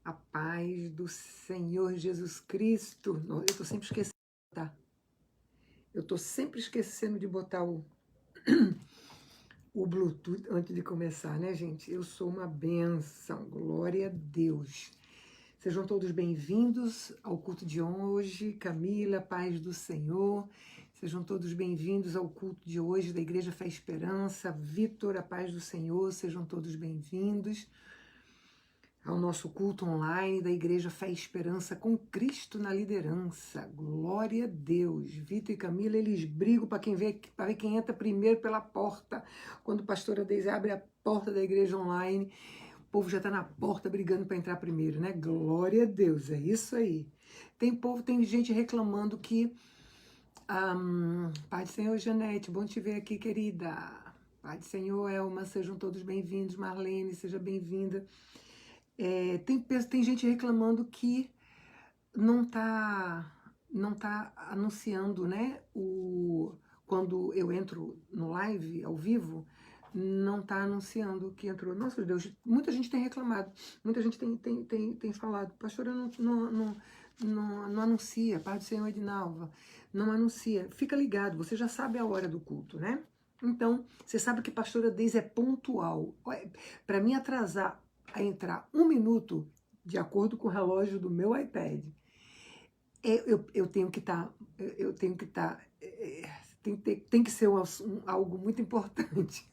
A paz do Senhor Jesus Cristo. Eu tô sempre esquecendo de botar. Eu tô sempre esquecendo de botar o Bluetooth antes de começar, né, gente? Eu sou uma bênção. Glória a Deus. Sejam todos bem-vindos ao culto de hoje. Camila, paz do Senhor. Sejam todos bem-vindos ao culto de hoje da Igreja Fé e Esperança. Vitor, a paz do Senhor. Sejam todos bem-vindos ao nosso culto online da Igreja Fé e Esperança com Cristo na liderança. Glória a Deus. Vitor e Camila, eles brigam para ver quem entra primeiro pela porta. Quando a pastora Deise abre a porta da igreja online, o povo já está na porta brigando para entrar primeiro, né? Glória a Deus, é isso aí. Tem gente reclamando que... Pai do Senhor, Janete, bom te ver aqui, querida. Pai do Senhor, Elma, sejam todos bem-vindos. Marlene, seja bem-vinda. Tem gente reclamando que não tá anunciando, né? Quando eu entro no live, ao vivo, não tá anunciando que entrou. Nossa Deus, muita gente tem reclamado, muita gente tem falado, pastora, não anuncia, Pai do Senhor Edinalva, não anuncia. Fica ligado, você já sabe a hora do culto, né? Então, você sabe que pastora Deise é pontual. Para mim atrasar a entrar 1 minuto, de acordo com o relógio do meu iPad, eu tenho que estar, tem que ser algo muito importante,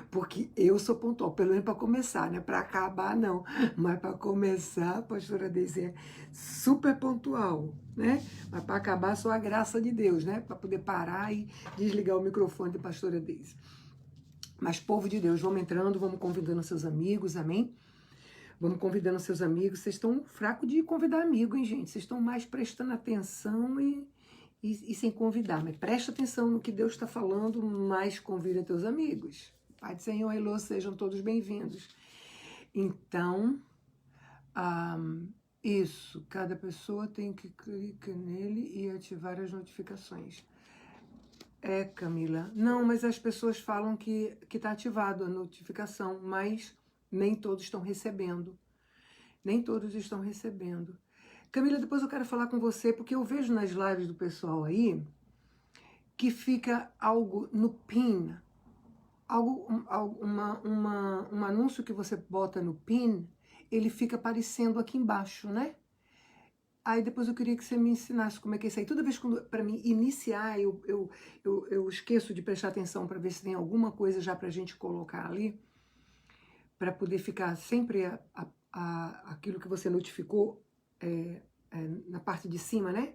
porque eu sou pontual, pelo menos para começar, né? Para acabar não, mas para começar, a pastora Deise é super pontual, né? Mas para acabar só a graça de Deus, né? Para poder parar e desligar o microfone da pastora Deise. Mas, povo de Deus, vamos entrando, vamos convidando seus amigos, amém? Vamos convidando seus amigos. Vocês estão fracos de convidar amigo, hein, gente? Vocês estão mais prestando atenção e sem convidar. Mas presta atenção no que Deus está falando, mas convida teus amigos. Pai do Senhor, Elô, sejam todos bem-vindos. Então, isso. Cada pessoa tem que clicar nele e ativar as notificações. Camila. Não, mas as pessoas falam que está ativado a notificação, mas nem todos estão recebendo. Nem todos estão recebendo. Camila, depois eu quero falar com você, porque eu vejo nas lives do pessoal aí que fica algo no pin, um anúncio que você bota no pin, ele fica aparecendo aqui embaixo, né? Aí depois eu queria que você me ensinasse como é que é isso aí. Toda vez que para mim iniciar, eu esqueço de prestar atenção para ver se tem alguma coisa já para a gente colocar ali, para poder ficar sempre aquilo que você notificou na parte de cima, né?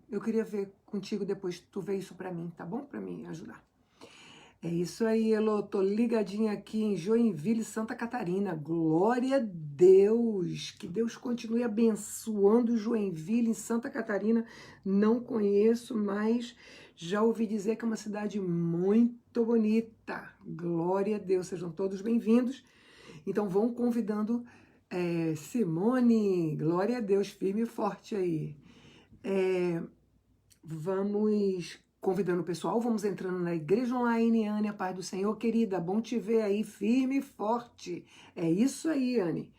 Eu queria ver contigo depois, tu vê isso para mim, tá bom? Para me ajudar. É isso aí, Elô, tô ligadinha aqui em Joinville, Santa Catarina. Glória a Deus, que Deus continue abençoando Joinville, em Santa Catarina. Não conheço, mas já ouvi dizer que é uma cidade muito bonita. Glória a Deus, sejam todos bem-vindos. Então vão convidando Simone, glória a Deus, firme e forte aí. Vamos convidando o pessoal, vamos entrando na Igreja Online. Anne, a paz do Senhor, querida, bom te ver aí, firme e forte. É isso aí, Anne.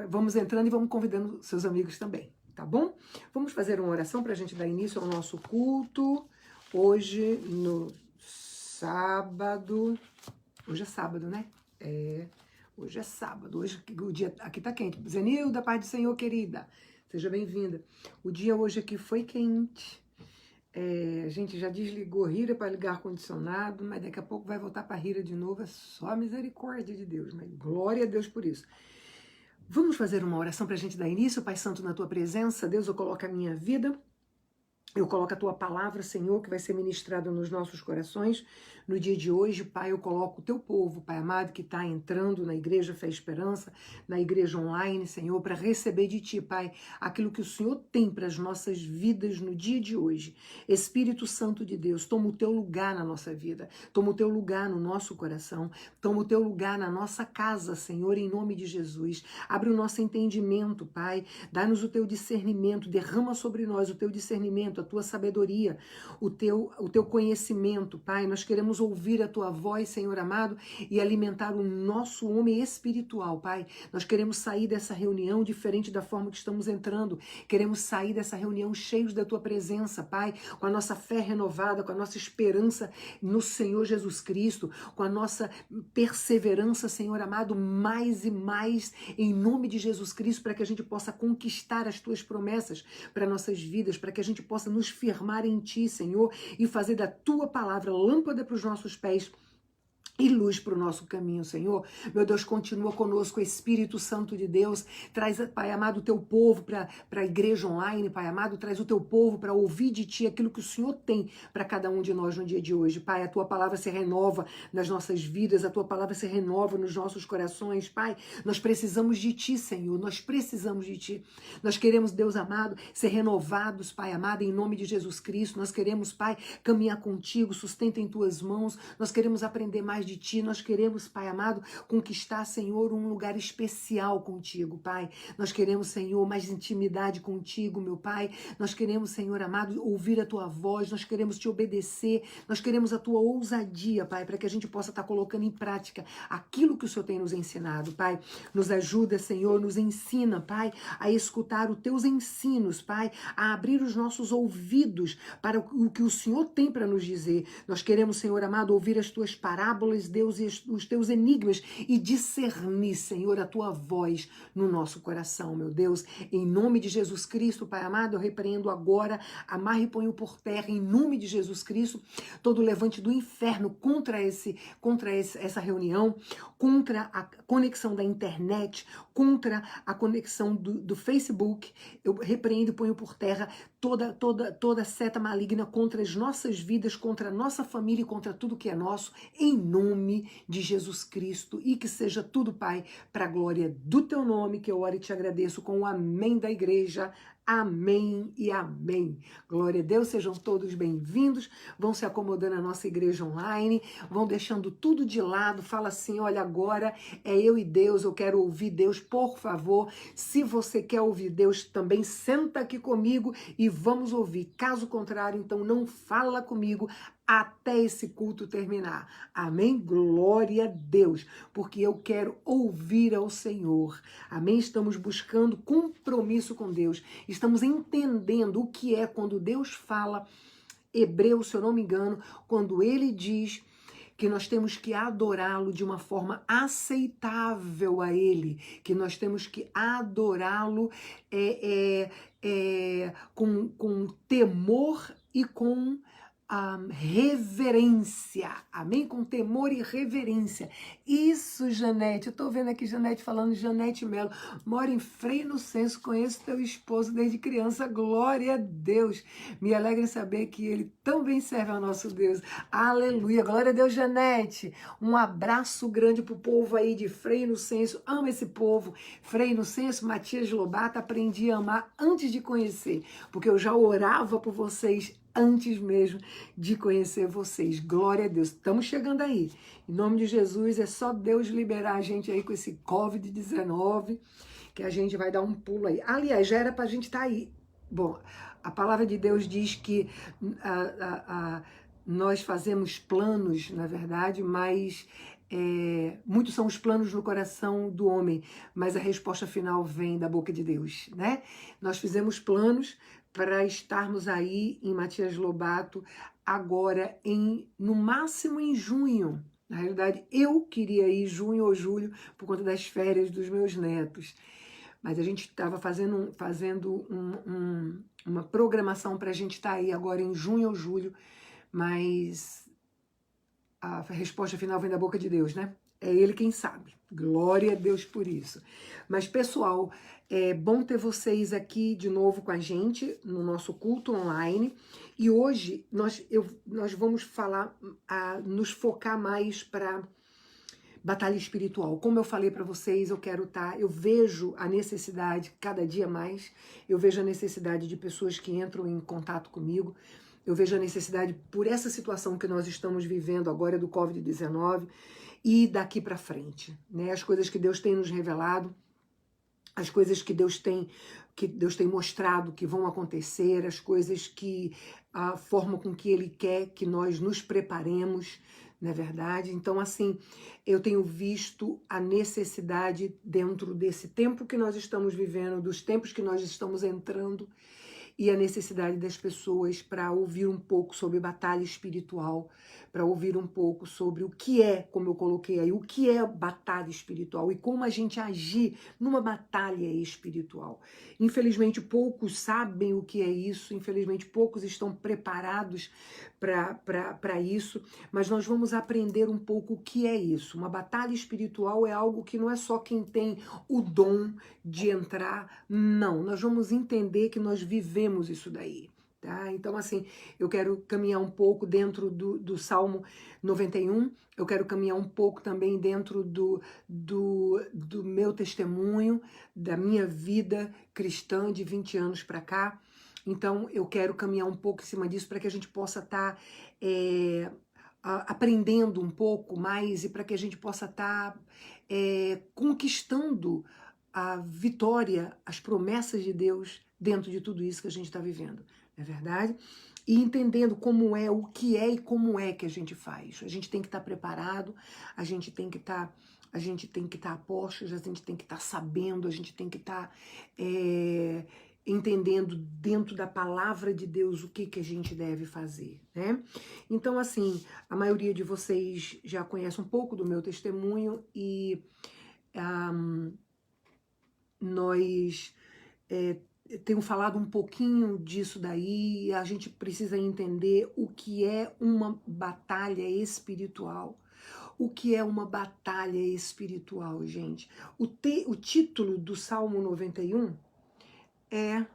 Vamos entrando e vamos convidando seus amigos também, tá bom? Vamos fazer uma oração para a gente dar início ao nosso culto. Hoje, no sábado... Hoje é sábado, né? Hoje é sábado. Hoje o dia aqui tá quente. Zenilda, paz do Senhor, querida. Seja bem-vinda. O dia hoje aqui foi quente. A gente já desligou Hira para ligar ar-condicionado, mas daqui a pouco vai voltar para Hira de novo. É só a misericórdia de Deus, mas glória a Deus por isso. Vamos fazer uma oração para a gente dar início, Pai Santo, na Tua presença. Deus, eu coloco a minha vida, eu coloco a Tua palavra, Senhor, que vai ser ministrada nos nossos corações. No dia de hoje, Pai, eu coloco o Teu povo, Pai amado, que está entrando na Igreja Fé e Esperança, na Igreja Online, Senhor, para receber de Ti, Pai, aquilo que o Senhor tem para as nossas vidas no dia de hoje. Espírito Santo de Deus, toma o Teu lugar na nossa vida, toma o Teu lugar no nosso coração, toma o Teu lugar na nossa casa, Senhor, em nome de Jesus. Abre o nosso entendimento, Pai, dá-nos o Teu discernimento, derrama sobre nós o Teu discernimento, a tua sabedoria, o teu conhecimento, Pai. Nós queremos ouvir a tua voz, Senhor amado, e alimentar o nosso homem espiritual, Pai. Nós queremos sair dessa reunião diferente da forma que estamos entrando. Queremos sair dessa reunião cheios da tua presença, Pai, com a nossa fé renovada, com a nossa esperança no Senhor Jesus Cristo, com a nossa perseverança, Senhor amado, mais e mais em nome de Jesus Cristo, para que a gente possa conquistar as tuas promessas para nossas vidas, para que a gente possa nos firmar em ti, Senhor, e fazer da tua palavra lâmpada para os nossos pés e luz para o nosso caminho, Senhor. Meu Deus, continua conosco, Espírito Santo de Deus. Traz, Pai amado, o teu povo para a igreja online, Pai amado. Traz o teu povo para ouvir de ti aquilo que o Senhor tem para cada um de nós no dia de hoje. Pai, a tua palavra se renova nas nossas vidas, a tua palavra se renova nos nossos corações. Pai, nós precisamos de ti, Senhor. Nós precisamos de ti. Nós queremos, Deus amado, ser renovados, Pai amado, em nome de Jesus Cristo. Nós queremos, Pai, caminhar contigo, sustenta em tuas mãos. Nós queremos aprender mais de ti, nós queremos, Pai amado, conquistar, Senhor, um lugar especial contigo, Pai. Nós queremos, Senhor, mais intimidade contigo, meu Pai. Nós queremos, Senhor amado, ouvir a tua voz, nós queremos te obedecer, nós queremos a tua ousadia, Pai, para que a gente possa estar colocando em prática aquilo que o Senhor tem nos ensinado, Pai. Nos ajuda, Senhor, nos ensina, Pai, a escutar os teus ensinos, Pai, a abrir os nossos ouvidos para o que o Senhor tem para nos dizer. Nós queremos, Senhor amado, ouvir as tuas parábolas, Deus, e os teus enigmas e discernir, Senhor, a tua voz no nosso coração, meu Deus. Em nome de Jesus Cristo, Pai amado, eu repreendo agora, amarro e ponho por terra, em nome de Jesus Cristo, todo levante do inferno contra essa reunião, contra a conexão da internet, contra a conexão do Facebook. Eu repreendo e ponho por terra toda seta maligna contra as nossas vidas, contra a nossa família e contra tudo que é nosso, em nome de Jesus Cristo. E que seja tudo, Pai, para a glória do teu nome, que eu oro e te agradeço com o amém da igreja. Amém e amém. Glória a Deus, sejam todos bem-vindos. Vão se acomodando na nossa igreja online, vão deixando tudo de lado. Fala assim: olha, agora é eu e Deus, eu quero ouvir Deus, por favor. Se você quer ouvir Deus também, senta aqui comigo e vamos ouvir. Caso contrário, então não fala comigo até esse culto terminar. Amém? Glória a Deus, porque eu quero ouvir ao Senhor. Amém? Estamos buscando compromisso com Deus. Estamos entendendo o que é quando Deus fala, Hebreus, se eu não me engano, quando ele diz que nós temos que adorá-lo de uma forma aceitável a ele, que nós temos que adorá-lo com temor e com reverência, amém? Com temor e reverência. Isso, Janete, eu tô vendo aqui Janete falando, Janete Melo, mora em Frei Inocêncio, conheço teu esposo desde criança, glória a Deus. Me alegra em saber que ele também serve ao nosso Deus, aleluia, glória a Deus, Janete. Um abraço grande pro povo aí de Frei Inocêncio, amo esse povo. Frei Inocêncio, Matias Lobato, aprendi a amar antes de conhecer, porque eu já orava por vocês antes mesmo de conhecer vocês. Glória a Deus. Estamos chegando aí. Em nome de Jesus, é só Deus liberar a gente aí com esse Covid-19, que a gente vai dar um pulo aí. Aliás, já era pra gente estar aí. Bom, a palavra de Deus diz que nós fazemos planos, na verdade, mas muitos são os planos no coração do homem, mas a resposta final vem da boca de Deus, né? Nós fizemos planos para estarmos aí em Matias Lobato agora no máximo em junho. Na realidade, eu queria ir junho ou julho por conta das férias dos meus netos. Mas a gente estava fazendo uma programação para a gente estar aí agora em junho ou julho, mas a resposta final vem da boca de Deus, né? É Ele quem sabe. Glória a Deus por isso. Mas, pessoal, é bom ter vocês aqui de novo com a gente no nosso culto online. E hoje nós vamos nos focar mais para batalha espiritual. Como eu falei para vocês, eu vejo a necessidade, cada dia mais, eu vejo a necessidade de pessoas que entram em contato comigo. Eu vejo a necessidade por essa situação que nós estamos vivendo agora do Covid-19 e daqui para frente, né? As coisas que Deus tem nos revelado. as coisas que Deus tem mostrado que vão acontecer, as coisas que a forma com que Ele quer que nós nos preparemos, não é verdade? Então, assim, eu tenho visto a necessidade dentro desse tempo que nós estamos vivendo, dos tempos que nós estamos entrando, e a necessidade das pessoas para ouvir um pouco sobre batalha espiritual, para ouvir um pouco sobre o que é, como eu coloquei aí, o que é batalha espiritual e como a gente agir numa batalha espiritual. Infelizmente, poucos sabem o que é isso, infelizmente, poucos estão preparados para isso, mas nós vamos aprender um pouco o que é isso. Uma batalha espiritual é algo que não é só quem tem o dom de entrar, não. Nós vamos entender que nós vivemos isso daí. Tá? Então, assim, eu quero caminhar um pouco dentro do Salmo 91, eu quero caminhar um pouco também dentro do meu testemunho, da minha vida cristã de 20 anos para cá. Então, eu quero caminhar um pouco em cima disso para que a gente possa estar aprendendo um pouco mais e para que a gente possa estar conquistando a vitória, as promessas de Deus dentro de tudo isso que a gente está vivendo, não é verdade? E entendendo como é, o que é e como é que a gente faz. A gente tem que estar preparado, a gente tem que estar a postos, a gente tem que estar sabendo, a gente tem que estar entendendo dentro da palavra de Deus o que a gente deve fazer, né? Então, assim, a maioria de vocês já conhece um pouco do meu testemunho e nós temos falado um pouquinho disso daí, e a gente precisa entender o que é uma batalha espiritual. O que é uma batalha espiritual, gente? O título do Salmo 91 é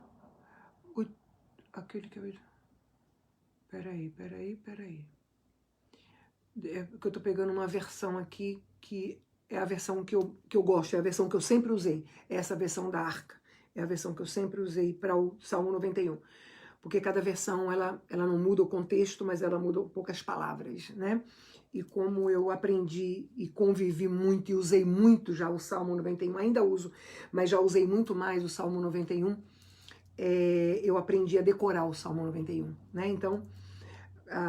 aquele que eu... Peraí. É porque eu tô pegando uma versão aqui que é a versão que eu gosto, é a versão que eu sempre usei. É essa versão da Arca. É a versão que eu sempre usei para o Salmo 91. Porque cada versão, ela não muda o contexto, mas ela muda um pouco as palavras, né? E como eu aprendi e convivi muito e usei muito já o Salmo 91, ainda uso, mas já usei muito mais o Salmo 91, eu aprendi a decorar o Salmo 91, né? Então,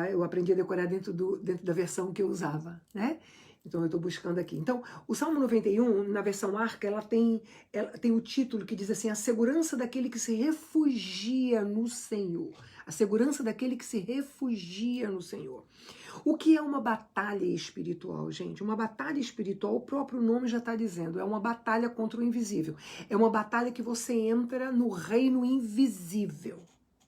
eu aprendi a decorar dentro da versão que eu usava, né? Então, eu estou buscando aqui. Então, o Salmo 91, na versão Arca, ela tem o título que diz assim: a segurança daquele que se refugia no Senhor. A segurança daquele que se refugia no Senhor. O que é uma batalha espiritual, gente? Uma batalha espiritual, o próprio nome já está dizendo, é uma batalha contra o invisível. É uma batalha que você entra no reino invisível,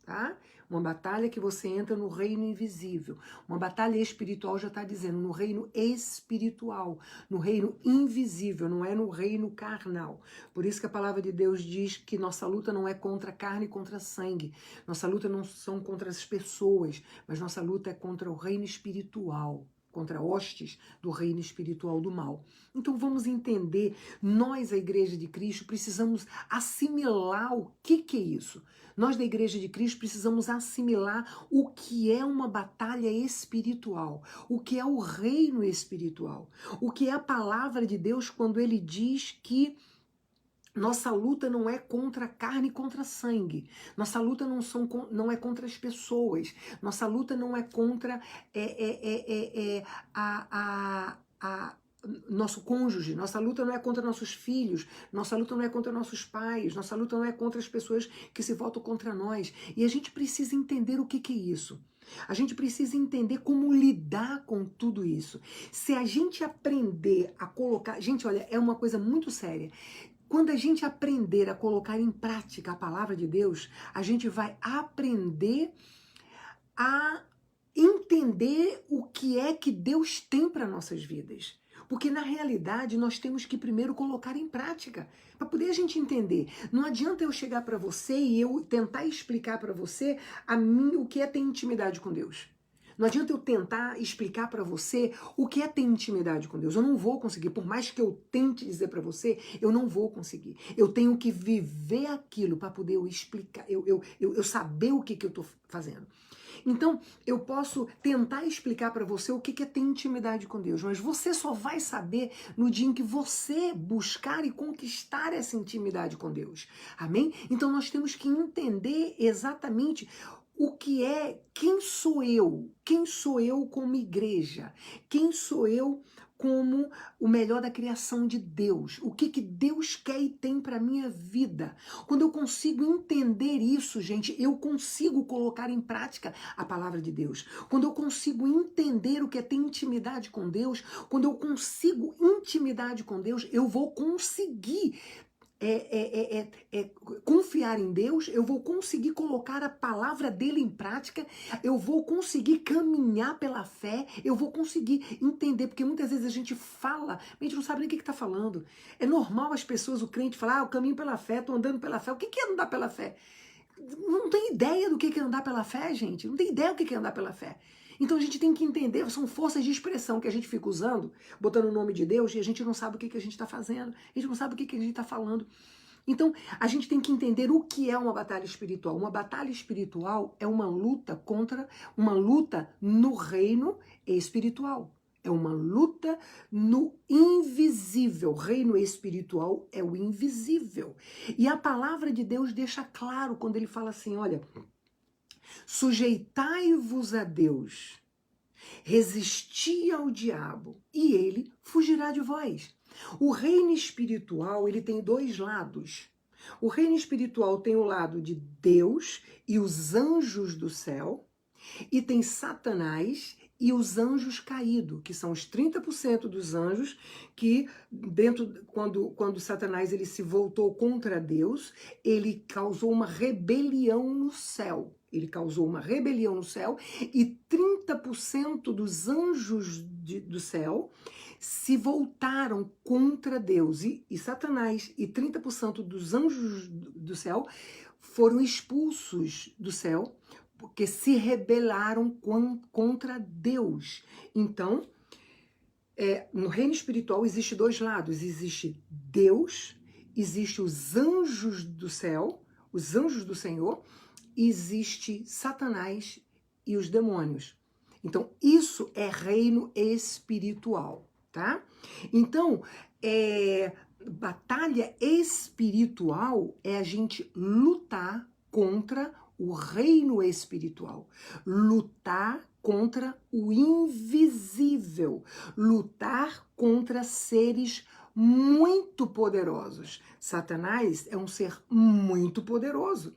tá? Uma batalha que você entra no reino invisível. Uma batalha espiritual já está dizendo, no reino espiritual, no reino invisível, não é no reino carnal. Por isso que a palavra de Deus diz que nossa luta não é contra carne e contra sangue. Nossa luta não são contra as pessoas, mas nossa luta é contra o reino espiritual, contra hostes do reino espiritual do mal. Então vamos entender, nós, a Igreja de Cristo, precisamos assimilar o que é isso. Nós da Igreja de Cristo precisamos assimilar o que é uma batalha espiritual, o que é o reino espiritual, o que é a palavra de Deus quando ele diz que nossa luta não é contra carne e contra sangue. Nossa luta não é contra as pessoas. Nossa luta não é contra nosso cônjuge. Nossa luta não é contra nossos filhos. Nossa luta não é contra nossos pais. Nossa luta não é contra as pessoas que se voltam contra nós. E a gente precisa entender o que é isso. A gente precisa entender como lidar com tudo isso. Se a gente aprender a colocar... Gente, olha, é uma coisa muito séria. Quando a gente aprender a colocar em prática a palavra de Deus, a gente vai aprender a entender o que é que Deus tem para nossas vidas. Porque na realidade nós temos que primeiro colocar em prática, para poder a gente entender. Não adianta eu chegar para você e eu tentar explicar para você o que é ter intimidade com Deus. Não adianta eu tentar explicar para você o que é ter intimidade com Deus. Eu não vou conseguir. Por mais que eu tente dizer para você, eu não vou conseguir. Eu tenho que viver aquilo para poder eu explicar, eu saber o que eu estou fazendo. Então, eu posso tentar explicar para você o que é ter intimidade com Deus, mas você só vai saber no dia em que você buscar e conquistar essa intimidade com Deus. Amém? Então, nós temos que entender exatamente o que é, quem sou eu? Quem sou eu como igreja? Quem sou eu como o melhor da criação de Deus? O que Deus quer e tem para minha vida? Quando eu consigo entender isso, gente, eu consigo colocar em prática a palavra de Deus. Quando eu consigo entender o que é ter intimidade com Deus, quando eu consigo intimidade com Deus, eu vou conseguir confiar em Deus, eu vou conseguir colocar a palavra dele em prática, eu vou conseguir caminhar pela fé, eu vou conseguir entender, porque muitas vezes a gente fala, a gente não sabe nem o que está falando. É normal as pessoas, o crente falar, eu caminho pela fé, estou andando pela fé. O que é andar pela fé? Não tem ideia do que é andar pela fé, gente. Não tem ideia do que é andar pela fé. Então a gente tem que entender, são forças de expressão que a gente fica usando, botando o nome de Deus, e a gente não sabe o que a gente está fazendo, a gente não sabe o que a gente está falando. Então, a gente tem que entender o que é uma batalha espiritual. Uma batalha espiritual é uma luta no reino espiritual. É uma luta no invisível. Reino espiritual é o invisível. E a palavra de Deus deixa claro quando ele fala assim, olha, sujeitai-vos a Deus, resisti ao diabo e ele fugirá de vós. O reino espiritual, ele tem dois lados. O reino espiritual tem o lado de Deus e os anjos do céu, e tem Satanás e os anjos caídos, que são os 30% dos anjos que, quando Satanás ele se voltou contra Deus, ele causou uma rebelião no céu. Ele causou uma rebelião no céu e 30% dos anjos do céu se voltaram contra Deus. E Satanás e 30% dos anjos do céu foram expulsos do céu porque se rebelaram contra Deus. Então, no reino espiritual existe dois lados. Existe Deus, existe os anjos do céu, os anjos do Senhor, existe Satanás e os demônios. Então, isso é reino espiritual, tá? Então, batalha espiritual é a gente lutar contra o reino espiritual, lutar contra o invisível, lutar contra seres muito poderosos. Satanás é um ser muito poderoso.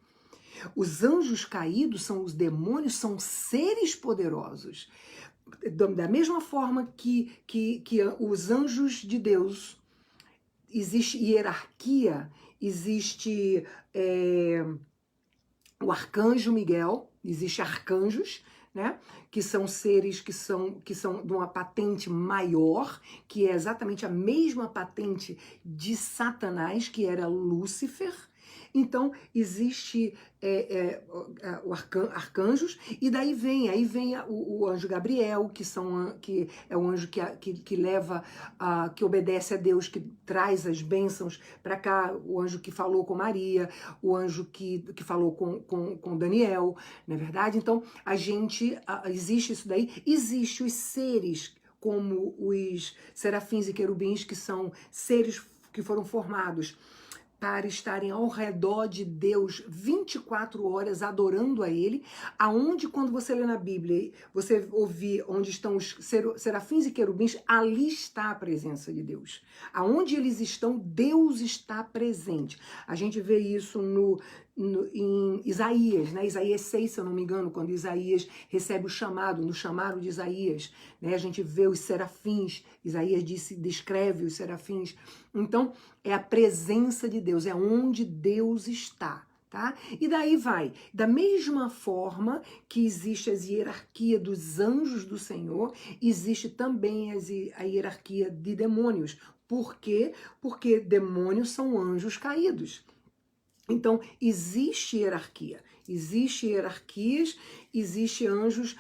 Os anjos caídos são os demônios, são seres poderosos. Da mesma forma que os anjos de Deus, existe hierarquia, existe o arcanjo Miguel, existe arcanjos, né? Que são seres que são de uma patente maior, que é exatamente a mesma patente de Satanás, que era Lúcifer. Então, existe arcanjos, e daí vem o anjo Gabriel, que é o anjo que leva, que obedece a Deus, que traz as bênçãos para cá, o anjo que falou com Maria, o anjo que falou com Daniel, não é verdade? Então, existe isso daí, existe os seres, como os serafins e querubins, que são seres que foram formados para estarem ao redor de Deus 24 horas adorando a Ele, aonde quando você lê na Bíblia, você ouvir onde estão os serafins e querubins, ali está a presença de Deus. Aonde eles estão, Deus está presente. A gente vê isso em Isaías, né? Isaías 6, se eu não me engano, quando Isaías recebe o chamado, no chamado de Isaías, né? A gente vê os serafins, Isaías descreve os serafins. Então, é a presença de Deus, é onde Deus está, tá? E daí vai, da mesma forma que existe a hierarquia dos anjos do Senhor, existe também a hierarquia de demônios. Por quê? Porque demônios são anjos caídos. Então, existe hierarquia, existe hierarquias, existe anjos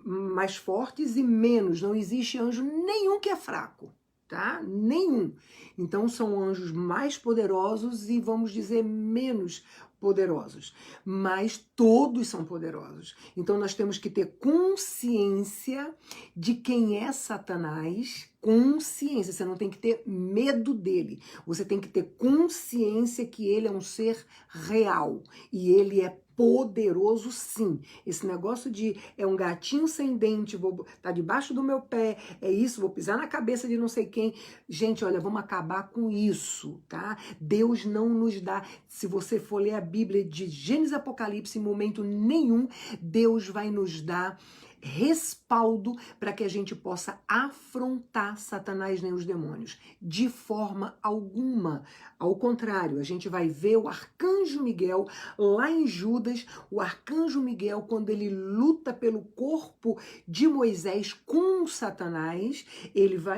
mais fortes e menos, não existe anjo nenhum que é fraco, tá? Nenhum. Então, são anjos mais poderosos e, vamos dizer, menos poderosos, mas todos são poderosos. Então nós temos que ter consciência de quem é Satanás, consciência, você não tem que ter medo dele, você tem que ter consciência que ele é um ser real e ele é poderoso sim. Esse negócio de é um gatinho sem dente, tá debaixo do meu pé, é isso, vou pisar na cabeça de não sei quem. Gente, olha, vamos acabar com isso, tá? Deus não nos dá, se você for ler a Bíblia de Gênesis e Apocalipse, em momento nenhum, Deus vai nos dar respaldo para que a gente possa afrontar Satanás nem os demônios, de forma alguma. Ao contrário, a gente vai ver o arcanjo Miguel lá em Judas, o arcanjo Miguel, quando ele luta pelo corpo de Moisés com Satanás,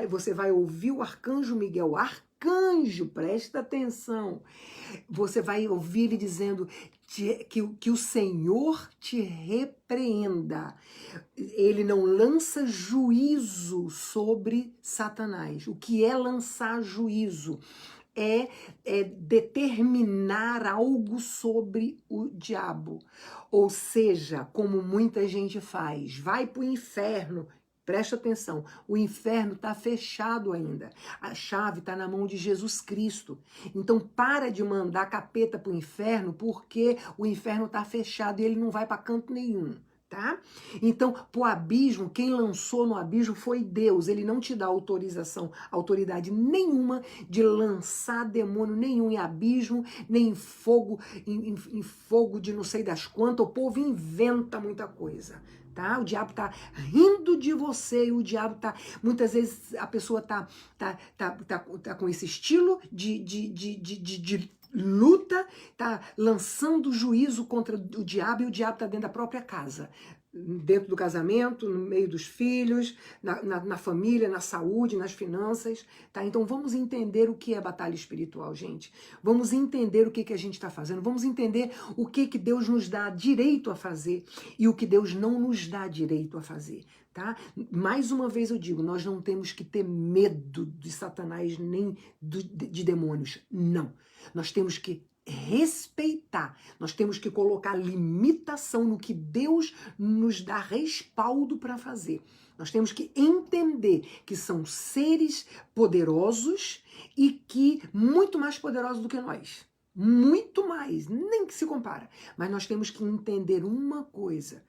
você vai ouvir o arcanjo Miguel, arcanjo, presta atenção, você vai ouvir ele dizendo que o Senhor te repreenda. Ele não lança juízo sobre Satanás. O que é lançar juízo? É determinar algo sobre o diabo. Ou seja, como muita gente faz, vai para o inferno. Presta atenção, o inferno está fechado ainda. A chave está na mão de Jesus Cristo. Então para de mandar capeta para o inferno, porque o inferno está fechado e ele não vai para canto nenhum. Tá? Então, pro abismo, quem lançou no abismo foi Deus. Ele não te dá autoridade nenhuma de lançar demônio nenhum em abismo, nem em fogo, em fogo de não sei das quantas. O povo inventa muita coisa. Tá? O diabo tá rindo de você e o diabo tá, muitas vezes a pessoa tá com esse estilo de luta, tá lançando juízo contra o diabo e o diabo tá dentro da própria casa, dentro do casamento, no meio dos filhos, na família, na saúde, nas finanças, tá? Então vamos entender o que é batalha espiritual, gente. Vamos entender o que a gente está fazendo, vamos entender o que Deus nos dá direito a fazer e o que Deus não nos dá direito a fazer, tá? Mais uma vez eu digo, nós não temos que ter medo de Satanás nem de demônios, não. Nós temos que respeitar, nós temos que colocar limitação no que Deus nos dá respaldo para fazer. Nós temos que entender que são seres poderosos e que muito mais poderosos do que nós. Muito mais, nem que se compara. Mas nós temos que entender uma coisa.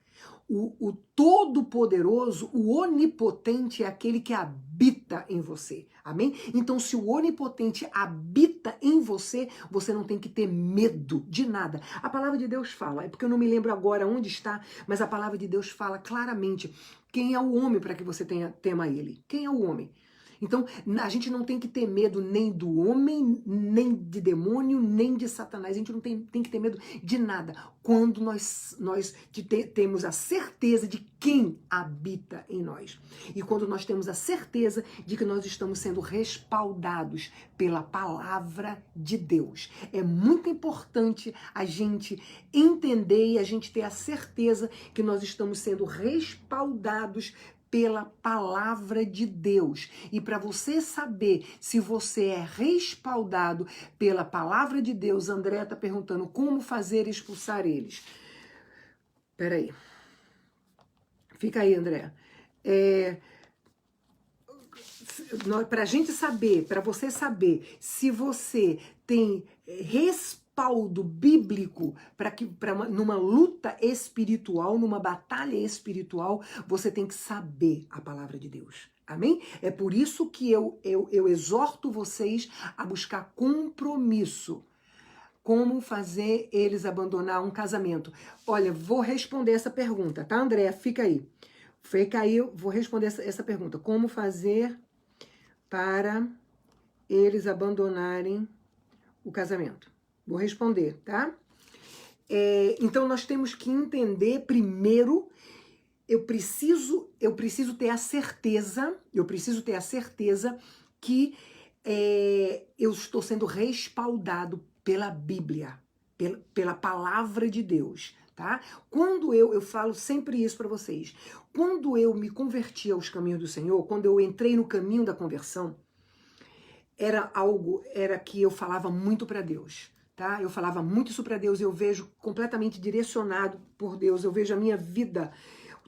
O Todo-Poderoso, o Onipotente é aquele que habita em você. Amém? Então, se o Onipotente habita em você, você não tem que ter medo de nada. A palavra de Deus fala, é porque eu não me lembro agora onde está, mas a palavra de Deus fala claramente quem é o homem para que você tema ele. Quem é o homem? Então, a gente não tem que ter medo nem do homem, nem de demônio, nem de Satanás. A gente não tem que ter medo de nada. Quando nós temos a certeza de quem habita em nós. E quando nós temos a certeza de que nós estamos sendo respaldados pela palavra de Deus. É muito importante a gente entender e a gente ter a certeza que nós estamos sendo respaldados pela palavra de Deus. E para você saber se você é respaldado pela palavra de Deus, André está perguntando como fazer expulsar eles. Peraí. Fica aí, André. Para a gente saber, para você saber se você tem respaldo bíblico numa luta espiritual, numa batalha espiritual, você tem que saber a palavra de Deus. Amém? É por isso que eu exorto vocês a buscar compromisso. Como fazer eles abandonar um casamento? Olha, vou responder essa pergunta, tá, André? Fica aí. Fica aí, eu vou responder essa pergunta. Como fazer para eles abandonarem o casamento? Vou responder, tá? Então, nós temos que entender primeiro, eu preciso ter a certeza, que eu estou sendo respaldado pela Bíblia, pela palavra de Deus, tá? Quando eu falo sempre isso para vocês, quando eu me converti aos caminhos do Senhor, quando eu entrei no caminho da conversão, era que eu falava muito para Deus. tá? Eu falava muito isso para Deus, eu vejo completamente direcionado por Deus, eu vejo a minha vida,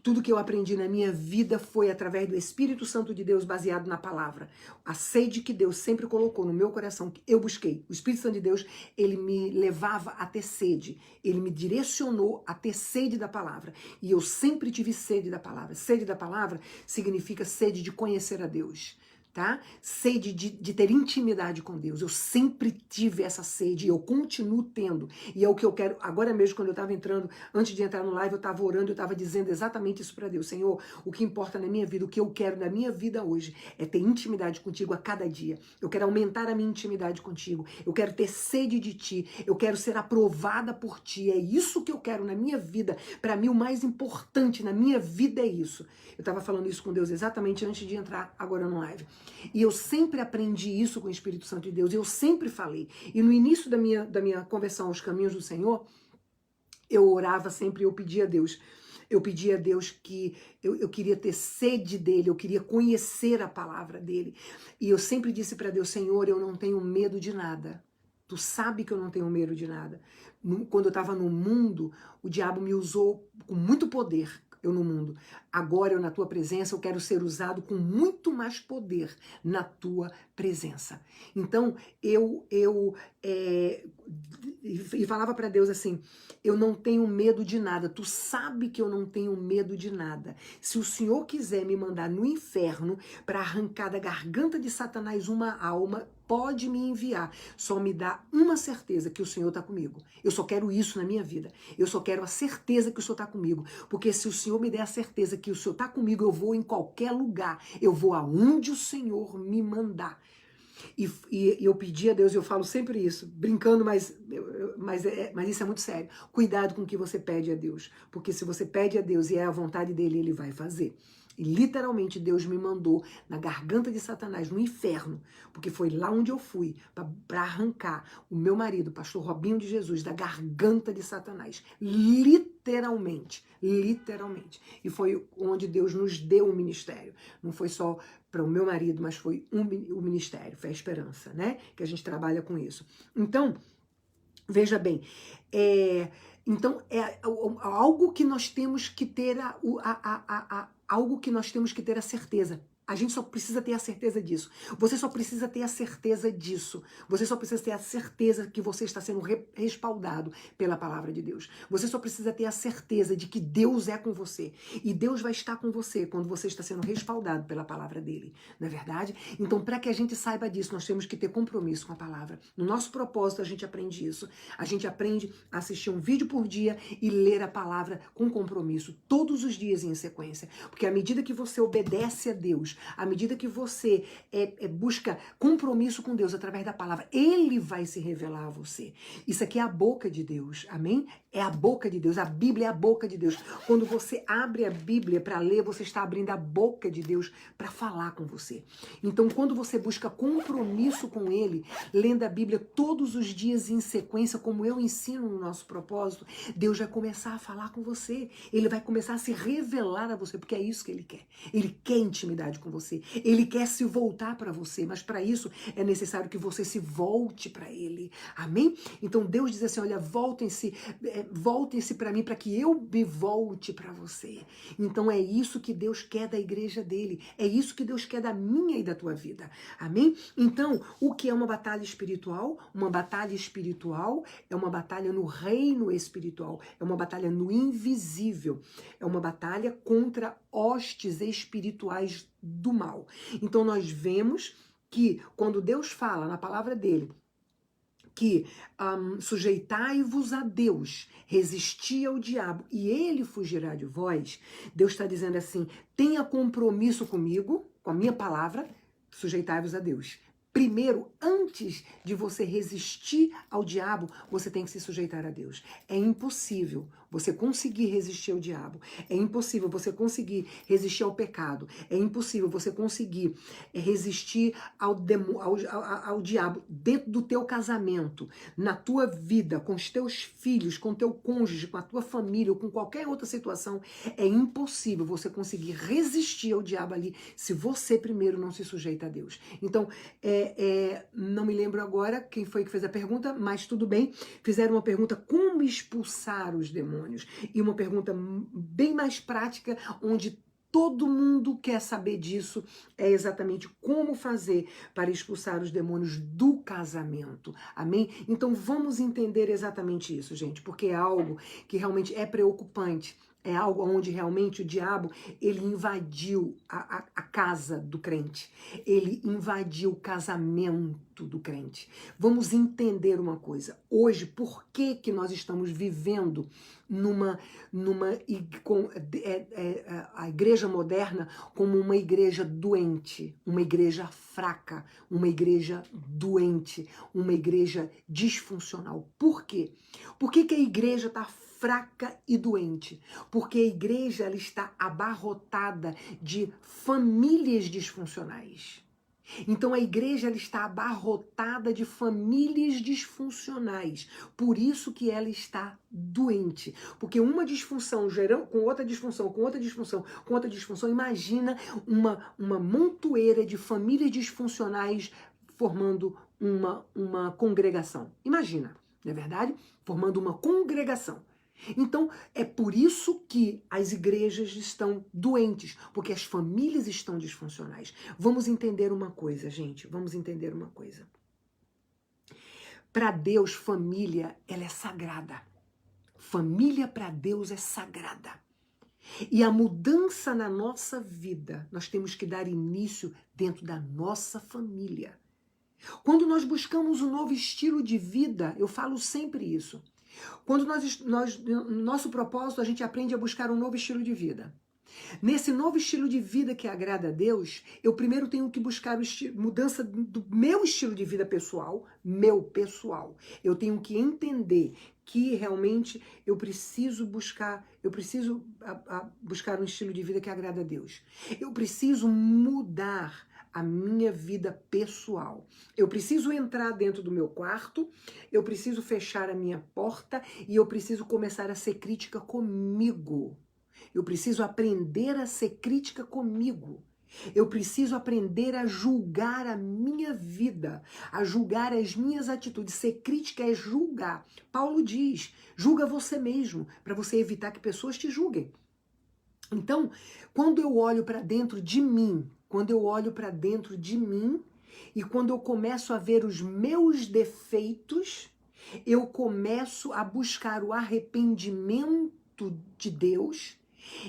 tudo que eu aprendi na minha vida foi através do Espírito Santo de Deus, baseado na palavra. A sede que Deus sempre colocou no meu coração, que eu busquei. O Espírito Santo de Deus, ele me levava a ter sede. Ele me direcionou a ter sede da palavra. E eu sempre tive sede da palavra. Sede da palavra significa sede de conhecer a Deus. Tá? Sede de ter intimidade com Deus. Eu sempre tive essa sede e eu continuo tendo. E é o que eu quero. Agora mesmo, quando eu estava entrando, antes de entrar no live, eu estava orando, eu estava dizendo exatamente isso para Deus. Senhor, o que importa na minha vida, o que eu quero na minha vida hoje é ter intimidade contigo a cada dia. Eu quero aumentar a minha intimidade contigo. Eu quero ter sede de ti. Eu quero ser aprovada por ti. É isso que eu quero na minha vida. Para mim, o mais importante na minha vida é isso. Eu estava falando isso com Deus exatamente antes de entrar agora no live. E eu sempre aprendi isso com o Espírito Santo de Deus, eu sempre falei. E no início da minha conversão aos caminhos do Senhor, eu orava sempre, eu pedia a Deus que eu queria ter sede dele, eu queria conhecer a palavra dele. E eu sempre disse para Deus, Senhor, eu não tenho medo de nada. Tu sabe que eu não tenho medo de nada. Quando eu estava no mundo, o diabo me usou com muito poder. Eu no mundo. Agora eu na tua presença, eu quero ser usado com muito mais poder na tua presença. Então, e falava para Deus assim, eu não tenho medo de nada, tu sabe que eu não tenho medo de nada. Se o Senhor quiser me mandar no inferno para arrancar da garganta de Satanás uma alma, pode me enviar. Só me dá uma certeza que o Senhor está comigo. Eu só quero isso na minha vida. Eu só quero a certeza que o Senhor está comigo. Porque se o Senhor me der a certeza que o Senhor está comigo, eu vou em qualquer lugar. Eu vou aonde o Senhor me mandar. E eu pedi a Deus, eu falo sempre isso, brincando, mas isso é muito sério. Cuidado com o que você pede a Deus. Porque se você pede a Deus e é a vontade dele, ele vai fazer. E literalmente Deus me mandou na garganta de Satanás, no inferno, porque foi lá onde eu fui para arrancar o meu marido, pastor Robinho de Jesus, da garganta de Satanás. Literalmente. E foi onde Deus nos deu o ministério. Não foi só para o meu marido, mas foi o ministério, foi a esperança, né? Que a gente trabalha com isso. Então, veja bem, então é algo que nós temos que ter algo que nós temos que ter a certeza. A gente só precisa ter a certeza disso. Você só precisa ter a certeza disso. Você só precisa ter a certeza que você está sendo respaldado pela palavra de Deus. Você só precisa ter a certeza de que Deus é com você. E Deus vai estar com você quando você está sendo respaldado pela palavra dele. Não é verdade? Então, para que a gente saiba disso, nós temos que ter compromisso com a palavra. No nosso propósito, a gente aprende isso. A gente aprende a assistir um vídeo por dia e ler a palavra com compromisso, todos os dias em sequência. Porque à medida que você obedece a Deus, à medida que você busca compromisso com Deus através da palavra, ele vai se revelar a você. Isso aqui é a boca de Deus, amém? É a boca de Deus, a Bíblia é a boca de Deus. Quando você abre a Bíblia para ler, você está abrindo a boca de Deus para falar com você. Então, quando você busca compromisso com ele, lendo a Bíblia todos os dias em sequência, como eu ensino no nosso propósito, Deus vai começar a falar com você. Ele vai começar a se revelar a você, porque é isso que ele quer. Ele quer intimidade com você. Ele quer se voltar para você, mas para isso é necessário que você se volte para ele. Amém? Então Deus diz assim, olha, voltem-se para mim para que eu me volte para você. Então é isso que Deus quer da igreja dele. É isso que Deus quer da minha e da tua vida. Amém? Então, o que é uma batalha espiritual? Uma batalha espiritual é uma batalha no reino espiritual. É uma batalha no invisível. É uma batalha contra hostes espirituais do mal. Então nós vemos que quando Deus fala na palavra dele que sujeitai-vos a Deus, resisti ao diabo e ele fugirá de vós, Deus está dizendo assim, tenha compromisso comigo, com a minha palavra, sujeitai-vos a Deus. Primeiro, antes de você resistir ao diabo, você tem que se sujeitar a Deus. É impossível você conseguir resistir ao diabo. É impossível você conseguir resistir ao pecado. É impossível você conseguir resistir ao diabo dentro do teu casamento, na tua vida, com os teus filhos, com o teu cônjuge, com a tua família ou com qualquer outra situação. É impossível você conseguir resistir ao diabo ali se você primeiro não se sujeita a Deus. Então, não me lembro agora quem foi que fez a pergunta, mas tudo bem. Fizeram uma pergunta: como expulsar os demônios? E uma pergunta bem mais prática, onde todo mundo quer saber disso, é exatamente como fazer para expulsar os demônios do casamento. Amém? Então vamos entender exatamente isso, gente, porque é algo que realmente é preocupante. É algo onde realmente o diabo, ele invadiu a casa do crente. Ele invadiu o casamento do crente. Vamos entender uma coisa. Hoje, por que nós estamos vivendo a igreja moderna como uma igreja doente, uma igreja fraca, uma igreja doente, uma igreja disfuncional? Por quê? Por que a igreja está fraca e doente? Porque a igreja, ela está abarrotada de famílias disfuncionais. Então a igreja, ela está abarrotada de famílias disfuncionais. Por isso que ela está doente. Porque uma disfunção gerando com outra disfunção, com outra disfunção, com outra disfunção. Imagina uma montoeira de famílias disfuncionais formando uma congregação. Imagina, não é verdade? Formando uma congregação. Então, é por isso que as igrejas estão doentes, porque as famílias estão disfuncionais. Vamos entender uma coisa, gente, vamos entender uma coisa. Para Deus, família, ela é sagrada. Família para Deus é sagrada. E a mudança na nossa vida, nós temos que dar início dentro da nossa família. Quando nós buscamos um novo estilo de vida, eu falo sempre isso. Quando no nosso propósito, a gente aprende a buscar um novo estilo de vida. Nesse novo estilo de vida que agrada a Deus, eu primeiro tenho que buscar mudança do meu estilo de vida pessoal, meu pessoal. Eu tenho que entender que realmente eu preciso buscar um estilo de vida que agrada a Deus. Eu preciso mudar a minha vida pessoal. Eu preciso entrar dentro do meu quarto, eu preciso fechar a minha porta e eu preciso começar a ser crítica comigo. Eu preciso aprender a ser crítica comigo. Eu preciso aprender a julgar a minha vida, a julgar as minhas atitudes. Ser crítica é julgar. Paulo diz, julga você mesmo, para você evitar que pessoas te julguem. Então, quando eu olho para dentro de mim, e quando eu começo a ver os meus defeitos, eu começo a buscar o arrependimento de Deus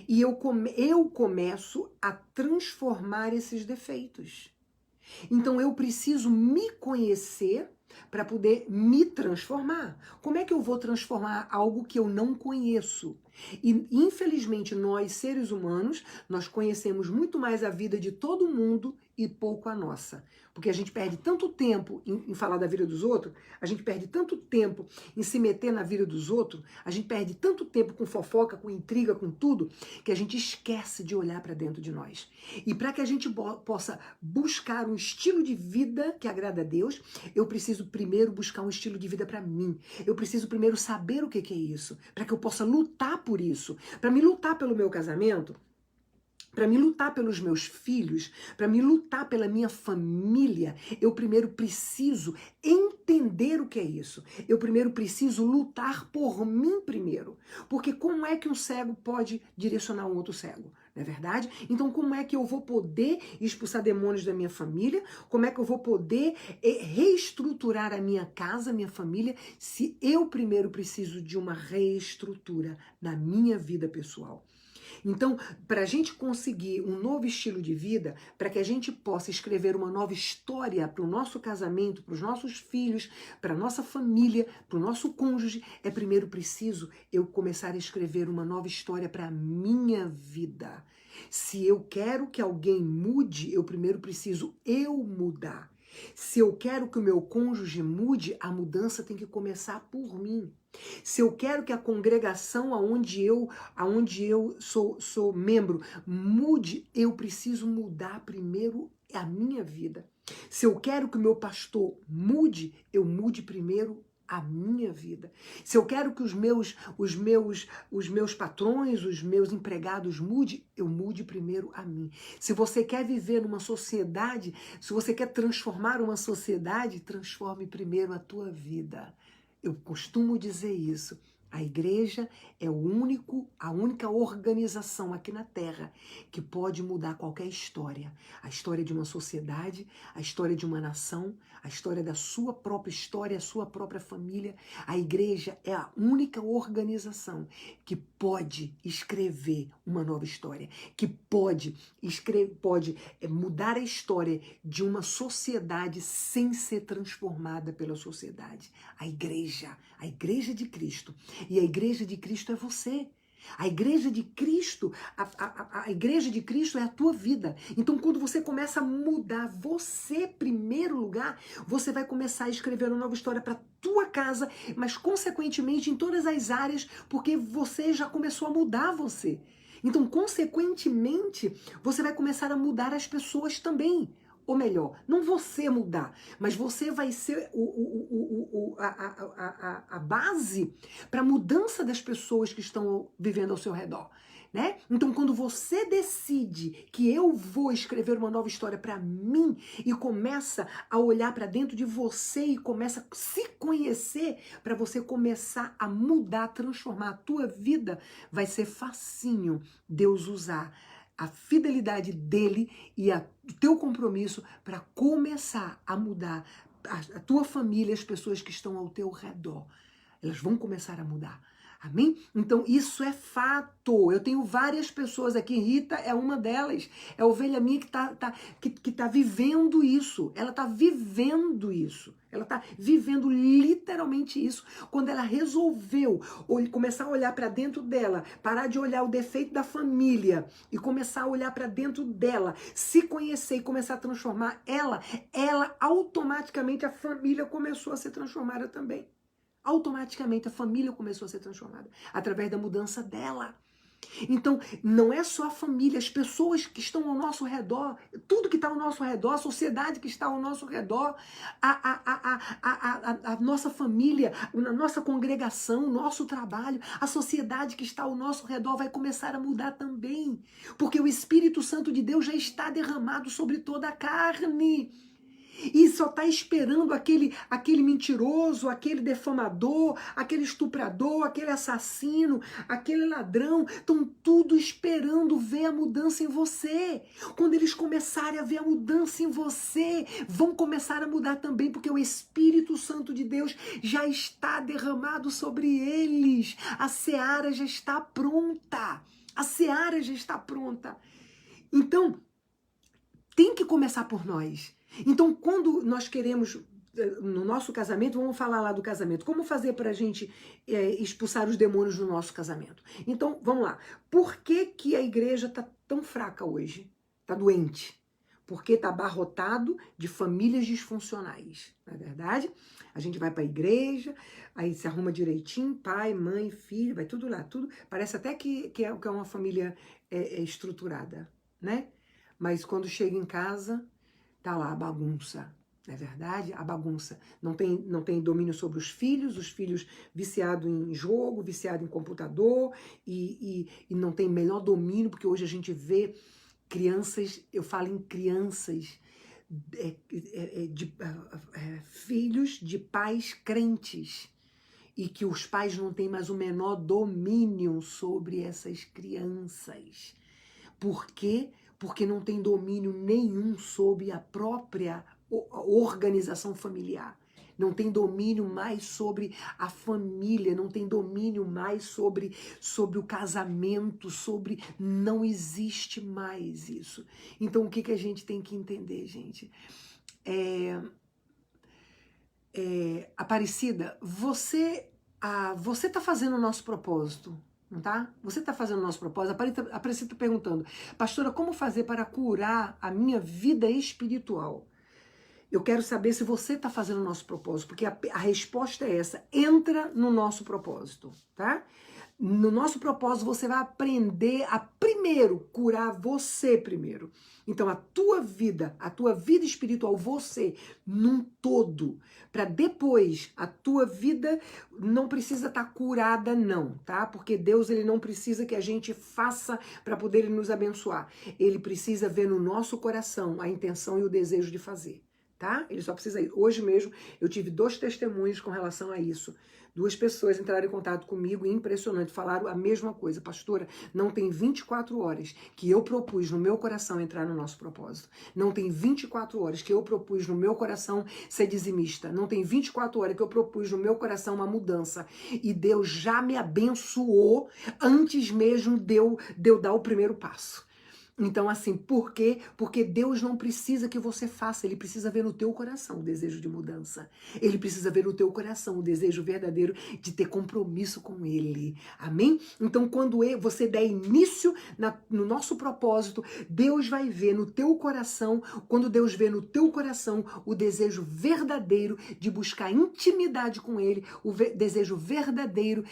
e eu começo a transformar esses defeitos. Então eu preciso me conhecer para poder me transformar. Como é que eu vou transformar algo que eu não conheço? E infelizmente nós, seres humanos, nós conhecemos muito mais a vida de todo mundo e pouco a nossa. Porque a gente perde tanto tempo em falar da vida dos outros, a gente perde tanto tempo em se meter na vida dos outros, a gente perde tanto tempo com fofoca, com intriga, com tudo, que a gente esquece de olhar para dentro de nós. E para que a gente possa buscar um estilo de vida que agrada a Deus, eu preciso primeiro buscar um estilo de vida para mim. Eu preciso primeiro saber o que é isso, para que eu possa lutar por isso, para me lutar pelo meu casamento, para me lutar pelos meus filhos, para me lutar pela minha família, eu primeiro preciso entender o que é isso. Eu primeiro preciso lutar por mim primeiro. Porque como é que um cego pode direcionar um outro cego? Não é verdade? Então como é que eu vou poder expulsar demônios da minha família? Como é que eu vou poder reestruturar a minha casa, a minha família, se eu primeiro preciso de uma reestrutura na minha vida pessoal? Então, para a gente conseguir um novo estilo de vida, para que a gente possa escrever uma nova história para o nosso casamento, para os nossos filhos, para a nossa família, para o nosso cônjuge, é primeiro preciso eu começar a escrever uma nova história para a minha vida. Se eu quero que alguém mude, eu primeiro preciso eu mudar. Se eu quero que o meu cônjuge mude, a mudança tem que começar por mim. Se eu quero que a congregação aonde eu sou membro mude, eu preciso mudar primeiro a minha vida. Se eu quero que o meu pastor mude, eu mude primeiro a minha vida. Se eu quero que os meus patrões, os meus empregados mude, eu mude primeiro a mim. Se você quer viver numa sociedade, se você quer transformar uma sociedade, transforme primeiro a tua vida. Eu costumo dizer isso. A igreja é a única organização aqui na Terra que pode mudar qualquer história. A história de uma sociedade, a história de uma nação, a história da sua própria história, a sua própria família. A igreja é a única organização que pode escrever uma nova história, que pode mudar a história de uma sociedade sem ser transformada pela sociedade. A igreja de Cristo. E a igreja de Cristo é você. A igreja de Cristo, a igreja de Cristo é a tua vida. Então, quando você começa a mudar você, primeiro lugar, você vai começar a escrever uma nova história para tua casa, mas consequentemente em todas as áreas, porque você já começou a mudar você. Então, consequentemente, você vai começar a mudar as pessoas também. Ou melhor, não você mudar, mas você vai ser a base para a mudança das pessoas que estão vivendo ao seu redor. Né? Então, quando você decide que eu vou escrever uma nova história para mim e começa a olhar para dentro de você e começa a se conhecer para você começar a mudar, transformar a tua vida, vai ser facinho Deus usar a fidelidade dele e o teu compromisso para começar a mudar a tua família, as pessoas que estão ao teu redor. Elas vão começar a mudar. Amém? Então, isso é fato. Eu tenho várias pessoas aqui. Rita é uma delas. É a ovelha minha que tá vivendo isso. Ela tá vivendo isso. Ela tá vivendo literalmente isso. Quando ela resolveu começar a olhar para dentro dela, parar de olhar o defeito da família e começar a olhar para dentro dela, se conhecer e começar a transformar ela automaticamente a família começou a ser transformada também. Automaticamente a família começou a ser transformada através da mudança dela. Então, não é só a família, as pessoas que estão ao nosso redor, tudo que está ao nosso redor, a sociedade que está ao nosso redor, a nossa família, a nossa congregação, o nosso trabalho, a sociedade que está ao nosso redor vai começar a mudar também, porque o Espírito Santo de Deus já está derramado sobre toda a carne. E só está esperando aquele mentiroso, aquele defamador, aquele estuprador, aquele assassino, aquele ladrão. Estão tudo esperando ver a mudança em você. Quando eles começarem a ver a mudança em você, vão começar a mudar também, porque o Espírito Santo de Deus já está derramado sobre eles. A seara já está pronta. A seara já está pronta. Então, tem que começar por nós. Então, quando nós queremos, no nosso casamento, vamos falar lá do casamento, como fazer para a gente expulsar os demônios do nosso casamento? Então, vamos lá. Por que a igreja está tão fraca hoje? Está doente? Porque está abarrotado de famílias disfuncionais, não é verdade? A gente vai para a igreja, aí se arruma direitinho, pai, mãe, filho, vai tudo lá, tudo. Parece até que é uma família estruturada, né? Mas quando chega em casa, tá lá a bagunça, não é verdade? A bagunça. Não tem domínio sobre os filhos viciados em jogo, viciados em computador, e não tem menor domínio, porque hoje a gente vê crianças, eu falo em crianças, filhos de pais crentes, e que os pais não têm mais o menor domínio sobre essas crianças. Por quê? Porque não tem domínio nenhum sobre a própria organização familiar. Não tem domínio mais sobre a família, não tem domínio mais sobre o casamento, não existe mais isso. Então, o que a gente tem que entender, gente? Aparecida, você está fazendo o nosso propósito, não tá? Você está fazendo o nosso propósito. A Aparecida está perguntando, pastora, como fazer para curar a minha vida espiritual? Eu quero saber se você está fazendo o nosso propósito, porque a resposta é essa. Entra no nosso propósito, tá? No nosso propósito, você vai aprender a primeiro curar você primeiro. Então, a tua vida espiritual, você, num todo, para depois a tua vida não precisa estar curada, não, tá? Porque Deus, ele não precisa que a gente faça para poder ele nos abençoar. Ele precisa ver no nosso coração a intenção e o desejo de fazer, tá? Ele só precisa ir. Hoje mesmo, eu tive 2 testemunhos com relação a isso. 2 pessoas entraram em contato comigo e impressionante, falaram a mesma coisa. Pastora, não tem 24 horas que eu propus no meu coração entrar no nosso propósito. Não tem 24 horas que eu propus no meu coração ser dizimista. Não tem 24 horas que eu propus no meu coração uma mudança. E Deus já me abençoou antes mesmo de eu dar o primeiro passo. Então, assim, por quê? Porque Deus não precisa que você faça, Ele precisa ver no teu coração o desejo de mudança. Ele precisa ver no teu coração o desejo verdadeiro de ter compromisso com Ele. Amém? Então, quando você der início no nosso propósito, Deus vai ver no teu coração, quando Deus vê no teu coração o desejo verdadeiro de buscar intimidade com Ele, o desejo verdadeiro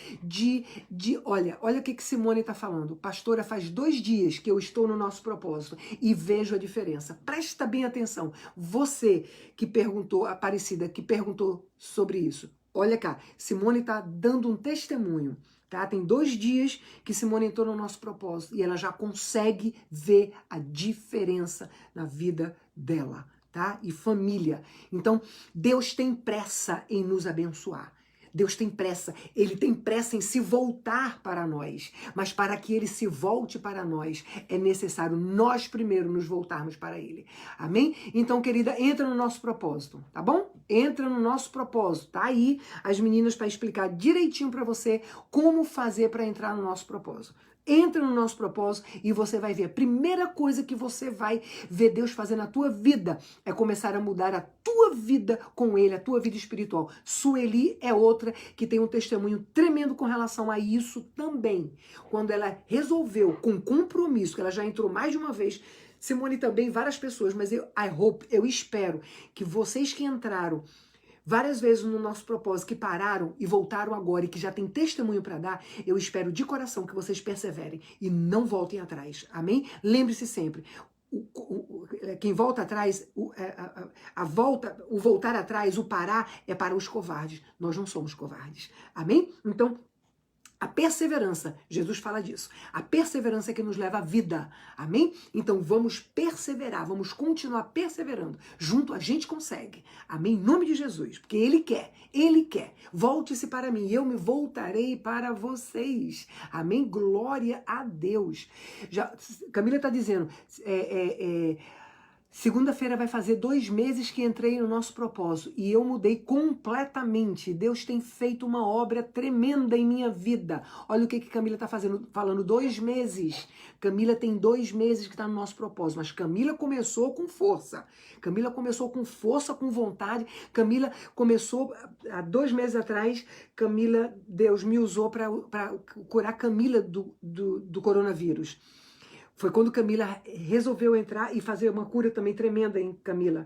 olha o que Simone está falando. Pastora, faz 2 dias que eu estou no nosso propósito e vejo a diferença. Presta bem atenção. Você que perguntou, Aparecida, que perguntou sobre isso. Olha cá, Simone está dando um testemunho, tá? Tem 2 dias que Simone entrou no nosso propósito e ela já consegue ver a diferença na vida dela, tá? E família. Então, Deus tem pressa em nos abençoar. Deus tem pressa, Ele tem pressa em se voltar para nós, mas para que Ele se volte para nós, é necessário nós primeiro nos voltarmos para Ele, amém? Então, querida, entra no nosso propósito, tá bom? Entra no nosso propósito, tá aí as meninas para explicar direitinho para você como fazer para entrar no nosso propósito. Entra no nosso propósito e você vai ver. A primeira coisa que você vai ver Deus fazer na tua vida é começar a mudar a tua vida com Ele, a tua vida espiritual. Sueli é outra que tem um testemunho tremendo com relação a isso também. Quando ela resolveu, com compromisso, que ela já entrou mais de uma vez, Simone também, várias pessoas, mas eu espero que vocês que entraram várias vezes no nosso propósito, que pararam e voltaram agora e que já tem testemunho para dar, eu espero de coração que vocês perseverem e não voltem atrás, amém? Lembre-se sempre, quem volta atrás, o voltar atrás, o parar é para os covardes, nós não somos covardes, amém? Então, a perseverança, Jesus fala disso, a perseverança é que nos leva à vida, amém? Então vamos perseverar, vamos continuar perseverando, junto a gente consegue, amém? Em nome de Jesus, porque Ele quer, volte-se para mim, eu me voltarei para vocês, amém? Glória a Deus. Camila está dizendo, segunda-feira vai fazer 2 meses que entrei no nosso propósito e eu mudei completamente. Deus tem feito uma obra tremenda em minha vida. Olha o que Camila está falando 2 meses. Camila tem 2 meses que está no nosso propósito, mas Camila começou com força. Camila começou com força, com vontade. Camila começou, há 2 meses atrás, Deus me usou para curar Camila do coronavírus. Foi quando Camila resolveu entrar e fazer uma cura também tremenda em Camila,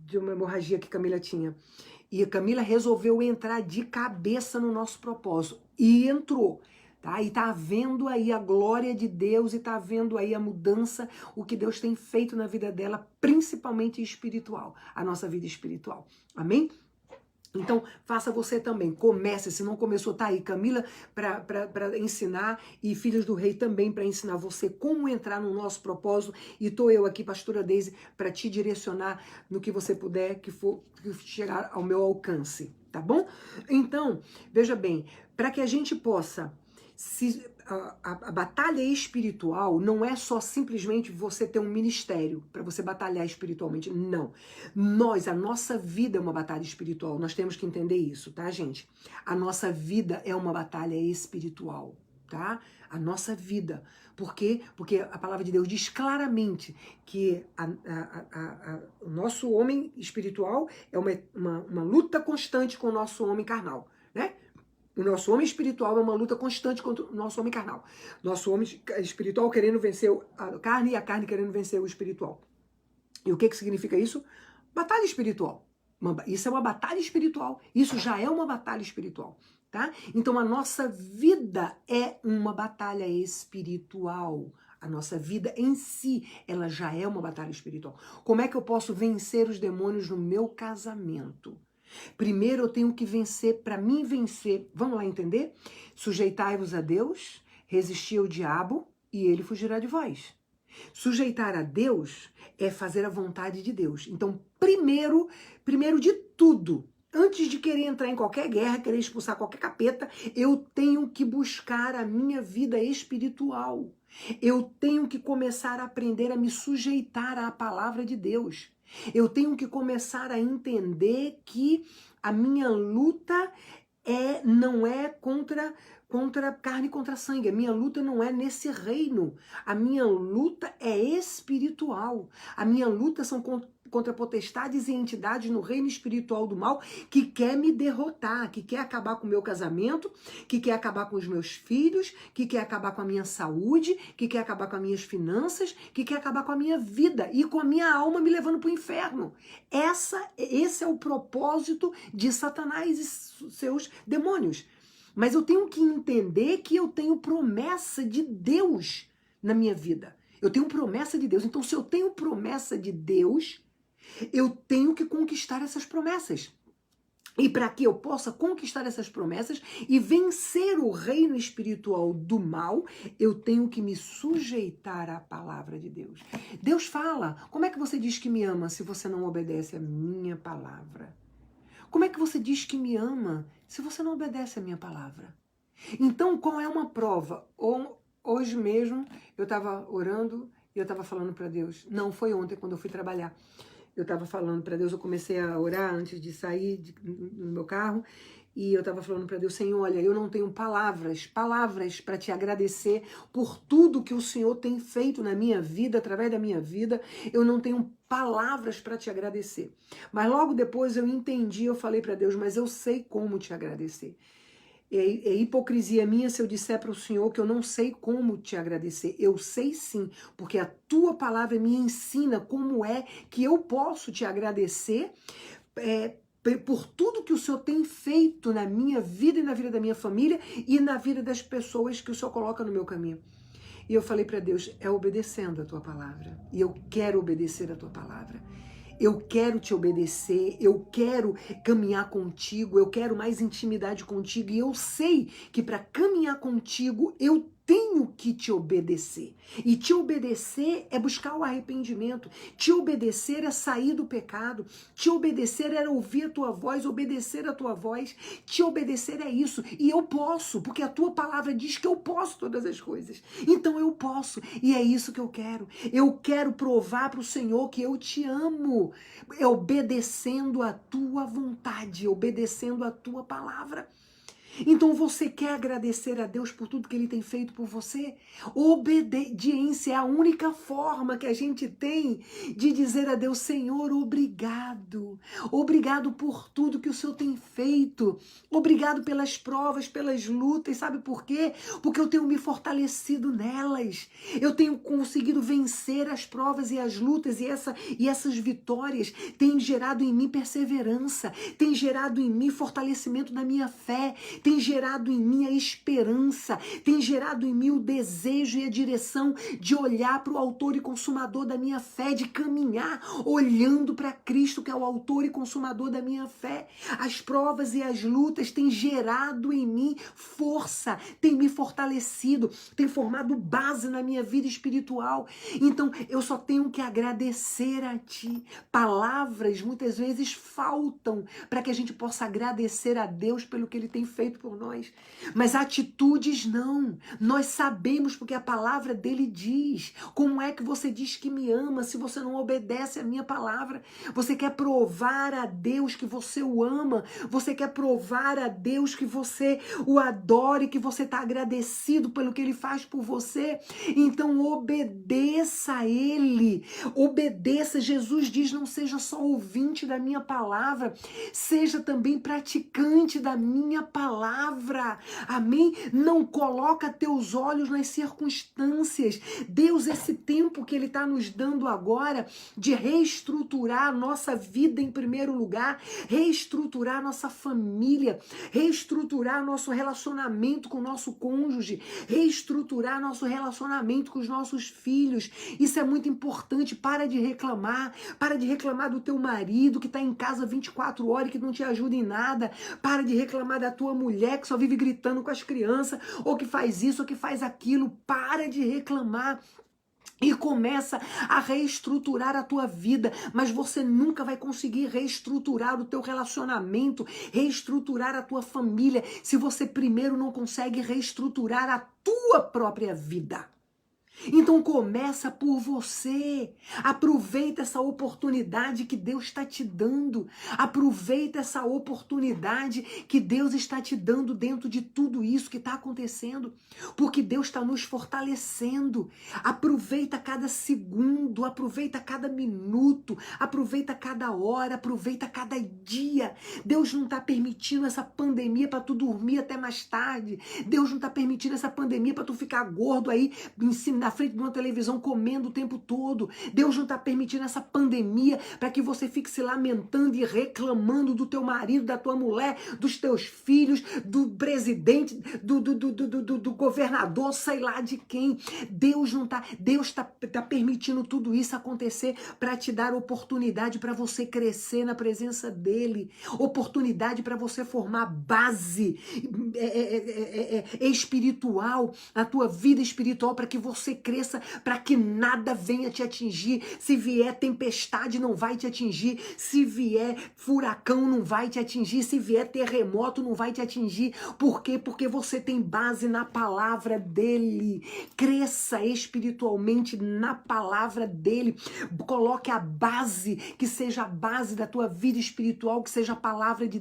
de uma hemorragia que Camila tinha. E a Camila resolveu entrar de cabeça no nosso propósito. E entrou. Tá? E tá vendo aí a glória de Deus e tá vendo aí a mudança, o que Deus tem feito na vida dela, principalmente espiritual, a nossa vida espiritual. Amém? Então, faça você também, comece, se não começou, tá aí, Camila para ensinar e Filhos do Rei também para ensinar você como entrar no nosso propósito e tô eu aqui, Pastora Deise, para te direcionar no que você puder, que chegar ao meu alcance, tá bom? Então, veja bem, para que a gente possa a batalha espiritual não é só simplesmente você ter um ministério para você batalhar espiritualmente, não. A nossa vida é uma batalha espiritual, nós temos que entender isso, tá, gente? A nossa vida é uma batalha espiritual, tá? A nossa vida. Por quê? Porque a palavra de Deus diz claramente que o nosso homem espiritual é uma luta constante com o nosso homem carnal, né? O nosso homem espiritual é uma luta constante contra o nosso homem carnal. Nosso homem espiritual querendo vencer a carne e a carne querendo vencer o espiritual. E o que significa isso? Batalha espiritual. Isso é uma batalha espiritual. Isso já é uma batalha espiritual, tá? Então a nossa vida é uma batalha espiritual. A nossa vida em si, ela já é uma batalha espiritual. Como é que eu posso vencer os demônios no meu casamento? Primeiro eu tenho que vencer, para mim vencer, vamos lá entender? Sujeitai-vos a Deus, resistir ao diabo e ele fugirá de vós. Sujeitar a Deus é fazer a vontade de Deus. Então, primeiro de tudo, antes de querer entrar em qualquer guerra, querer expulsar qualquer capeta, eu tenho que buscar a minha vida espiritual. Eu tenho que começar a aprender a me sujeitar à palavra de Deus. Eu tenho que começar a entender que a minha luta não é contra carne e contra sangue. A minha luta não é nesse reino. A minha luta é espiritual. A minha luta são contra potestades e entidades no reino espiritual do mal que quer me derrotar, que quer acabar com o meu casamento, que quer acabar com os meus filhos, que quer acabar com a minha saúde, que quer acabar com as minhas finanças, que quer acabar com a minha vida e com a minha alma me levando para o inferno. Esse é o propósito de Satanás e seus demônios. Mas eu tenho que entender que eu tenho promessa de Deus na minha vida. Eu tenho promessa de Deus. Então, se eu tenho promessa de Deus, eu tenho que conquistar essas promessas. E para que eu possa conquistar essas promessas e vencer o reino espiritual do mal, eu tenho que me sujeitar à palavra de Deus. Deus fala: como é que você diz que me ama se você não obedece a minha palavra? Como é que você diz que me ama se você não obedece a minha palavra? Então, qual é uma prova? Hoje mesmo eu estava orando e eu estava falando para Deus. Não, foi ontem quando eu fui trabalhar. Eu estava falando para Deus, eu comecei a orar antes de sair no meu carro, e eu estava falando para Deus: Senhor, olha, eu não tenho palavras para te agradecer por tudo que o Senhor tem feito na minha vida, através da minha vida. Eu não tenho palavras para te agradecer. Mas logo depois eu entendi, eu falei para Deus: mas eu sei como te agradecer. É hipocrisia minha se eu disser para o Senhor que eu não sei como te agradecer. Eu sei sim, porque a tua palavra me ensina como é que eu posso te agradecer por tudo que o Senhor tem feito na minha vida e na vida da minha família e na vida das pessoas que o Senhor coloca no meu caminho. E eu falei para Deus: é obedecendo a tua palavra. E eu quero obedecer a tua palavra. Eu quero te obedecer, eu quero caminhar contigo, eu quero mais intimidade contigo. E eu sei que para caminhar contigo, eu tenho que te obedecer. E te obedecer é buscar o arrependimento. Te obedecer é sair do pecado. Te obedecer é ouvir a tua voz, obedecer a tua voz. Te obedecer é isso. E eu posso, porque a tua palavra diz que eu posso todas as coisas. Então eu posso. E é isso que eu quero. Eu quero provar para o Senhor que eu te amo. Obedecendo a tua vontade, obedecendo a tua palavra. Então você quer agradecer a Deus por tudo que Ele tem feito por você? Obediência é a única forma que a gente tem de dizer a Deus: Senhor, obrigado. Obrigado por tudo que o Senhor tem feito. Obrigado pelas provas, pelas lutas. Sabe por quê? Porque eu tenho me fortalecido nelas. Eu tenho conseguido vencer as provas e as lutas, e essas vitórias têm gerado em mim perseverança, têm gerado em mim fortalecimento da minha fé, tem gerado em mim a esperança, tem gerado em mim o desejo e a direção de olhar para o autor e consumador da minha fé, de caminhar olhando para Cristo, que é o autor e consumador da minha fé. As provas e as lutas têm gerado em mim força, têm me fortalecido, têm formado base na minha vida espiritual. Então eu só tenho que agradecer a Ti. Palavras muitas vezes faltam para que a gente possa agradecer a Deus pelo que Ele tem feito por nós. Mas atitudes não. Nós sabemos porque a palavra dele diz. Como é que você diz que me ama se você não obedece a minha palavra? Você quer provar a Deus que você o ama. Você quer provar a Deus que você o adora, que você está agradecido pelo que ele faz por você. Então obedeça a ele. Obedeça. Jesus diz: não seja só ouvinte da minha palavra, seja também praticante da minha palavra. palavra, amém? Não coloca teus olhos nas circunstâncias. Deus, esse tempo que Ele está nos dando agora de reestruturar a nossa vida em primeiro lugar, reestruturar a nossa família, reestruturar nosso relacionamento com o nosso cônjuge, reestruturar nosso relacionamento com os nossos filhos. Isso é muito importante. Para de reclamar do teu marido que está em casa 24 horas e que não te ajuda em nada. Para de reclamar da tua mulher que só vive gritando com as crianças, ou que faz isso, ou que faz aquilo. Para de reclamar. E começa a reestruturar a tua vida, mas você nunca vai conseguir reestruturar o teu relacionamento, reestruturar a tua família, se você primeiro não consegue reestruturar a tua própria vida. Então começa por você. Aproveita essa oportunidade que Deus está te dando. Aproveita essa oportunidade que Deus está te dando dentro de tudo isso que está acontecendo. Porque Deus está nos fortalecendo. Aproveita cada segundo, aproveita cada minuto, aproveita cada hora, aproveita cada dia. Deus não está permitindo essa pandemia para tu dormir até mais tarde. Deus não está permitindo essa pandemia para tu ficar gordo aí em cima, na frente de uma televisão comendo o tempo todo. Deus não está permitindo essa pandemia para que você fique se lamentando e reclamando do teu marido, da tua mulher, dos teus filhos, do presidente, do governador, sei lá de quem. Deus está permitindo tudo isso acontecer para te dar oportunidade para você crescer na presença dele, oportunidade para você formar base espiritual, a tua vida espiritual, para que você cresça, para que nada venha te atingir. Se vier tempestade, não vai te atingir. Se vier furacão, não vai te atingir. Se vier terremoto, não vai te atingir. Por quê? Porque você tem base na palavra dele. Cresça espiritualmente na palavra dele. Coloque a base, que seja a base da tua vida espiritual, que seja a palavra de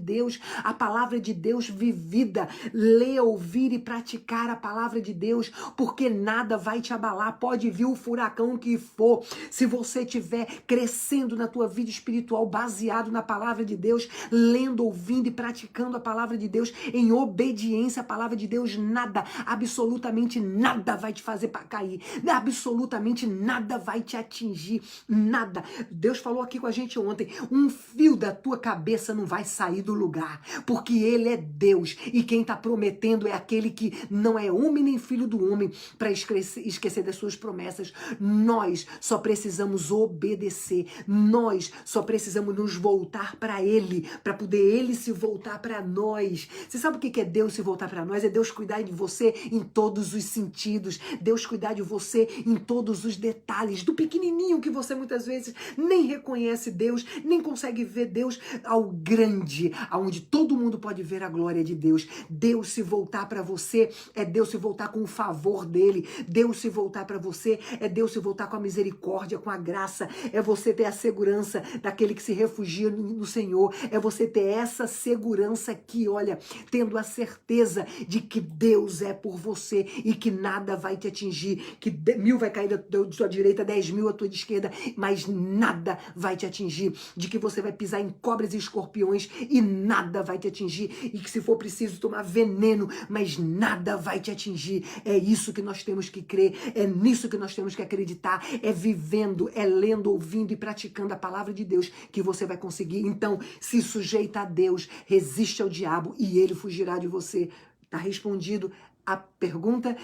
Deus vivida. Ler, ouvir e praticar a palavra de Deus, porque nada vai te abalar. Pode vir o furacão que for. Se você estiver crescendo na tua vida espiritual, baseado na palavra de Deus, lendo, ouvindo e praticando a palavra de Deus, em obediência à palavra de Deus, nada, absolutamente nada vai te fazer para cair. Absolutamente nada vai te atingir. Nada. Deus falou aqui com a gente ontem, um fio da tua cabeça não vai sair do lugar, porque Ele é Deus, e quem está prometendo é aquele que não é homem nem filho do homem para esquecer das suas promessas. Nós só precisamos obedecer. Nós só precisamos nos voltar para Ele, para poder Ele se voltar para nós. Você sabe o que é Deus se voltar para nós? É Deus cuidar de você em todos os sentidos. Deus cuidar de você em todos os detalhes. Do pequenininho que você muitas vezes nem reconhece Deus, nem consegue ver Deus, ao grande, aonde todo mundo pode ver a glória de Deus. Deus se voltar para você é Deus se voltar com o favor dele. Deus se voltar para você é Deus se voltar com a misericórdia, com a graça. É você ter a segurança daquele que se refugia no Senhor. É você ter essa segurança aqui, olha, tendo a certeza de que Deus é por você e que nada vai te atingir, que 1000 vai cair da sua direita, 10.000 à tua esquerda, mas nada vai te atingir, de que você vai pisar em cobras e escorpiões e nada vai te atingir, e que se for preciso tomar veneno, mas nada vai te atingir. É isso que nós temos que crer, é nisso que nós temos que acreditar, é vivendo, é lendo, ouvindo e praticando a palavra de Deus que você vai conseguir. Então, se sujeita a Deus, resiste ao diabo e ele fugirá de você. Tá respondido a pergunta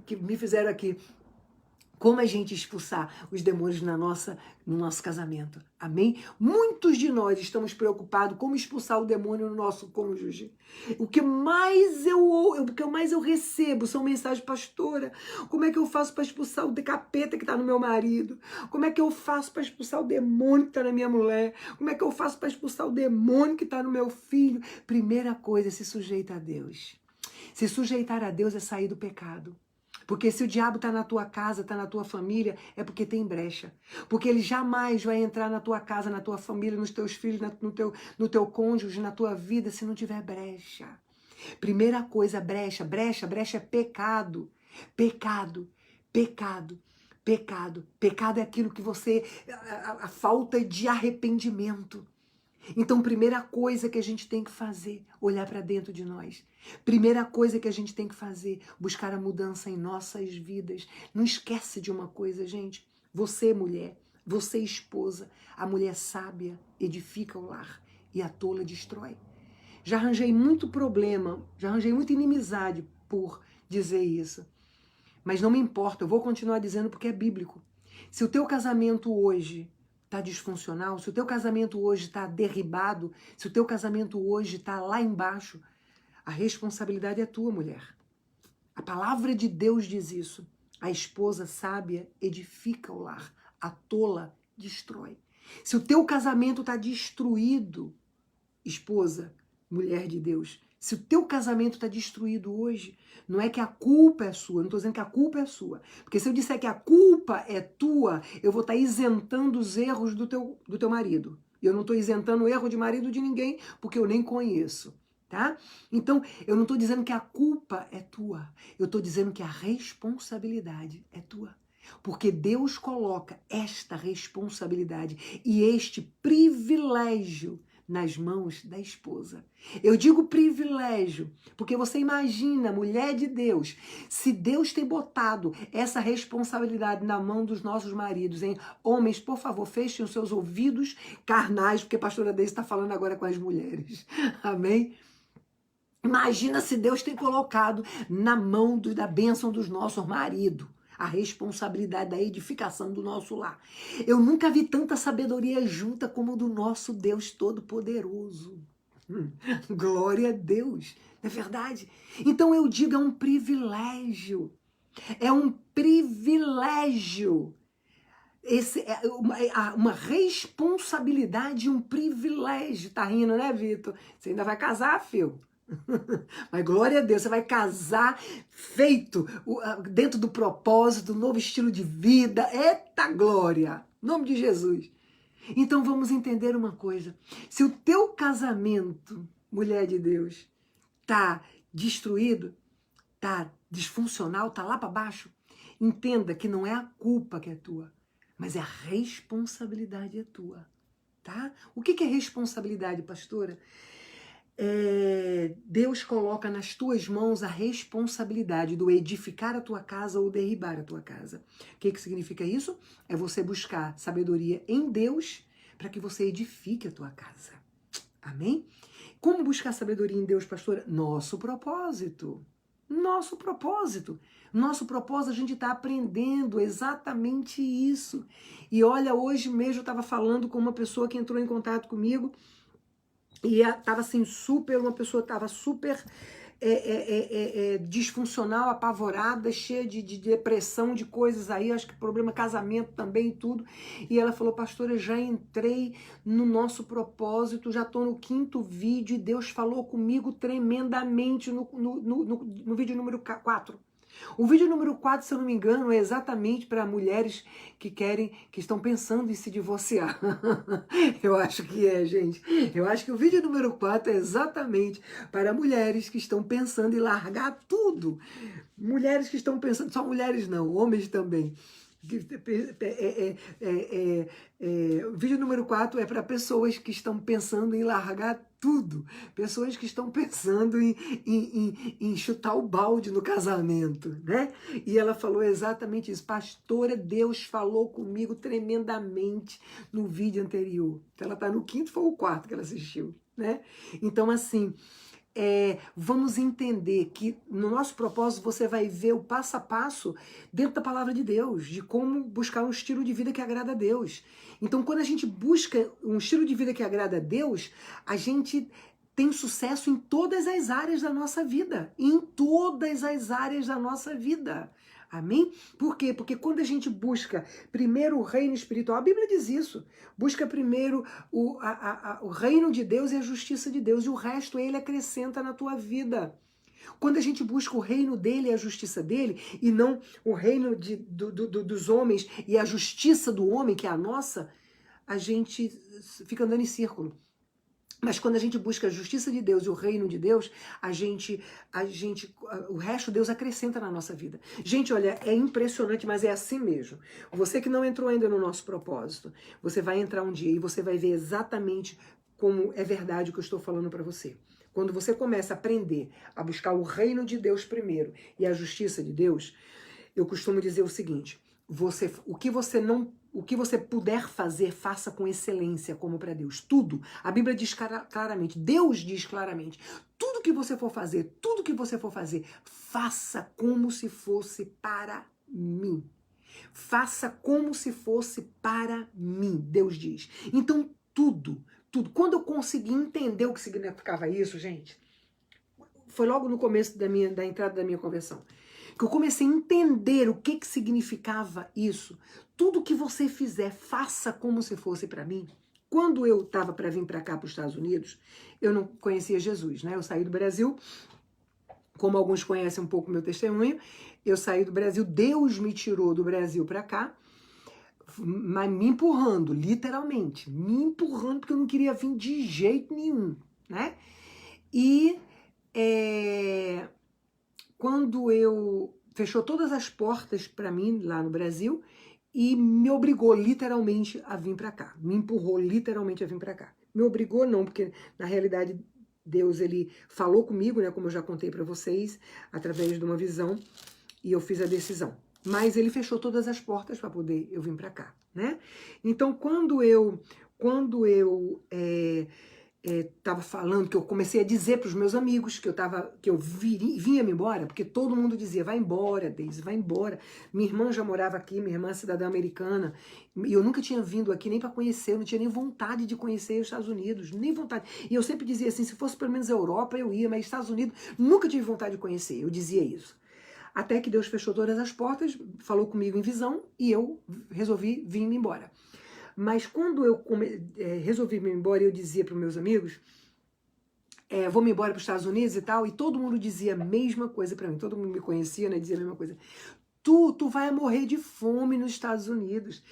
que me fizeram aqui. Como a gente expulsar os demônios no nosso casamento. Amém? Muitos de nós estamos preocupados como expulsar o demônio no nosso cônjuge. O que mais eu recebo são mensagens, pastora, como é que eu faço para expulsar o capeta que está no meu marido? Como é que eu faço para expulsar o demônio que está na minha mulher? Como é que eu faço para expulsar o demônio que está no meu filho? Primeira coisa, se sujeita a Deus. Se sujeitar a Deus é sair do pecado. Porque se o diabo está na tua casa, está na tua família, é porque tem brecha. Porque ele jamais vai entrar na tua casa, na tua família, nos teus filhos, no teu cônjuge, na tua vida, se não tiver brecha. Primeira coisa, brecha é pecado. Pecado é aquilo que você, a falta de arrependimento. Então, primeira coisa que a gente tem que fazer, olhar para dentro de nós. Primeira coisa que a gente tem que fazer, buscar a mudança em nossas vidas. Não esquece de uma coisa, gente. Você, mulher, você, esposa, a mulher sábia edifica o lar e a tola destrói. Já arranjei muito problema, já arranjei muita inimizade por dizer isso. Mas não me importa, eu vou continuar dizendo porque é bíblico. Se o teu casamento hoje está disfuncional, se o teu casamento hoje está derribado, se o teu casamento hoje está lá embaixo, a responsabilidade é tua, mulher. A palavra de Deus diz isso. A esposa sábia edifica o lar, a tola destrói. Se o teu casamento está destruído, esposa, mulher de Deus, se o teu casamento está destruído hoje, não é que a culpa é sua, eu não estou dizendo que a culpa é sua. Porque se eu disser que a culpa é tua, eu vou estar isentando os erros do teu marido. E eu não estou isentando o erro de marido de ninguém, porque eu nem conheço, tá? Então, eu não estou dizendo que a culpa é tua. Eu estou dizendo que a responsabilidade é tua. Porque Deus coloca esta responsabilidade e este privilégio nas mãos da esposa. Eu digo privilégio, porque você imagina, mulher de Deus, se Deus tem botado essa responsabilidade na mão dos nossos maridos, hein? Homens, por favor, fechem os seus ouvidos carnais, porque a pastora Deise está falando agora com as mulheres. Amém? Imagina se Deus tem colocado na mão da bênção dos nossos maridos a responsabilidade da edificação do nosso lar. Eu nunca vi tanta sabedoria junta como do nosso Deus Todo-Poderoso. Glória a Deus, não é verdade? Então eu digo, é um privilégio. É um privilégio. Esse é uma responsabilidade e um privilégio. Tá rindo, né, Vitor? Você ainda vai casar, filho? Mas glória a Deus, você vai casar feito dentro do propósito, novo estilo de vida. Eita glória! Em nome de Jesus. Então vamos entender uma coisa. Se o teu casamento, mulher de Deus, tá destruído, tá disfuncional, tá lá para baixo, entenda que não é a culpa que é tua, mas a responsabilidade é tua, tá? O que é responsabilidade, pastora? Deus coloca nas tuas mãos a responsabilidade do edificar a tua casa ou derribar a tua casa. O que significa isso? É você buscar sabedoria em Deus para que você edifique a tua casa. Amém? Como buscar sabedoria em Deus, pastora? Nosso propósito. Nosso propósito. Nosso propósito, a gente está aprendendo exatamente isso. E olha, hoje mesmo eu estava falando com uma pessoa que entrou em contato comigo. E estava assim, uma pessoa estava super disfuncional, apavorada, cheia de depressão, de coisas aí, acho que problema casamento também e tudo. E ela falou, pastora, eu já entrei no nosso propósito, já estou no 5º vídeo e Deus falou comigo tremendamente no vídeo número 4. O vídeo número 4, se eu não me engano, é exatamente para mulheres que estão pensando em se divorciar. Eu acho que é, gente. Eu acho que o vídeo número 4 é exatamente para mulheres que estão pensando em largar tudo. Mulheres que estão pensando, só mulheres não, homens também. O vídeo número 4 é para pessoas que estão pensando em largar tudo. Pessoas que estão pensando em chutar o balde no casamento, né? E ela falou exatamente isso. Pastora, Deus falou comigo tremendamente no vídeo anterior. Então ela está no 5º, foi o 4º que ela assistiu, né? Então, assim, vamos entender que no nosso propósito você vai ver o passo a passo dentro da palavra de Deus, de como buscar um estilo de vida que agrada a Deus. Então, quando a gente busca um estilo de vida que agrada a Deus, a gente tem sucesso em todas as áreas da nossa vida. Em todas as áreas da nossa vida. Amém? Por quê? Porque quando a gente busca primeiro o reino espiritual, a Bíblia diz isso, busca primeiro o reino de Deus e a justiça de Deus, e o resto ele acrescenta na tua vida. Quando a gente busca o reino dele e a justiça dele, e não o reino dos homens e a justiça do homem, que é a nossa, a gente fica andando em círculo. Mas quando a gente busca a justiça de Deus e o reino de Deus, o resto Deus acrescenta na nossa vida. Gente, olha, é impressionante, mas é assim mesmo. Você que não entrou ainda no nosso propósito, você vai entrar um dia e você vai ver exatamente como é verdade o que eu estou falando para você. Quando você começa a aprender a buscar o reino de Deus primeiro e a justiça de Deus, eu costumo dizer o seguinte: o que você puder fazer, faça com excelência, como para Deus. Tudo. A Bíblia diz claramente, Deus diz claramente, tudo que você for fazer, faça como se fosse para mim. Faça como se fosse para mim, Deus diz. Então, tudo. Quando eu consegui entender o que significava isso, gente, foi logo no começo da entrada da minha conversão, que eu comecei a entender o que significava isso. Tudo que você fizer, faça como se fosse para mim. Quando eu estava para vir para cá, para os Estados Unidos, eu não conhecia Jesus, né? Eu saí do Brasil, como alguns conhecem um pouco meu testemunho, eu saí do Brasil, Deus me tirou do Brasil para cá, mas me empurrando, literalmente, me empurrando, porque eu não queria vir de jeito nenhum, né? E quando eu fechou todas as portas para mim lá no Brasil e me obrigou literalmente a vir para cá, me empurrou literalmente a vir para cá. Me obrigou não, porque na realidade Deus, ele falou comigo, né, como eu já contei para vocês, através de uma visão, e eu fiz a decisão. Mas ele fechou todas as portas para poder eu vir para cá, né? Então, quando eu estava falando, que eu comecei a dizer para os meus amigos que eu vinha me embora, porque todo mundo dizia, vai embora, Deise, vai embora. Minha irmã já morava aqui, minha irmã é cidadã americana, e eu nunca tinha vindo aqui nem para conhecer, eu não tinha nem vontade de conhecer os Estados Unidos, nem vontade. E eu sempre dizia assim, se fosse pelo menos a Europa, eu ia, mas Estados Unidos, nunca tive vontade de conhecer, eu dizia isso. Até que Deus fechou todas as portas, falou comigo em visão, e eu resolvi vir me embora. Mas quando eu resolvi me embora, eu dizia para os meus amigos, vou me embora para os Estados Unidos e tal, e todo mundo dizia a mesma coisa para mim, todo mundo me conhecia, né, dizia a mesma coisa. Tu vai morrer de fome nos Estados Unidos,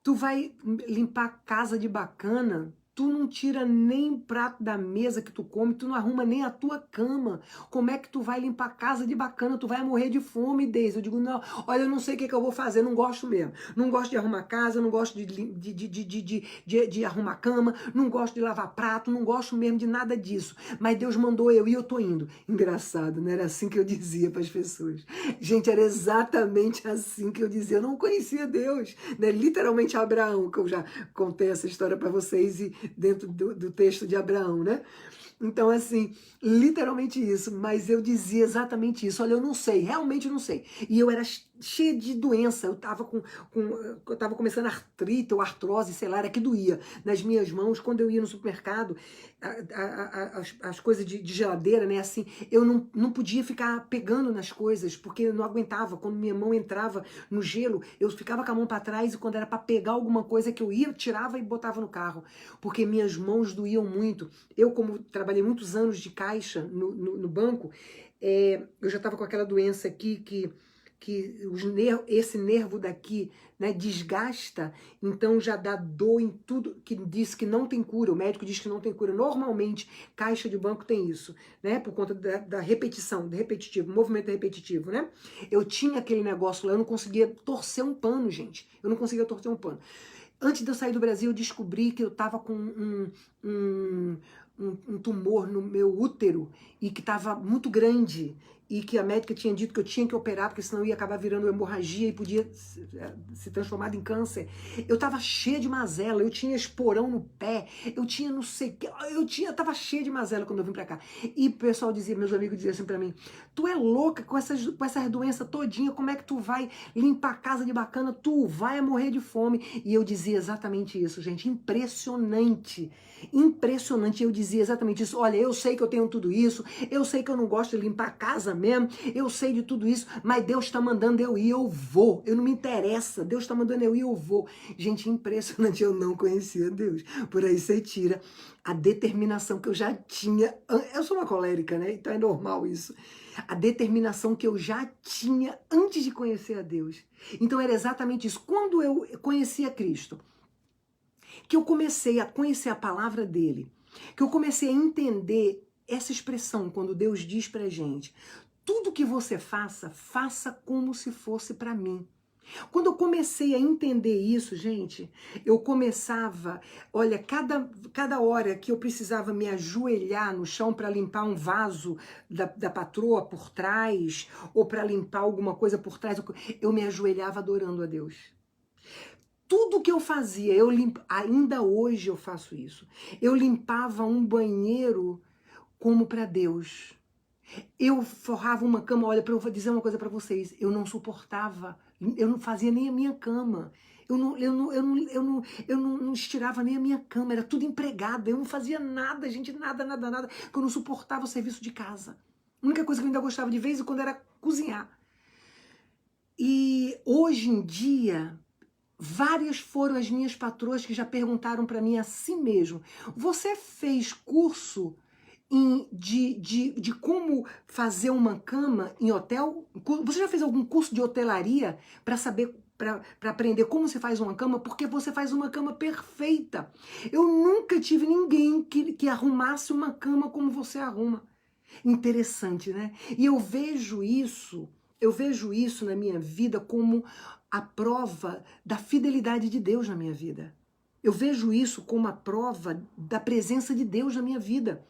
tu vai limpar casa de bacana, tu não tira nem prato da mesa que tu come, tu não arruma nem a tua cama. Como é que tu vai limpar casa de bacana? Tu vai morrer de fome, Deise. Eu digo, não, olha, eu não sei o que eu vou fazer, não gosto mesmo. Não gosto de arrumar casa, não gosto de arrumar cama, não gosto de lavar prato, não gosto mesmo de nada disso. Mas Deus mandou eu e eu tô indo. Engraçado, não era assim que eu dizia para as pessoas. Gente, era exatamente assim que eu dizia. Eu não conhecia Deus, né? Literalmente Abraão, que eu já contei essa história para vocês e dentro do texto de Abraão, né? Então, assim, literalmente isso, mas eu dizia exatamente isso. Olha, eu não sei, realmente não sei. E eu era cheia de doença, eu tava começando artrite ou artrose, sei lá, era que doía nas minhas mãos. Quando eu ia no supermercado, as coisas de geladeira, né, assim, eu não podia ficar pegando nas coisas, porque eu não aguentava. Quando minha mão entrava no gelo, eu ficava com a mão para trás, e quando era para pegar alguma coisa que eu ia, tirava e botava no carro, porque minhas mãos doíam muito. Eu, como trabalhei muitos anos de caixa no banco, eu já estava com aquela doença aqui que esse nervo daqui, né, desgasta, então já dá dor em tudo, que diz que não tem cura, o médico diz que não tem cura. Normalmente, caixa de banco tem isso, né, por conta da repetição, do repetitivo, movimento repetitivo, né? Eu tinha aquele negócio lá, eu não conseguia torcer um pano, gente, eu não conseguia torcer um pano. Antes de eu sair do Brasil, eu descobri que eu estava com um tumor no meu útero e que estava muito grande, e que a médica tinha dito que eu tinha que operar, porque senão ia acabar virando hemorragia e podia se transformar em câncer. Eu tava cheia de mazela, eu tinha esporão no pé, eu tinha não sei o que, eu tava cheia de mazela quando eu vim pra cá. E o pessoal dizia, meus amigos diziam assim pra mim, tu é louca com essas doenças todinha, como é que tu vai limpar a casa de bacana? Tu vai morrer de fome. E eu dizia exatamente isso, gente, impressionante. Impressionante, eu dizia exatamente isso. Olha, eu sei que eu tenho tudo isso, eu sei que eu não gosto de limpar a casa mesmo, eu sei de tudo isso, mas Deus está mandando eu ir, eu vou. Eu não me interessa, Deus está mandando eu ir, eu vou. Gente, impressionante, eu não conhecia Deus. Por aí você tira a determinação que eu já tinha. Eu sou uma colérica, né? Então é normal isso. A determinação que eu já tinha antes de conhecer a Deus. Então era exatamente isso. Quando eu conheci a Cristo, que eu comecei a conhecer a palavra dele, que eu comecei a entender essa expressão quando Deus diz pra gente, tudo que você faça, faça como se fosse para mim. Quando eu comecei a entender isso, gente, eu começava, olha, cada hora que eu precisava me ajoelhar no chão para limpar um vaso da patroa por trás, ou para limpar alguma coisa por trás, eu me ajoelhava adorando a Deus. Tudo que eu fazia, ainda hoje eu faço isso. Eu limpava um banheiro como para Deus. Eu forrava uma cama, olha, para eu dizer uma coisa para vocês, eu não suportava, eu não fazia nem a minha cama. Eu não estirava nem a minha cama, era tudo empregada, eu não fazia nada, gente, nada, porque eu não suportava o serviço de casa. A única coisa que eu ainda gostava de vez em quando era cozinhar. E hoje em dia, várias foram as minhas patroas que já perguntaram para mim assim mesmo: você fez curso de como fazer uma cama em hotel? Você já fez algum curso de hotelaria para saber, para aprender como se faz uma cama? Porque você faz uma cama perfeita. Eu nunca tive ninguém que arrumasse uma cama como você arruma. Interessante, né? E eu vejo isso na minha vida como a prova da fidelidade de Deus na minha vida. Eu vejo isso como a prova da presença de Deus na minha vida.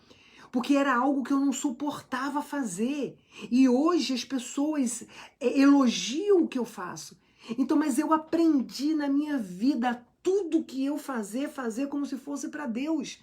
Porque era algo que eu não suportava fazer. E hoje as pessoas elogiam o que eu faço. Então, mas eu aprendi na minha vida tudo que eu fazer como se fosse para Deus.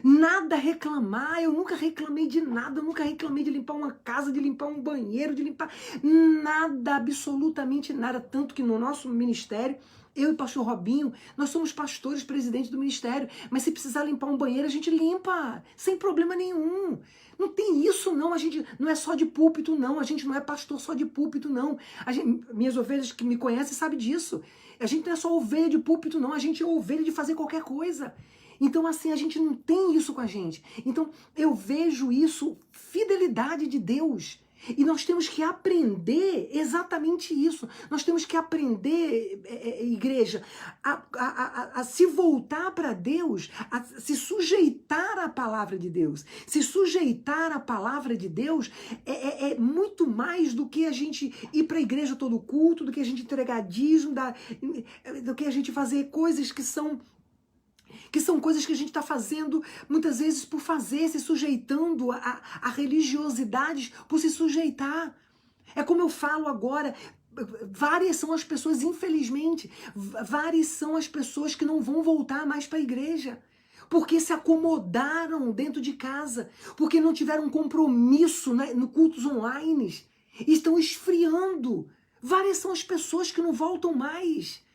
Nada reclamar, eu nunca reclamei de nada, eu nunca reclamei de limpar uma casa, de limpar um banheiro, de limpar nada, absolutamente nada. Tanto que no nosso ministério, eu e o pastor Robinho, nós somos pastores, presidentes do ministério, mas se precisar limpar um banheiro, a gente limpa, sem problema nenhum. Não tem isso não, a gente não é só de púlpito não, a gente não é pastor só de púlpito não. Minhas ovelhas que me conhecem sabem disso. A gente não é só ovelha de púlpito não, a gente é ovelha de fazer qualquer coisa. Então, assim, a gente não tem isso com a gente. Então, eu vejo isso, fidelidade de Deus. E nós temos que aprender exatamente isso. Nós temos que aprender, igreja, a se voltar para Deus, a se sujeitar à palavra de Deus. Se sujeitar à palavra de Deus é muito mais do que a gente ir para a igreja todo culto, do que a gente entregar dízimo, do que a gente fazer coisas que são coisas que a gente está fazendo muitas vezes por fazer, se sujeitando a religiosidades, por se sujeitar. É como eu falo agora, várias são as pessoas, infelizmente, várias são as pessoas que não vão voltar mais para a igreja, porque se acomodaram dentro de casa, porque não tiveram compromisso no cultos online, estão esfriando. Várias são as pessoas que não voltam mais.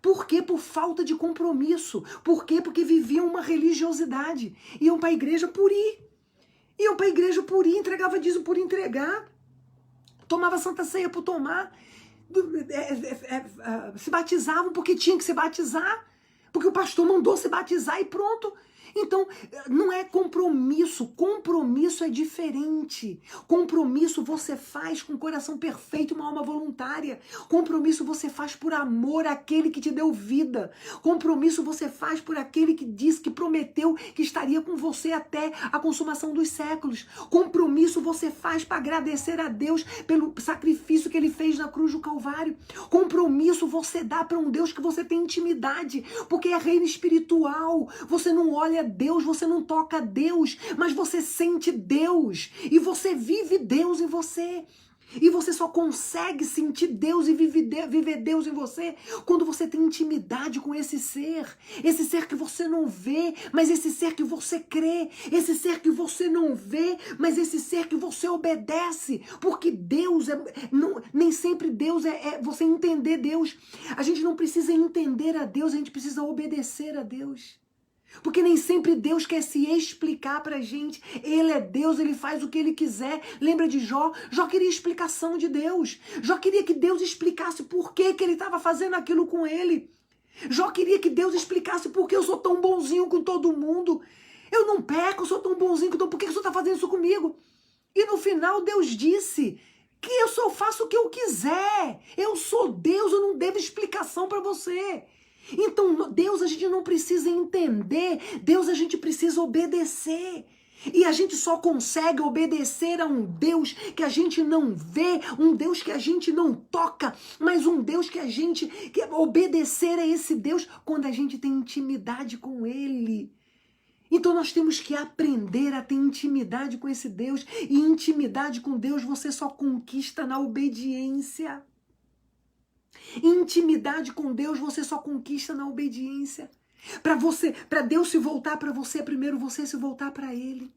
Por quê? Por falta de compromisso. Por quê? Porque viviam uma religiosidade. Iam para a igreja por ir. Iam para a igreja por ir, entregava dízimo por entregar. Tomava Santa Ceia por tomar. Se batizavam porque tinha que se batizar. Porque o pastor mandou se batizar e pronto. Então, não é compromisso. Compromisso é diferente. Compromisso você faz com o coração perfeito e uma alma voluntária. Compromisso você faz por amor àquele que te deu vida. Compromisso você faz por aquele que disse, que prometeu que estaria com você até a consumação dos séculos. Compromisso você faz para agradecer a Deus pelo sacrifício que Ele fez na cruz do Calvário. Compromisso você dá para um Deus que você tem intimidade, porque é reino espiritual. Você não olha Deus, você não toca Deus, mas você sente Deus e você vive Deus em você. E você só consegue sentir Deus e viver Deus em você quando você tem intimidade com esse ser que você não vê, mas esse ser que você crê, esse ser que você não vê, mas esse ser que você obedece, porque Deus nem sempre Deus é você entender Deus. A gente não precisa entender a Deus, a gente precisa obedecer a Deus. Porque nem sempre Deus quer se explicar pra gente. Ele é Deus, Ele faz o que Ele quiser. Lembra de Jó? Jó queria explicação de Deus. Jó queria que Deus explicasse por que Ele estava fazendo aquilo com ele. Jó queria que Deus explicasse por que eu sou tão bonzinho com todo mundo. Eu não peco, eu sou tão bonzinho com todo mundo. Por que o Senhor está fazendo isso comigo? E no final Deus disse que eu só faço o que eu quiser. Eu sou Deus, eu não devo explicação para você. Então, Deus a gente não precisa entender, Deus a gente precisa obedecer. E a gente só consegue obedecer a um Deus que a gente não vê, um Deus que a gente não toca, mas um Deus que a gente... obedecer a esse Deus quando a gente tem intimidade com Ele. Então nós temos que aprender a ter intimidade com esse Deus. E intimidade com Deus você só conquista na obediência. Intimidade com Deus você só conquista na obediência. Para Deus se voltar para você, primeiro você se voltar para Ele.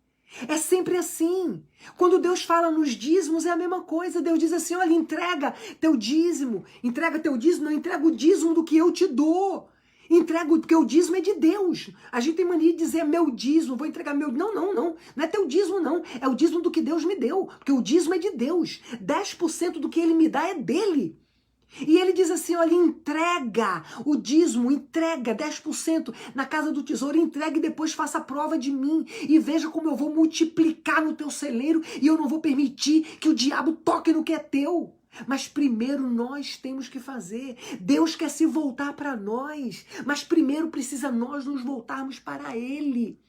É sempre assim. Quando Deus fala nos dízimos, é a mesma coisa. Deus diz assim, olha, entrega teu dízimo. Entrega teu dízimo, não entrega o dízimo do que eu te dou. Entrega, porque o dízimo é de Deus. A gente tem mania de dizer meu dízimo, vou entregar meu... Não, não, não. Não é teu dízimo, não. É o dízimo do que Deus me deu. Porque o dízimo é de Deus. 10% do que Ele me dá é dele. E ele diz assim, olha, entrega o dízimo, entrega 10% na casa do tesouro, entrega e depois faça a prova de mim e veja como eu vou multiplicar no teu celeiro e eu não vou permitir que o diabo toque no que é teu. Mas primeiro nós temos que fazer. Deus quer se voltar para nós, mas primeiro precisa nós nos voltarmos para Ele.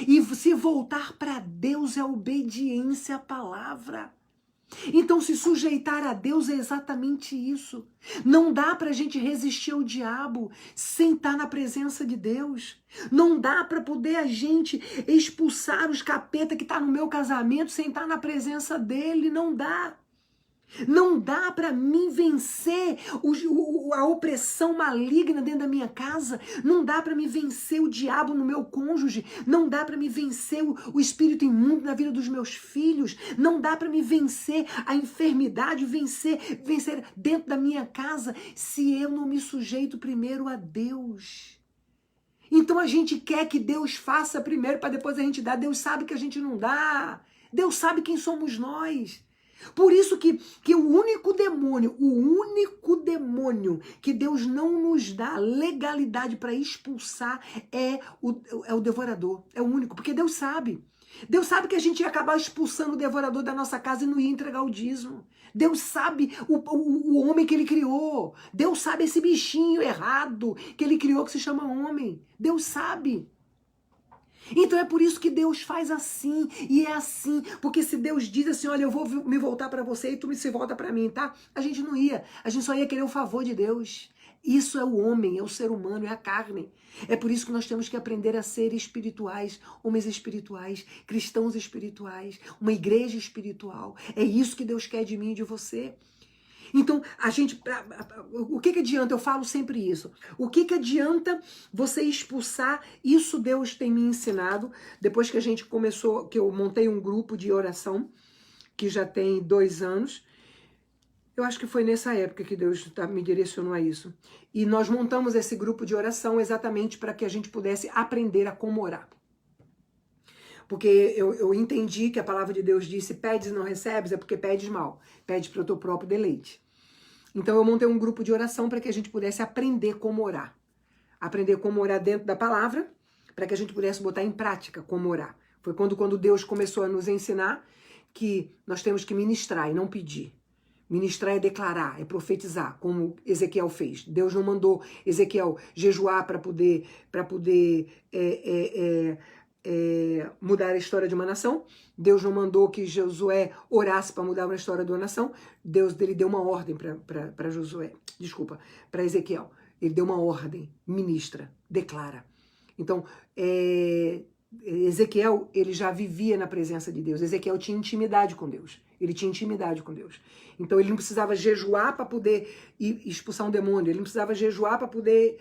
E se voltar para Deus é obediência à palavra. Então se sujeitar a Deus é exatamente isso. Não dá para a gente resistir ao diabo sem estar na presença de Deus. Não dá para poder a gente expulsar os capeta que está no meu casamento sem estar na presença dele. Não dá. Não dá para mim vencer a opressão maligna dentro da minha casa. Não dá para me vencer o diabo no meu cônjuge. Não dá para me vencer o espírito imundo na vida dos meus filhos. Não dá para me vencer a enfermidade, vencer dentro da minha casa, se eu não me sujeito primeiro a Deus. Então a gente quer que Deus faça primeiro para depois a gente dar. Deus sabe que a gente não dá. Deus sabe quem somos nós. Por isso que o único demônio que Deus não nos dá legalidade para expulsar é o devorador. É o único, porque Deus sabe. Deus sabe que a gente ia acabar expulsando o devorador da nossa casa e não ia entregar o dízimo. Deus sabe o homem que Ele criou. Deus sabe esse bichinho errado que Ele criou que se chama homem. Deus sabe. Então é por isso que Deus faz assim, e é assim, porque se Deus diz assim, olha, eu vou me voltar para você e tu se volta para mim, tá? A gente não ia, a gente só ia querer o favor de Deus. Isso é o homem, é o ser humano, é a carne. É por isso que nós temos que aprender a ser espirituais, homens espirituais, cristãos espirituais, uma igreja espiritual. É isso que Deus quer de mim e de você. Então, o que adianta? Eu falo sempre isso. O que adianta você expulsar? Isso Deus tem me ensinado. Depois que a gente começou, que eu montei um grupo de oração, que já tem 2 anos. Eu acho que foi nessa época que Deus me direcionou a isso. E nós montamos esse grupo de oração exatamente para que a gente pudesse aprender a como orar. Porque eu entendi que a palavra de Deus disse, pedes e não recebes, é porque pedes mal. Pede para o teu próprio deleite. Então eu montei um grupo de oração para que a gente pudesse aprender como orar. Aprender como orar dentro da palavra, para que a gente pudesse botar em prática como orar. Foi quando Deus começou a nos ensinar que nós temos que ministrar e não pedir. Ministrar é declarar, é profetizar, como Ezequiel fez. Deus não mandou Ezequiel jejuar para poder mudar a história de uma nação. Deus não mandou que Josué orasse para mudar uma história de uma nação. Deus dele deu uma ordem para Josué, para Ezequiel. Ele deu uma ordem, ministra, declara. Então, Ezequiel, ele já vivia na presença de Deus. Ezequiel tinha intimidade com Deus. Ele tinha intimidade com Deus. Então ele não precisava jejuar para poder expulsar um demônio. Ele não precisava jejuar para poder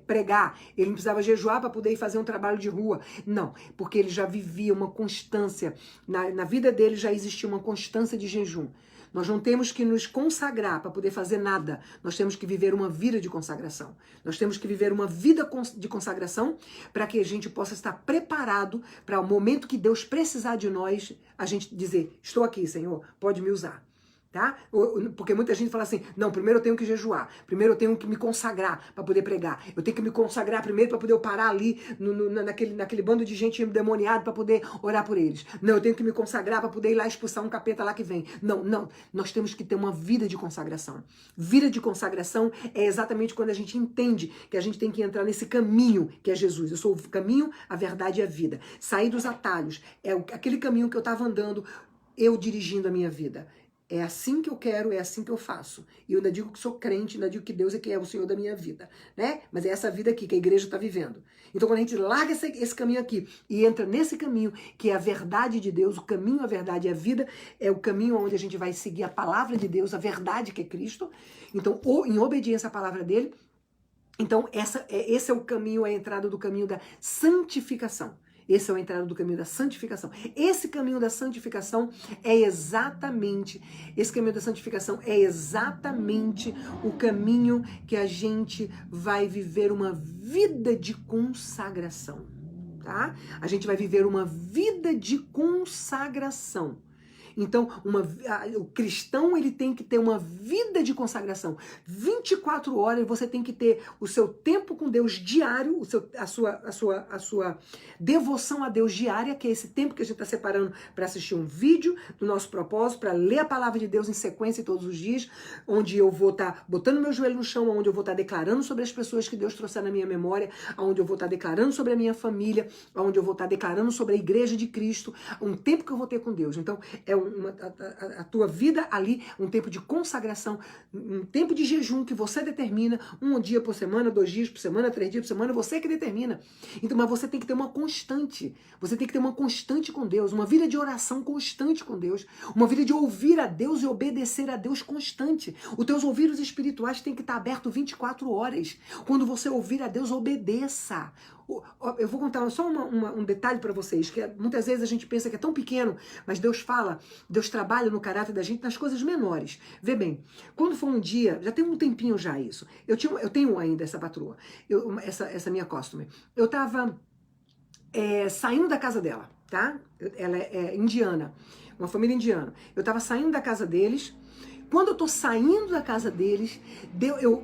pregar. Ele não precisava jejuar para poder ir fazer um trabalho de rua. Não, porque ele já vivia uma constância. Na vida dele já existia uma constância de jejum. Nós não temos que nos consagrar para poder fazer nada. Nós temos que viver uma vida de consagração. Nós temos que viver uma vida de consagração para que a gente possa estar preparado para o momento que Deus precisar de nós, a gente dizer, estou aqui, Senhor, pode me usar. Tá? Porque muita gente fala assim, não, primeiro eu tenho que jejuar, primeiro eu tenho que me consagrar para poder pregar, eu tenho que me consagrar primeiro para poder eu parar ali naquele bando de gente endemoniada para poder orar por eles. Não, eu tenho que me consagrar para poder ir lá expulsar um capeta lá que vem. Não, não, nós temos que ter uma vida de consagração. Vida de consagração é exatamente quando a gente entende que a gente tem que entrar nesse caminho que é Jesus. Eu sou o caminho, a verdade e a vida. Sair dos atalhos, é aquele caminho que eu estava andando, eu dirigindo a minha vida. É assim que eu quero, é assim que eu faço. E eu ainda digo que sou crente, ainda digo que Deus é que é o Senhor da minha vida, né? Mas é essa vida aqui que a igreja está vivendo. Então quando a gente larga esse caminho aqui e entra nesse caminho que é a verdade de Deus, o caminho, a verdade e a vida, é o caminho onde a gente vai seguir a palavra de Deus, a verdade que é Cristo. Então, em obediência à palavra dele, então esse é o caminho, a entrada do caminho da santificação. Esse é a entrada do caminho da santificação. Esse caminho da santificação é exatamente o caminho que a gente vai viver uma vida de consagração, tá? A gente vai viver uma vida de consagração. Então, o cristão, ele tem que ter uma vida de consagração. 24 horas você tem que ter o seu tempo com Deus diário, a sua devoção a Deus diária, que é esse tempo que a gente está separando para assistir um vídeo do nosso propósito, para ler a palavra de Deus em sequência todos os dias, onde eu vou estar botando meu joelho no chão, onde eu vou estar declarando sobre as pessoas que Deus trouxe na minha memória, onde eu vou estar declarando sobre a minha família, onde eu vou estar declarando sobre a igreja de Cristo, um tempo que eu vou ter com Deus. Então, a tua vida ali, um tempo de consagração, um tempo de jejum que você determina, um dia por semana, 2 dias por semana, 3 dias por semana, você que determina. Então, mas você tem que ter uma constante, você tem que ter uma constante com Deus, uma vida de oração constante com Deus, uma vida de ouvir a Deus e obedecer a Deus constante. Os teus ouvidos espirituais têm que estar abertos 24 horas. Quando você ouvir a Deus, obedeça. Eu vou contar só um detalhe para vocês, que muitas vezes a gente pensa que é tão pequeno, mas Deus fala, Deus trabalha no caráter da gente nas coisas menores. Vê bem, quando foi um dia, já tem um tempinho já isso, eu tenho ainda essa patroa, essa minha customer, eu tava saindo da casa dela, tá? Ela é indiana, uma família indiana. Eu tava saindo da casa deles. Quando eu tô saindo da casa deles,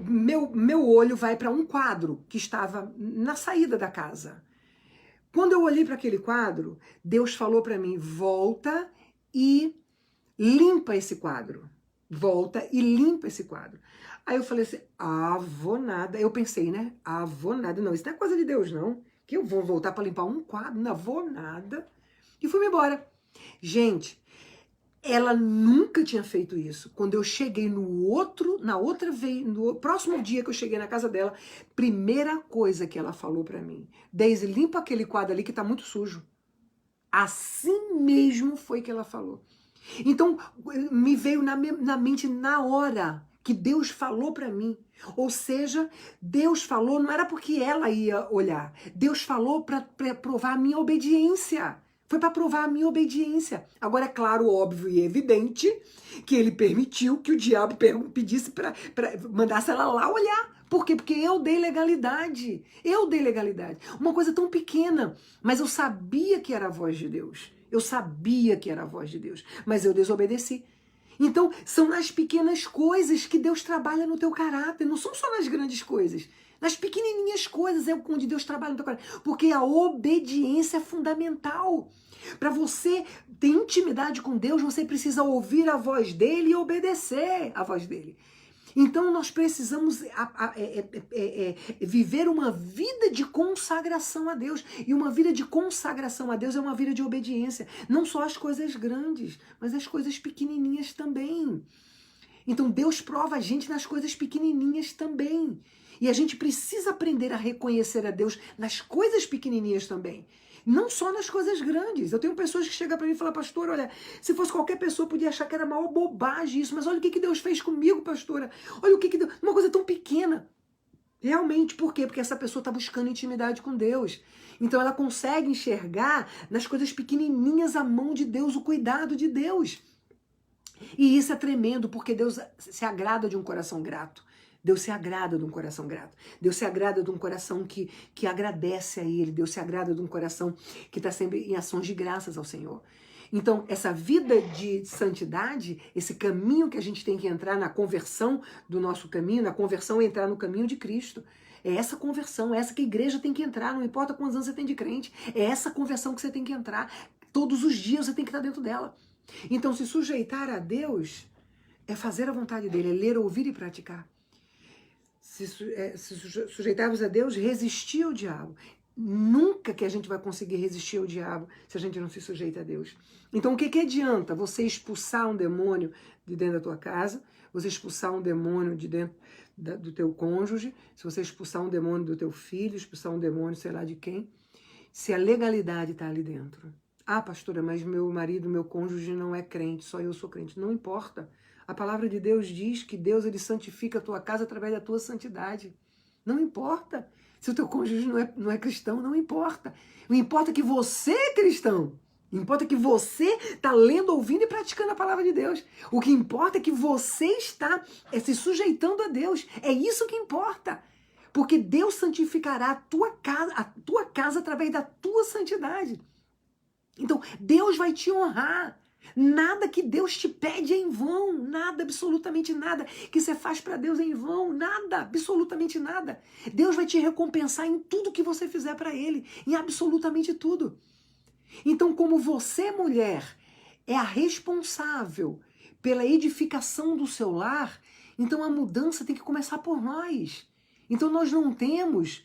meu olho vai para um quadro que estava na saída da casa. Quando eu olhei para aquele quadro, Deus falou para mim, volta e limpa esse quadro. Volta e limpa esse quadro. Aí eu falei assim, vou nada. Eu pensei, né? Vou nada. Não, isso não é coisa de Deus, não. Que eu vou voltar para limpar um quadro? Não vou nada. E fui embora. Gente, ela nunca tinha feito isso. Quando eu cheguei no próximo dia que eu cheguei na casa dela, primeira coisa que ela falou pra mim, Daisy, limpa aquele quadro ali que tá muito sujo. Assim mesmo foi que ela falou. Então, me veio na mente na hora que Deus falou pra mim. Ou seja, Deus falou, não era porque ela ia olhar. Deus falou pra provar a minha obediência. Foi para provar a minha obediência. Agora, é claro, óbvio e evidente que ele permitiu que o diabo pedisse para mandasse ela lá olhar. Por quê? Porque eu dei legalidade. Eu dei legalidade. Uma coisa tão pequena, mas eu sabia que era a voz de Deus. Eu sabia que era a voz de Deus, mas eu desobedeci. Então, são nas pequenas coisas que Deus trabalha no teu caráter, não são só nas grandes coisas. Nas pequenininhas coisas é onde Deus trabalha no teu caráter. Porque a obediência é fundamental. Para você ter intimidade com Deus, você precisa ouvir a voz dele e obedecer a voz dele. Então nós precisamos viver uma vida de consagração a Deus. E uma vida de consagração a Deus é uma vida de obediência. Não só as coisas grandes, mas as coisas pequenininhas também. Então Deus prova a gente nas coisas pequenininhas também. E a gente precisa aprender a reconhecer a Deus nas coisas pequenininhas também. Não só nas coisas grandes. Eu tenho pessoas que chegam para mim e falam, pastor, olha, se fosse qualquer pessoa, podia achar que era maior bobagem isso, mas olha o que Deus fez comigo, pastora. Olha o que Deus... Uma coisa tão pequena. Realmente, por quê? Porque essa pessoa está buscando intimidade com Deus. Então ela consegue enxergar nas coisas pequenininhas a mão de Deus, o cuidado de Deus. E isso é tremendo, porque Deus se agrada de um coração grato. Deus se agrada de um coração grato. Deus se agrada de um coração que agradece a Ele. Deus se agrada de um coração que está sempre em ações de graças ao Senhor. Então, essa vida de santidade, esse caminho que a gente tem que entrar na conversão do nosso caminho, na conversão é entrar no caminho de Cristo. É essa conversão, é essa que a igreja tem que entrar, não importa quantos anos você tem de crente. É essa conversão que você tem que entrar. Todos os dias você tem que estar dentro dela. Então, se sujeitar a Deus é fazer a vontade dele, é ler, ouvir e praticar. Se sujeitarmos a Deus, resistir ao diabo. Nunca que a gente vai conseguir resistir ao diabo se a gente não se sujeita a Deus. Então, o que adianta você expulsar um demônio de dentro da tua casa, você expulsar um demônio de dentro do teu cônjuge, se você expulsar um demônio do teu filho, expulsar um demônio sei lá de quem, se a legalidade está ali dentro. Ah, pastora, mas meu marido, meu cônjuge não é crente, só eu sou crente. Não importa. A palavra de Deus diz que Deus ele santifica a tua casa através da tua santidade. Não importa. Se o teu cônjuge não é cristão, não importa. O importa é que você é cristão. O importa é que você está lendo, ouvindo e praticando a palavra de Deus. O que importa é que você está se sujeitando a Deus. É isso que importa. Porque Deus santificará a tua casa através da tua santidade. Então, Deus vai te honrar. Nada que Deus te pede é em vão, nada, absolutamente nada que você faz para Deus é em vão, nada, absolutamente nada. Deus vai te recompensar em tudo que você fizer para Ele, em absolutamente tudo. Então, como você, mulher, é a responsável pela edificação do seu lar, então a mudança tem que começar por nós. Então nós não temos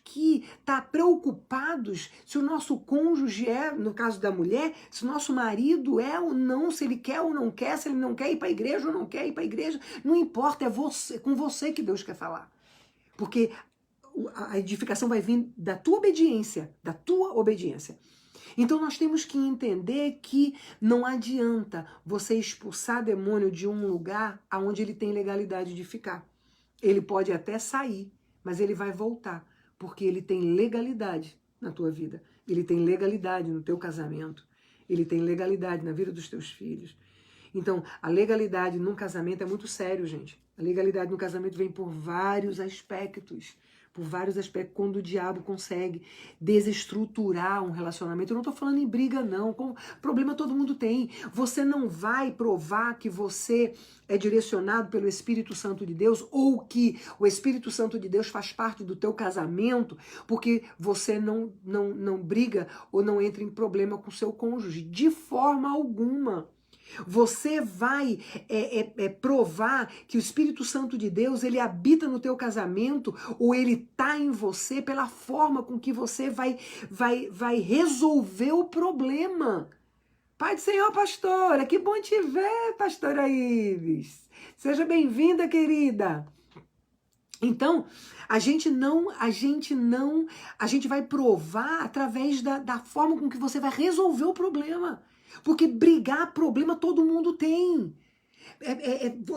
que estar preocupados se o nosso cônjuge é, no caso da mulher, se o nosso marido é ou não, se ele quer ou não quer, se ele não quer ir para a igreja ou não quer ir para a igreja. Não importa, é com você que Deus quer falar. Porque a edificação vai vir da tua obediência, da tua obediência. Então nós temos que entender que não adianta você expulsar demônio de um lugar onde ele tem legalidade de ficar. Ele pode até sair, mas ele vai voltar, porque ele tem legalidade na tua vida. Ele tem legalidade no teu casamento. Ele tem legalidade na vida dos teus filhos. Então, a legalidade num casamento é muito sério, gente. A legalidade no casamento vem por vários aspectos. Por vários aspectos, quando o diabo consegue desestruturar um relacionamento. Eu não estou falando em briga, não. Problema todo mundo tem. Você não vai provar que você é direcionado pelo Espírito Santo de Deus ou que o Espírito Santo de Deus faz parte do teu casamento porque você não briga ou não entra em problema com o seu cônjuge. De forma alguma. Você vai provar que o Espírito Santo de Deus, ele habita no teu casamento ou ele está em você pela forma com que você vai resolver o problema. Pai do Senhor, pastora, que bom te ver, pastora Ives. Seja bem-vinda, querida. Então, a gente vai provar através da forma com que você vai resolver o problema. Porque brigar, problema todo mundo tem.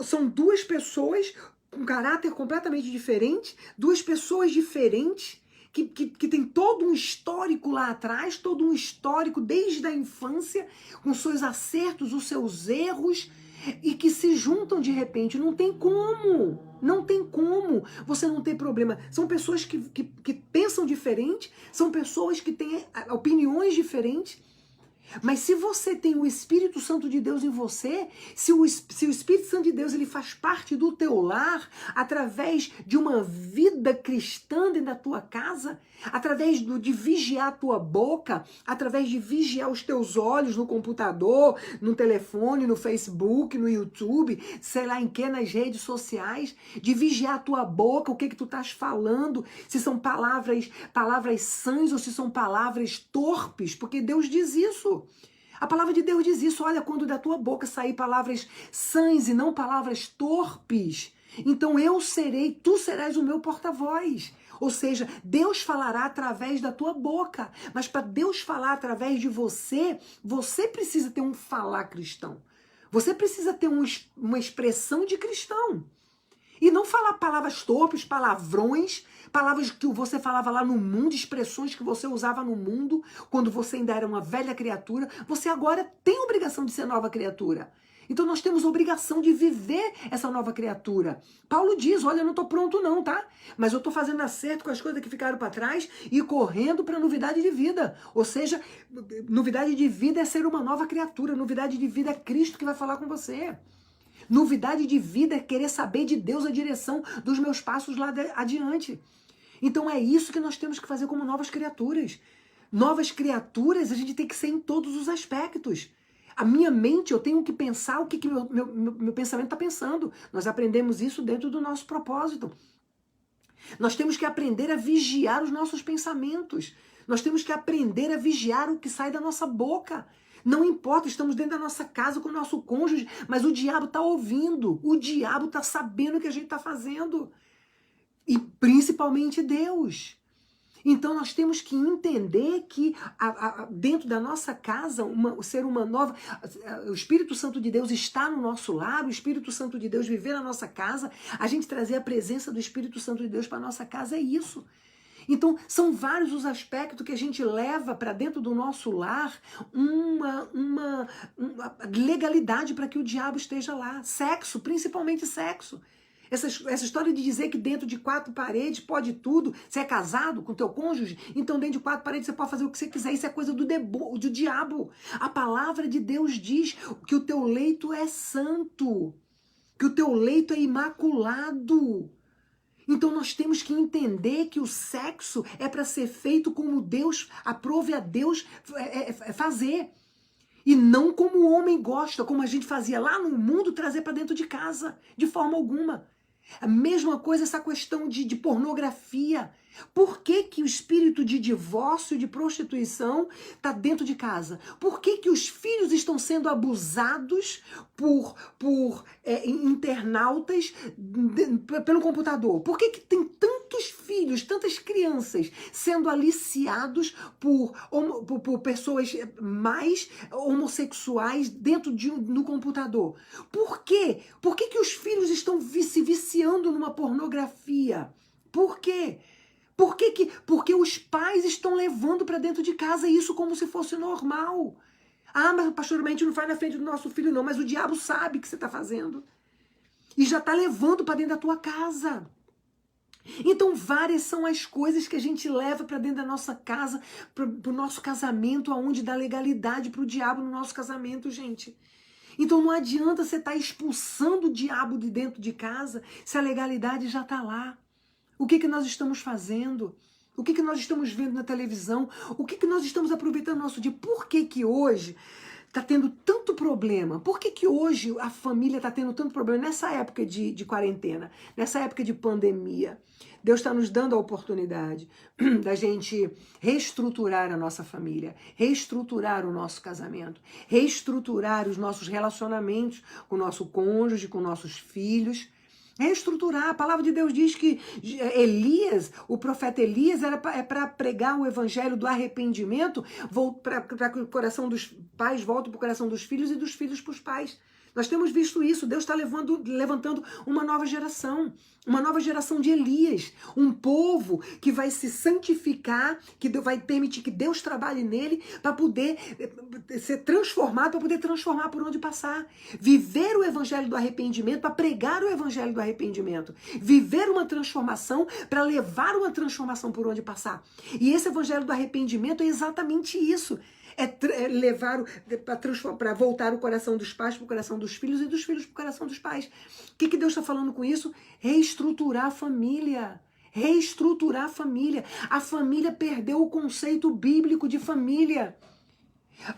São duas pessoas com caráter completamente diferente, duas pessoas diferentes, que tem todo um histórico lá atrás, todo um histórico desde a infância, com seus acertos, os seus erros, e que se juntam de repente. Não tem como. Não tem como você não ter problema. São pessoas que pensam diferente, são pessoas que têm opiniões diferentes. Mas se você tem o Espírito Santo de Deus em você, se o Espírito Santo de Deus ele faz parte do teu lar, através de uma vida cristã dentro da tua casa, através de vigiar a tua boca, através de vigiar os teus olhos no computador, no telefone, no Facebook, no YouTube, sei lá em que, nas redes sociais, de vigiar a tua boca, o que tu estás falando, se são palavras sãs ou se são palavras torpes, porque Deus diz isso. A palavra de Deus diz isso, olha, quando da tua boca sair palavras sãs e não palavras torpes, então tu serás o meu porta-voz. Ou seja, Deus falará através da tua boca, mas para Deus falar através de você, você precisa ter um falar cristão. Você precisa ter uma expressão de cristão. E não falar palavras torpes, palavrões, palavras que você falava lá no mundo, expressões que você usava no mundo, quando você ainda era uma velha criatura. Você agora tem a obrigação de ser nova criatura. Então nós temos a obrigação de viver essa nova criatura. Paulo diz, olha, eu não estou pronto não, tá? Mas eu estou fazendo acerto com as coisas que ficaram para trás e correndo para a novidade de vida. Ou seja, novidade de vida é ser uma nova criatura. Novidade de vida é Cristo que vai falar com você. Novidade de vida é querer saber de Deus a direção dos meus passos lá adiante. Então é isso que nós temos que fazer como novas criaturas. Novas criaturas a gente tem que ser em todos os aspectos. A minha mente, eu tenho que pensar o que meu pensamento está pensando. Nós aprendemos isso dentro do nosso propósito. Nós temos que aprender a vigiar os nossos pensamentos. Nós temos que aprender a vigiar o que sai da nossa boca. Não importa, estamos dentro da nossa casa com o nosso cônjuge, mas o diabo está ouvindo. O diabo está sabendo o que a gente está fazendo. E principalmente Deus. Então nós temos que entender que dentro da nossa casa, o ser uma nova, o Espírito Santo de Deus está no nosso lar, o Espírito Santo de Deus viver na nossa casa, a gente trazer a presença do Espírito Santo de Deus para a nossa casa é isso. Então são vários os aspectos que a gente leva para dentro do nosso lar uma legalidade para que o diabo esteja lá. Sexo, principalmente sexo. Essa história de dizer que dentro de 4 paredes pode tudo, você é casado com teu cônjuge, então dentro de 4 paredes você pode fazer o que você quiser, isso é coisa do diabo. A palavra de Deus diz que o teu leito é santo, que o teu leito é imaculado. Então nós temos que entender que o sexo é para ser feito como Deus, aprove a Deus fazer. E não como o homem gosta, como a gente fazia lá no mundo, trazer para dentro de casa, de forma alguma. A mesma coisa essa questão de pornografia. Por que que o espírito de divórcio, de prostituição está dentro de casa? Por que que os filhos estão sendo abusados por internautas pelo computador? Por que que tem tantos filhos, tantas crianças sendo aliciados por pessoas mais homossexuais dentro no computador? Por quê? Por que que os filhos estão se viciando numa pornografia? Por quê? Porque os pais estão levando para dentro de casa isso como se fosse normal. Ah, mas pastor, a gente não faz na frente do nosso filho não, mas o diabo sabe o que você está fazendo. E já está levando para dentro da tua casa. Então várias são as coisas que a gente leva para dentro da nossa casa, para o nosso casamento, aonde dá legalidade para o diabo no nosso casamento, gente. Então não adianta você estar expulsando o diabo de dentro de casa se a legalidade já está lá. O que nós estamos fazendo? O que nós estamos vendo na televisão? O que nós estamos aproveitando no nosso dia? Por que hoje está tendo tanto problema? Por que hoje a família está tendo tanto problema nessa época de quarentena, nessa época de pandemia? Deus está nos dando a oportunidade da gente reestruturar a nossa família, reestruturar o nosso casamento, reestruturar os nossos relacionamentos com o nosso cônjuge, com nossos filhos. Reestruturar. A palavra de Deus diz que Elias, o profeta Elias, é para pregar o evangelho do arrependimento, para que o coração dos pais volte para o coração dos filhos e dos filhos para os pais. Nós temos visto isso. Deus está levantando uma nova geração de Elias, um povo que vai se santificar, que vai permitir que Deus trabalhe nele para poder ser transformado, para poder transformar por onde passar. Viver o evangelho do arrependimento, para pregar o evangelho do arrependimento. Viver uma transformação para levar uma transformação por onde passar. E esse evangelho do arrependimento é exatamente isso. É levar para voltar o coração dos pais para o coração dos filhos e dos filhos para o coração dos pais. O que Deus está falando com isso? Reestruturar a família. Reestruturar a família. A família perdeu o conceito bíblico de família.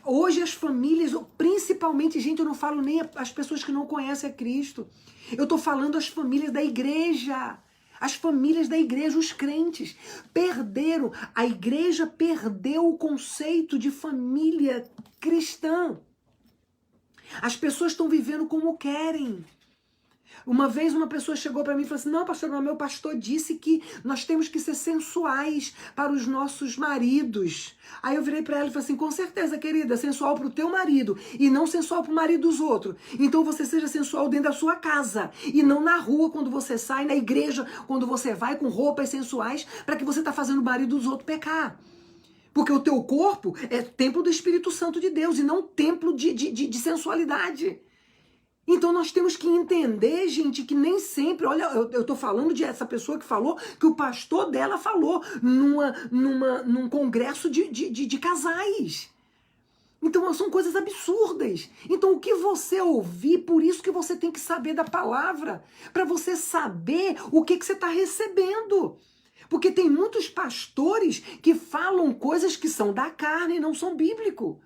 Hoje as famílias, principalmente, gente, eu não falo nem as pessoas que não conhecem a Cristo. Eu estou falando as famílias da igreja. As famílias da igreja, os crentes, perderam. A igreja perdeu o conceito de família cristã. As pessoas estão vivendo como querem. Uma vez uma pessoa chegou para mim e falou assim, não, pastor, meu pastor disse que nós temos que ser sensuais para os nossos maridos. Aí eu virei para ela e falei assim, com certeza, querida, sensual para o teu marido e não sensual para o marido dos outros. Então você seja sensual dentro da sua casa e não na rua quando você sai, na igreja quando você vai com roupas sensuais para que você está fazendo o marido dos outros pecar. Porque o teu corpo é templo do Espírito Santo de Deus e não templo de sensualidade. Então nós temos que entender, gente, que nem sempre, olha, eu tô falando de essa pessoa que falou, que o pastor dela falou num congresso de casais. Então são coisas absurdas. Então o que você ouvir, por isso que você tem que saber da palavra, para você saber o que você está recebendo. Porque tem muitos pastores que falam coisas que são da carne e não são bíblico.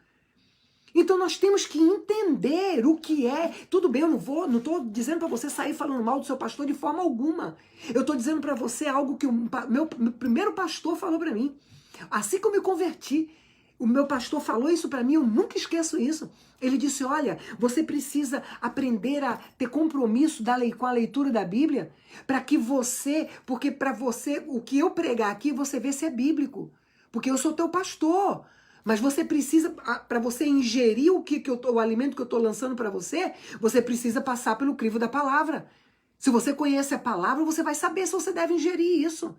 Então nós temos que entender o que é. Tudo bem, eu não estou dizendo para você sair falando mal do seu pastor de forma alguma. Eu estou dizendo para você algo que o meu primeiro pastor falou para mim. Assim que eu me converti, o meu pastor falou isso para mim, eu nunca esqueço isso. Ele disse, olha, você precisa aprender a ter compromisso com a leitura da Bíblia, porque para você, o que eu pregar aqui, você vê se é bíblico. Porque eu sou teu pastor. Mas você precisa, para você ingerir o alimento que eu estou lançando para você, você precisa passar pelo crivo da palavra. Se você conhece a palavra, você vai saber se você deve ingerir isso.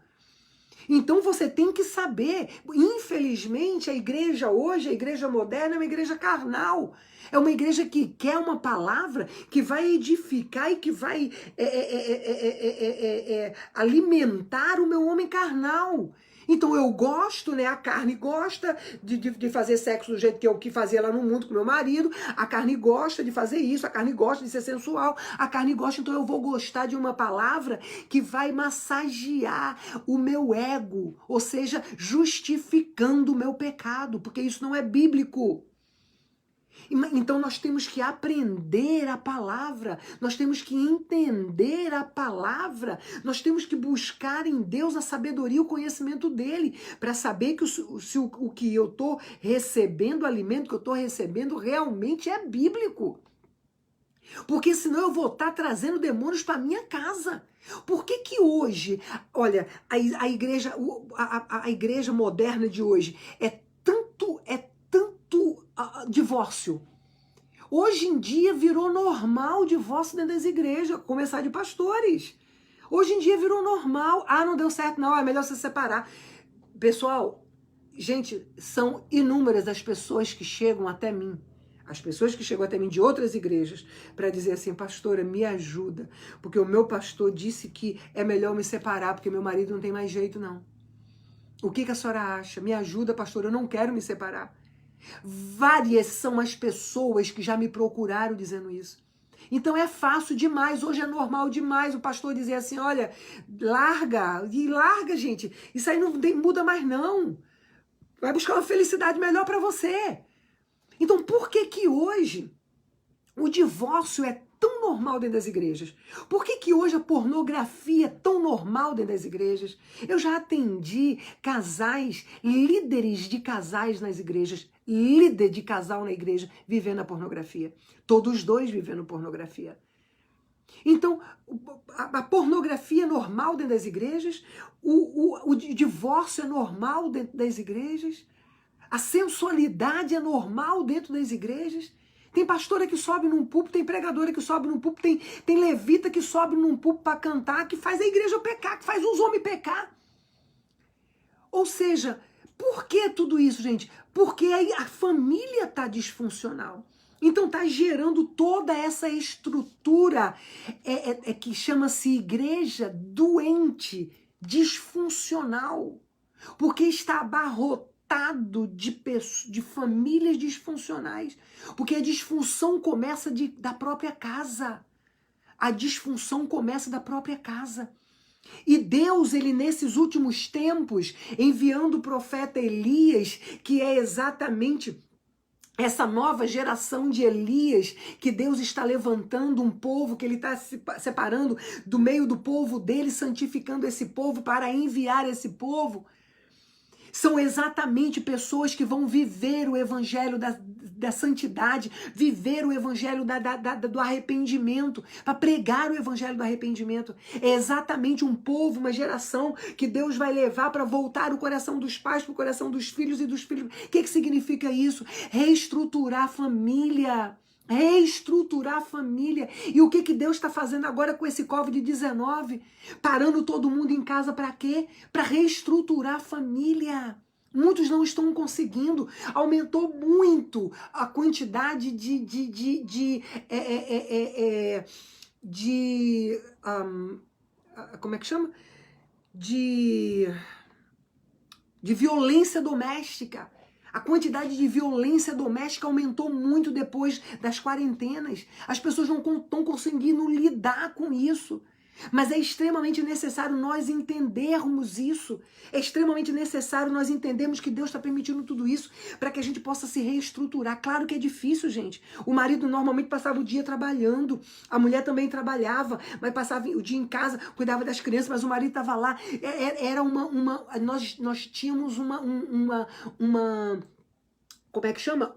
Então você tem que saber. Infelizmente, a igreja hoje, a igreja moderna, é uma igreja carnal. É uma igreja que quer uma palavra que vai edificar e que vai alimentar o meu homem carnal. Então eu gosto, né? A carne gosta de fazer sexo do jeito que eu fazia lá no mundo com meu marido. A carne gosta de fazer isso, a carne gosta de ser sensual. A carne gosta, então eu vou gostar de uma palavra que vai massagear o meu ego, ou seja, justificando o meu pecado, porque isso não é bíblico. Então nós temos que aprender a palavra, nós temos que entender a palavra, nós temos que buscar em Deus a sabedoria e o conhecimento dele, para saber que o que eu estou recebendo, o alimento que eu estou recebendo realmente é bíblico. Porque senão eu vou estar trazendo demônios para minha casa. Por que hoje, olha, a igreja moderna de hoje é tanto divórcio? Hoje em dia virou normal o divórcio dentro das igrejas, começar de pastores. Hoje em dia virou normal. Ah, não deu certo não, é melhor se separar. Pessoal, gente, são inúmeras as pessoas que chegam até mim. As pessoas que chegam até mim de outras igrejas para dizer assim, pastora, me ajuda, porque o meu pastor disse que é melhor me separar, porque meu marido não tem mais jeito não. O que a senhora acha? Me ajuda, pastora, eu não quero me separar. Várias são as pessoas que já me procuraram dizendo isso. Então é fácil demais, hoje é normal demais o pastor dizer assim, olha, larga, gente, isso aí não muda mais não. Vai buscar uma felicidade melhor para você. Então por que hoje o divórcio é tão normal dentro das igrejas? Por que hoje a pornografia é tão normal dentro das igrejas? Eu já atendi casais, líderes de casais nas igrejas, líder de casal na igreja, vivendo a pornografia. Todos dois vivendo pornografia. Então, a pornografia é normal dentro das igrejas, o divórcio é normal dentro das igrejas, a sensualidade é normal dentro das igrejas. Tem pastora que sobe num púlpito, tem pregadora que sobe num púlpito, tem levita que sobe num púlpito para cantar, que faz a igreja pecar, que faz os homens pecar. Ou seja, por que tudo isso, gente? Porque a família está disfuncional. Então está gerando toda essa estrutura que chama-se igreja doente, disfuncional. Porque está abarrotado de famílias disfuncionais. Porque a disfunção começa da própria casa. A disfunção começa da própria casa. E Deus, ele nesses últimos tempos, enviando o profeta Elias, que é exatamente essa nova geração de Elias, que Deus está levantando um povo, que ele está se separando do meio do povo dele, santificando esse povo para enviar esse povo. São exatamente pessoas que vão viver o evangelho da santidade, viver o evangelho do arrependimento, para pregar o evangelho do arrependimento. É exatamente um povo, uma geração que Deus vai levar para voltar o coração dos pais para o coração dos filhos e dos filhos. O que significa isso? Reestruturar a família. Reestruturar a família. E o que Deus está fazendo agora com esse Covid-19? Parando todo mundo em casa para quê? Para reestruturar a família. Muitos não estão conseguindo. Aumentou muito a quantidade como é que chama? De violência doméstica. A quantidade de violência doméstica aumentou muito depois das quarentenas. As pessoas não estão conseguindo lidar com isso. Mas é extremamente necessário nós entendermos isso. É extremamente necessário nós entendermos que Deus está permitindo tudo isso para que a gente possa se reestruturar. Claro que é difícil, gente. O marido normalmente passava o dia trabalhando. A mulher também trabalhava, mas passava o dia em casa, cuidava das crianças, mas o marido estava lá. Era nós tínhamos como é que chama?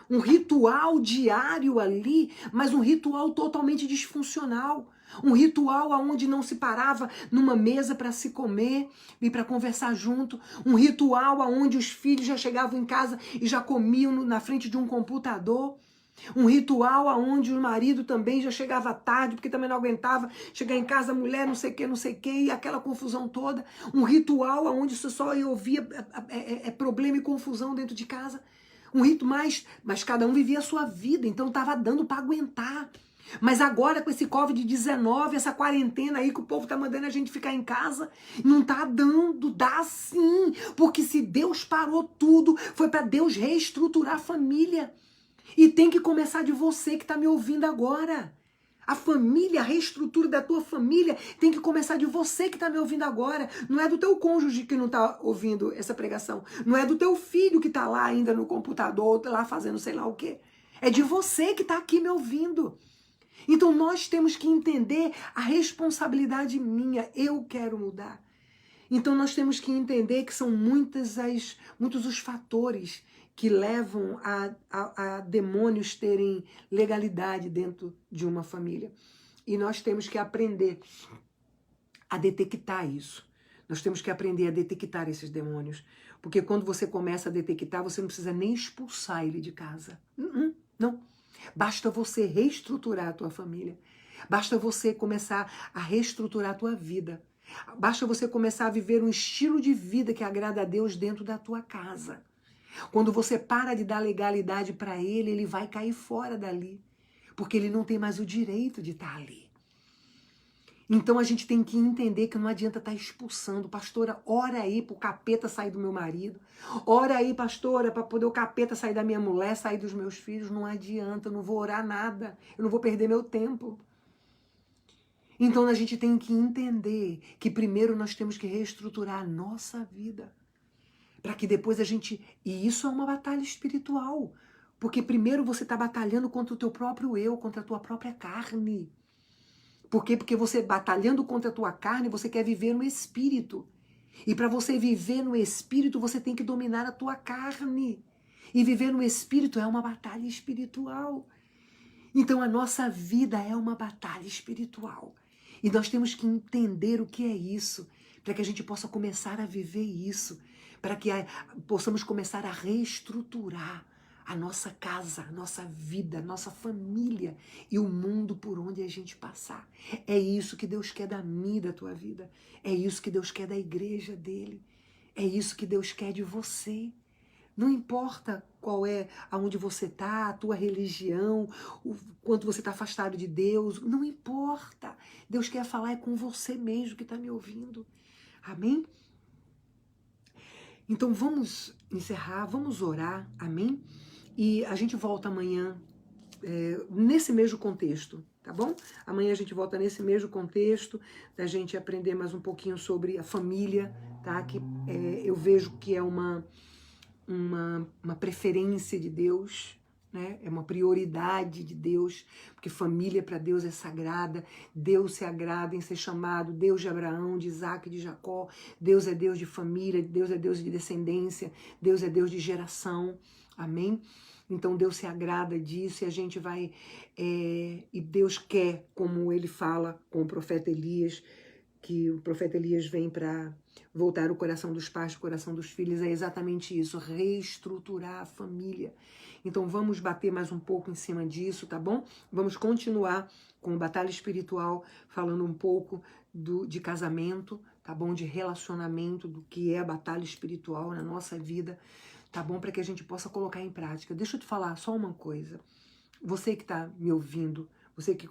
Um ritual diário ali, mas um ritual totalmente disfuncional. Um ritual onde não se parava numa mesa para se comer e para conversar junto. Um ritual onde os filhos já chegavam em casa e já comiam na frente de um computador. Um ritual onde o marido também já chegava tarde, porque também não aguentava chegar em casa, mulher, não sei o que, e aquela confusão toda. Um ritual onde você só ouvia problema e confusão dentro de casa. Um rito mas cada um vivia a sua vida, então estava dando para aguentar. Mas agora com esse Covid-19, essa quarentena aí que o povo tá mandando a gente ficar em casa, não tá dando, dá sim, porque se Deus parou tudo, foi para Deus reestruturar a família. E tem que começar de você que tá me ouvindo agora. A família, a reestrutura da tua família tem que começar de você que tá me ouvindo agora. Não é do teu cônjuge que não tá ouvindo essa pregação. Não é do teu filho que tá lá ainda no computador, lá fazendo sei lá o quê. É de você que tá aqui me ouvindo. Então nós temos que entender a responsabilidade minha. Eu quero mudar. Então nós temos que entender que são muitos os fatores que levam a demônios terem legalidade dentro de uma família. E nós temos que aprender a detectar isso. Nós temos que aprender a detectar esses demônios. Porque quando você começa a detectar, você não precisa nem expulsar ele de casa. Não. Basta você reestruturar a tua família. Basta você começar a reestruturar a tua vida. Basta você começar a viver um estilo de vida que agrada a Deus dentro da tua casa. Quando você para de dar legalidade para ele, ele vai cair fora dali. Porque ele não tem mais o direito de estar ali. Então a gente tem que entender que não adianta estar expulsando. Pastora, ora aí pro capeta sair do meu marido. Ora aí, pastora, para poder o capeta sair da minha mulher, sair dos meus filhos. Não adianta, eu não vou orar nada. Eu não vou perder meu tempo. Então a gente tem que entender que primeiro nós temos que reestruturar a nossa vida. Para que depois a gente... E isso é uma batalha espiritual. Porque primeiro você está batalhando contra o teu próprio eu, contra a tua própria carne. Por quê? Porque você batalhando contra a tua carne, você quer viver no espírito. E para você viver no espírito, você tem que dominar a tua carne. E viver no espírito é uma batalha espiritual. Então a nossa vida é uma batalha espiritual. E nós temos que entender o que é isso, para que a gente possa começar a viver isso, para que possamos começar a reestruturar a nossa casa, a nossa vida, a nossa família e o mundo por onde a gente passar. É isso que Deus quer da minha e da tua vida. É isso que Deus quer da igreja dele. É isso que Deus quer de você. Não importa qual é, aonde você está, a tua religião, o quanto você está afastado de Deus, não importa. Deus quer falar com você mesmo que está me ouvindo. Amém? Então vamos encerrar, vamos orar, amém? E a gente volta amanhã nesse mesmo contexto, tá bom? Amanhã a gente volta nesse mesmo contexto, da gente aprender mais um pouquinho sobre a família, tá? Que eu vejo que é uma preferência de Deus, né? É uma prioridade de Deus, porque família para Deus é sagrada. Deus se agrada em ser chamado Deus de Abraão, de Isaac, de Jacó. Deus é Deus de família, Deus é Deus de descendência, Deus é Deus de geração, amém? Então Deus se agrada disso e a gente vai... e Deus quer, como ele fala com o profeta Elias, que o profeta Elias vem para voltar o coração dos pais, o coração dos filhos, é exatamente isso, reestruturar a família. Então vamos bater mais um pouco em cima disso, tá bom? Vamos continuar com Batalha Espiritual, falando um pouco de casamento, tá bom? De relacionamento, do que é a batalha espiritual na nossa vida, tá bom? Para que a gente possa colocar em prática. Deixa eu te falar só uma coisa. Você que está me ouvindo, você que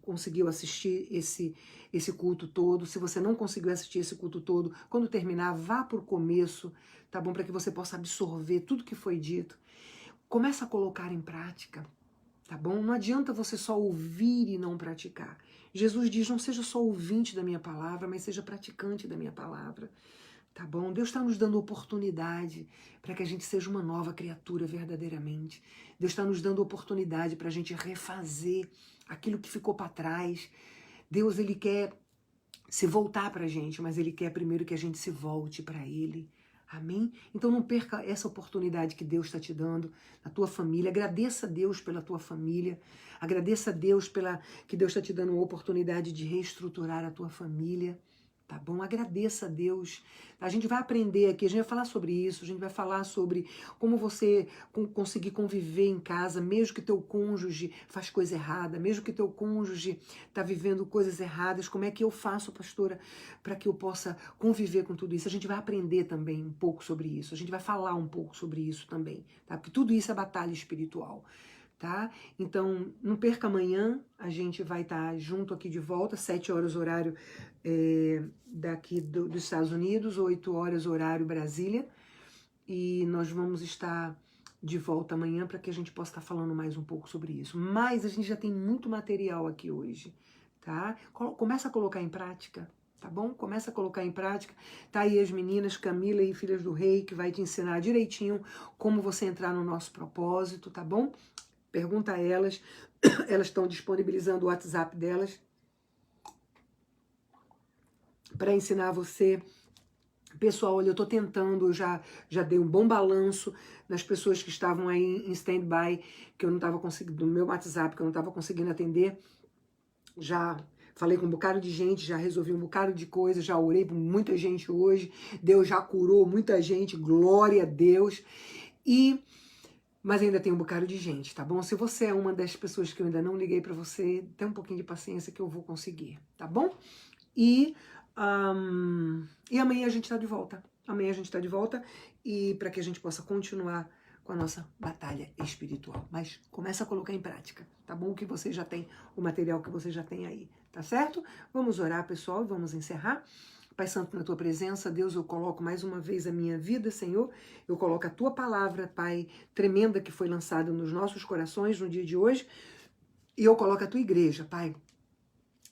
conseguiu assistir esse culto todo, se você não conseguiu assistir esse culto todo, quando terminar, vá para o começo, tá bom? Para que você possa absorver tudo que foi dito. Começa a colocar em prática, tá bom? Não adianta você só ouvir e não praticar. Jesus diz, não seja só ouvinte da minha palavra, mas seja praticante da minha palavra. Tá bom? Deus está nos dando oportunidade para que a gente seja uma nova criatura verdadeiramente. Deus está nos dando oportunidade para a gente refazer aquilo que ficou para trás. Deus, Ele quer se voltar para a gente, mas Ele quer primeiro que a gente se volte para Ele. Amém? Então não perca essa oportunidade que Deus está te dando na tua família. Agradeça a Deus pela tua família. Agradeça a Deus que Deus está te dando a oportunidade de reestruturar a tua família. Tá bom? Agradeça a Deus. A gente vai aprender aqui, a gente vai falar sobre isso, a gente vai falar sobre como você conseguir conviver em casa, mesmo que teu cônjuge faz coisa errada, mesmo que teu cônjuge está vivendo coisas erradas, como é que eu faço, pastora, para que eu possa conviver com tudo isso? A gente vai aprender também um pouco sobre isso, a gente vai falar um pouco sobre isso também, tá? Porque tudo isso é batalha espiritual. Tá? Então, não perca amanhã, a gente vai estar junto aqui de volta, 7 horas horário daqui dos Estados Unidos, 8 horas horário Brasília, e nós vamos estar de volta amanhã para que a gente possa estar falando mais um pouco sobre isso. Mas a gente já tem muito material aqui hoje, tá? Começa a colocar em prática, tá bom? Começa a colocar em prática. Tá aí as meninas Camila e Filhas do Rei, que vai te ensinar direitinho como você entrar no nosso propósito, tá bom? Pergunta a elas, elas estão disponibilizando o WhatsApp delas para ensinar você. Pessoal, olha, eu estou tentando, já dei um bom balanço nas pessoas que estavam aí em stand-by, que eu não estava conseguindo, no meu WhatsApp, que eu não estava conseguindo atender. Já falei com um bocado de gente, já resolvi um bocado de coisa, já orei por muita gente hoje, Deus já curou muita gente, glória a Deus. Mas ainda tem um bocado de gente, tá bom? Se você é uma das pessoas que eu ainda não liguei pra você, tem um pouquinho de paciência que eu vou conseguir, tá bom? E amanhã a gente tá de volta. Amanhã a gente tá de volta e para que a gente possa continuar com a nossa batalha espiritual. Mas começa a colocar em prática, tá bom? Que você já tem, o material que você já tem aí, tá certo? Vamos orar, pessoal, e vamos encerrar. Pai Santo, na Tua presença, Deus, eu coloco mais uma vez a minha vida, Senhor. Eu coloco a Tua palavra, Pai, tremenda que foi lançada nos nossos corações no dia de hoje. E eu coloco a Tua igreja, Pai.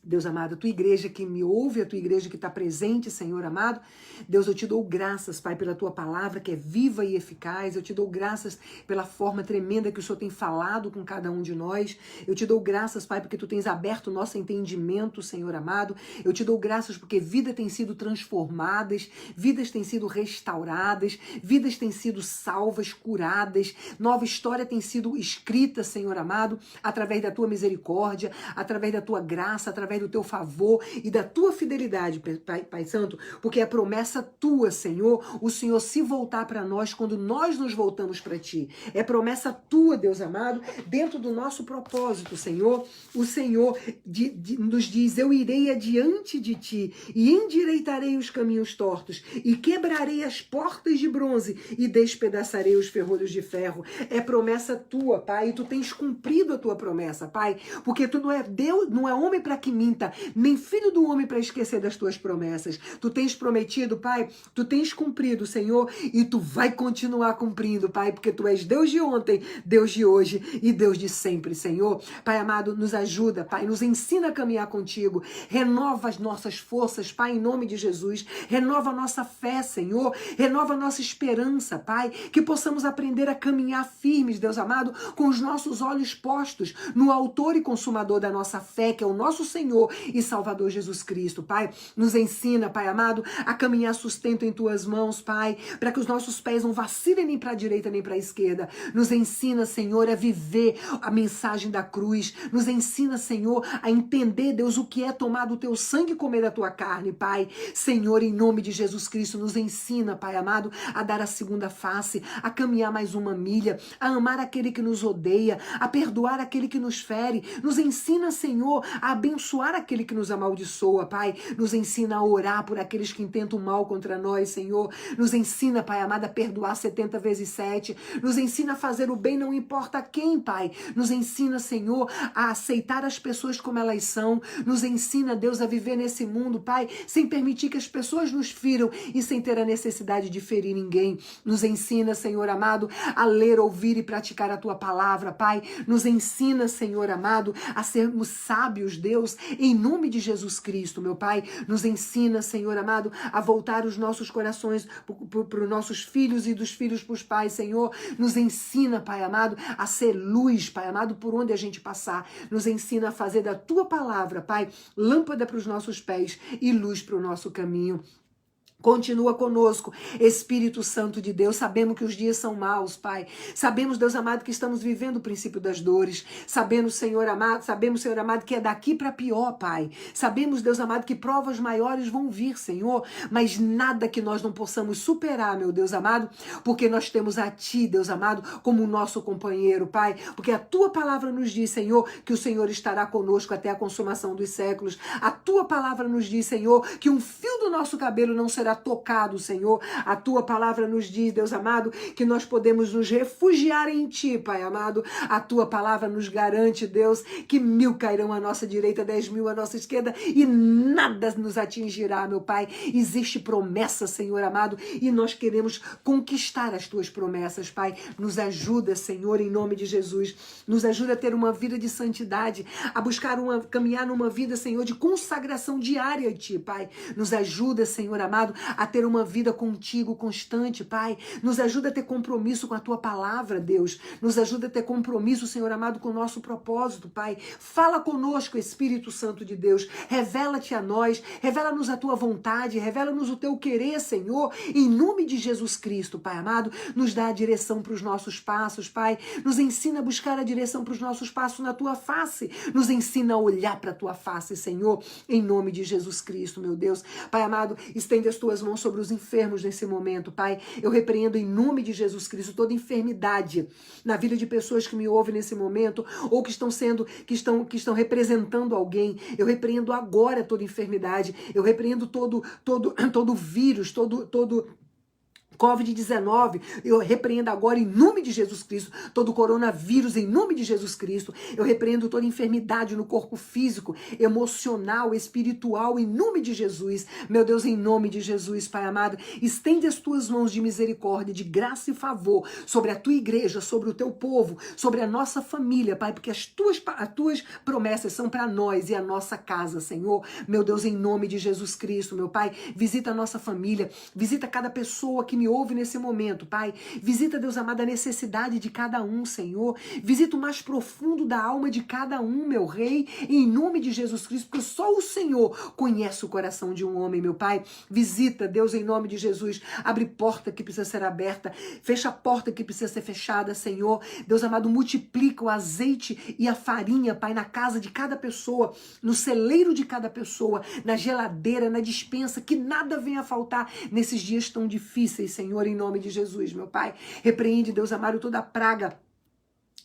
Deus amado, a Tua igreja que me ouve, a Tua igreja que está presente, Senhor amado. Deus, eu te dou graças, Pai, pela Tua palavra que é viva e eficaz. Eu te dou graças pela forma tremenda que o Senhor tem falado com cada um de nós. Eu te dou graças, Pai, porque Tu tens aberto o nosso entendimento, Senhor amado. Eu te dou graças porque vidas têm sido transformadas, vidas têm sido restauradas, vidas têm sido salvas, curadas, nova história tem sido escrita, Senhor amado, através da Tua misericórdia, através da Tua graça, através do Teu favor e da Tua fidelidade, Pai Santo, porque é promessa Tua, Senhor, o Senhor se voltar para nós quando nós nos voltamos para Ti. É promessa Tua, Deus amado, dentro do nosso propósito, Senhor. O Senhor nos diz, eu irei adiante de Ti e endireitarei os caminhos tortos e quebrarei as portas de bronze e despedaçarei os ferrolhos de ferro. É promessa Tua, Pai, e Tu tens cumprido a Tua promessa, Pai, porque Tu não é Deus, não é homem para que minta, nem filho do homem para esquecer das Tuas promessas. Tu tens prometido, Pai, Tu tens cumprido, Senhor, e Tu vai continuar cumprindo, Pai, porque Tu és Deus de ontem, Deus de hoje e Deus de sempre, Senhor. Pai amado, nos ajuda, Pai, nos ensina a caminhar contigo, renova as nossas forças, Pai, em nome de Jesus, renova a nossa fé, Senhor, renova a nossa esperança, Pai, que possamos aprender a caminhar firmes, Deus amado, com os nossos olhos postos no autor e consumador da nossa fé, que é o nosso Senhor e Salvador Jesus Cristo, Pai. Nos ensina, Pai amado, a caminhar sustento em Tuas mãos, Pai, para que os nossos pés não vacilem nem para a direita nem para a esquerda. Nos ensina, Senhor, a viver a mensagem da cruz. Nos ensina, Senhor, a entender, Deus, o que é tomar do Teu sangue e comer da Tua carne, Pai. Senhor, em nome de Jesus Cristo, nos ensina, Pai amado, a dar a segunda face, a caminhar mais uma milha, a amar aquele que nos odeia, a perdoar aquele que nos fere. Nos ensina, Senhor, a abençoar amaldiçoar aquele que nos amaldiçoa, Pai. Nos ensina a orar por aqueles que intentam mal contra nós, Senhor. Nos ensina, Pai amado, a perdoar 70 vezes 7. Nos ensina a fazer o bem, não importa quem, Pai. Nos ensina, Senhor, a aceitar as pessoas como elas são. Nos ensina, Deus, a viver nesse mundo, Pai, sem permitir que as pessoas nos firam e sem ter a necessidade de ferir ninguém. Nos ensina, Senhor amado, a ler, ouvir e praticar a Tua palavra, Pai. Nos ensina, Senhor amado, a sermos sábios, Deus, em nome de Jesus Cristo, meu Pai. Nos ensina, Senhor amado, a voltar os nossos corações para os nossos filhos e dos filhos para os pais, Senhor. Nos ensina, Pai amado, a ser luz, Pai amado, por onde a gente passar. Nos ensina a fazer da Tua palavra, Pai, lâmpada para os nossos pés e luz para o nosso caminho. Continua conosco, Espírito Santo de Deus. Sabemos que os dias são maus, Pai. Sabemos, Deus amado, que estamos vivendo o princípio das dores. Sabemos, Senhor amado, que é daqui para pior, Pai. Sabemos, Deus amado, que provas maiores vão vir, Senhor, mas nada que nós não possamos superar, meu Deus amado, porque nós temos a Ti, Deus amado, como o nosso companheiro, Pai. Porque a Tua palavra nos diz, Senhor, que o Senhor estará conosco até a consumação dos séculos. A Tua palavra nos diz, Senhor, que um fio do nosso cabelo não será tocado, Senhor. A Tua palavra nos diz, Deus amado, que nós podemos nos refugiar em Ti, Pai amado. A Tua palavra nos garante, Deus, que 1000 cairão à nossa direita, 10.000 à nossa esquerda e nada nos atingirá, meu Pai. Existe promessa, Senhor amado, e nós queremos conquistar as Tuas promessas, Pai. Nos ajuda, Senhor, em nome de Jesus. Nos ajuda a ter uma vida de santidade, a buscar caminhar numa vida, Senhor, de consagração diária a Ti, Pai. Nos ajuda, Senhor amado, a ter uma vida contigo constante, Pai. Nos ajuda a ter compromisso com a Tua palavra, Deus. Nos ajuda a ter compromisso, Senhor amado, com o nosso propósito, Pai. Fala conosco, Espírito Santo de Deus. Revela-te a nós, revela-nos a Tua vontade, revela-nos o Teu querer, Senhor. Em nome de Jesus Cristo, Pai amado, nos dá a direção para os nossos passos, Pai. Nos ensina a buscar a direção para os nossos passos na Tua face. Nos ensina a olhar para a Tua face, Senhor. Em nome de Jesus Cristo, meu Deus. Pai amado, estende as Tuas mãos sobre os enfermos nesse momento, Pai. Eu repreendo em nome de Jesus Cristo toda enfermidade na vida de pessoas que me ouvem nesse momento ou que estão representando alguém. Eu repreendo agora toda enfermidade. Eu repreendo todo vírus, todo Covid-19, eu repreendo agora em nome de Jesus Cristo, todo coronavírus em nome de Jesus Cristo, eu repreendo toda enfermidade no corpo físico, emocional, espiritual, em nome de Jesus, meu Deus, em nome de Jesus, Pai amado, estende as Tuas mãos de misericórdia, de graça e favor sobre a Tua igreja, sobre o Teu povo, sobre a nossa família, Pai, porque as tuas promessas são para nós e a nossa casa, Senhor, meu Deus, em nome de Jesus Cristo, meu Pai, visita a nossa família, visita cada pessoa que me ouve nesse momento, Pai. Visita, Deus amado, a necessidade de cada um, Senhor. Visita o mais profundo da alma de cada um, meu Rei, em nome de Jesus Cristo, porque só o Senhor conhece o coração de um homem, meu Pai. Visita, Deus, em nome de Jesus. Abre porta que precisa ser aberta. Fecha a porta que precisa ser fechada, Senhor. Deus amado, multiplica o azeite e a farinha, Pai, na casa de cada pessoa, no celeiro de cada pessoa, na geladeira, na despensa, que nada venha a faltar nesses dias tão difíceis, Senhor, em nome de Jesus, meu Pai. Repreende, Deus amado, toda a praga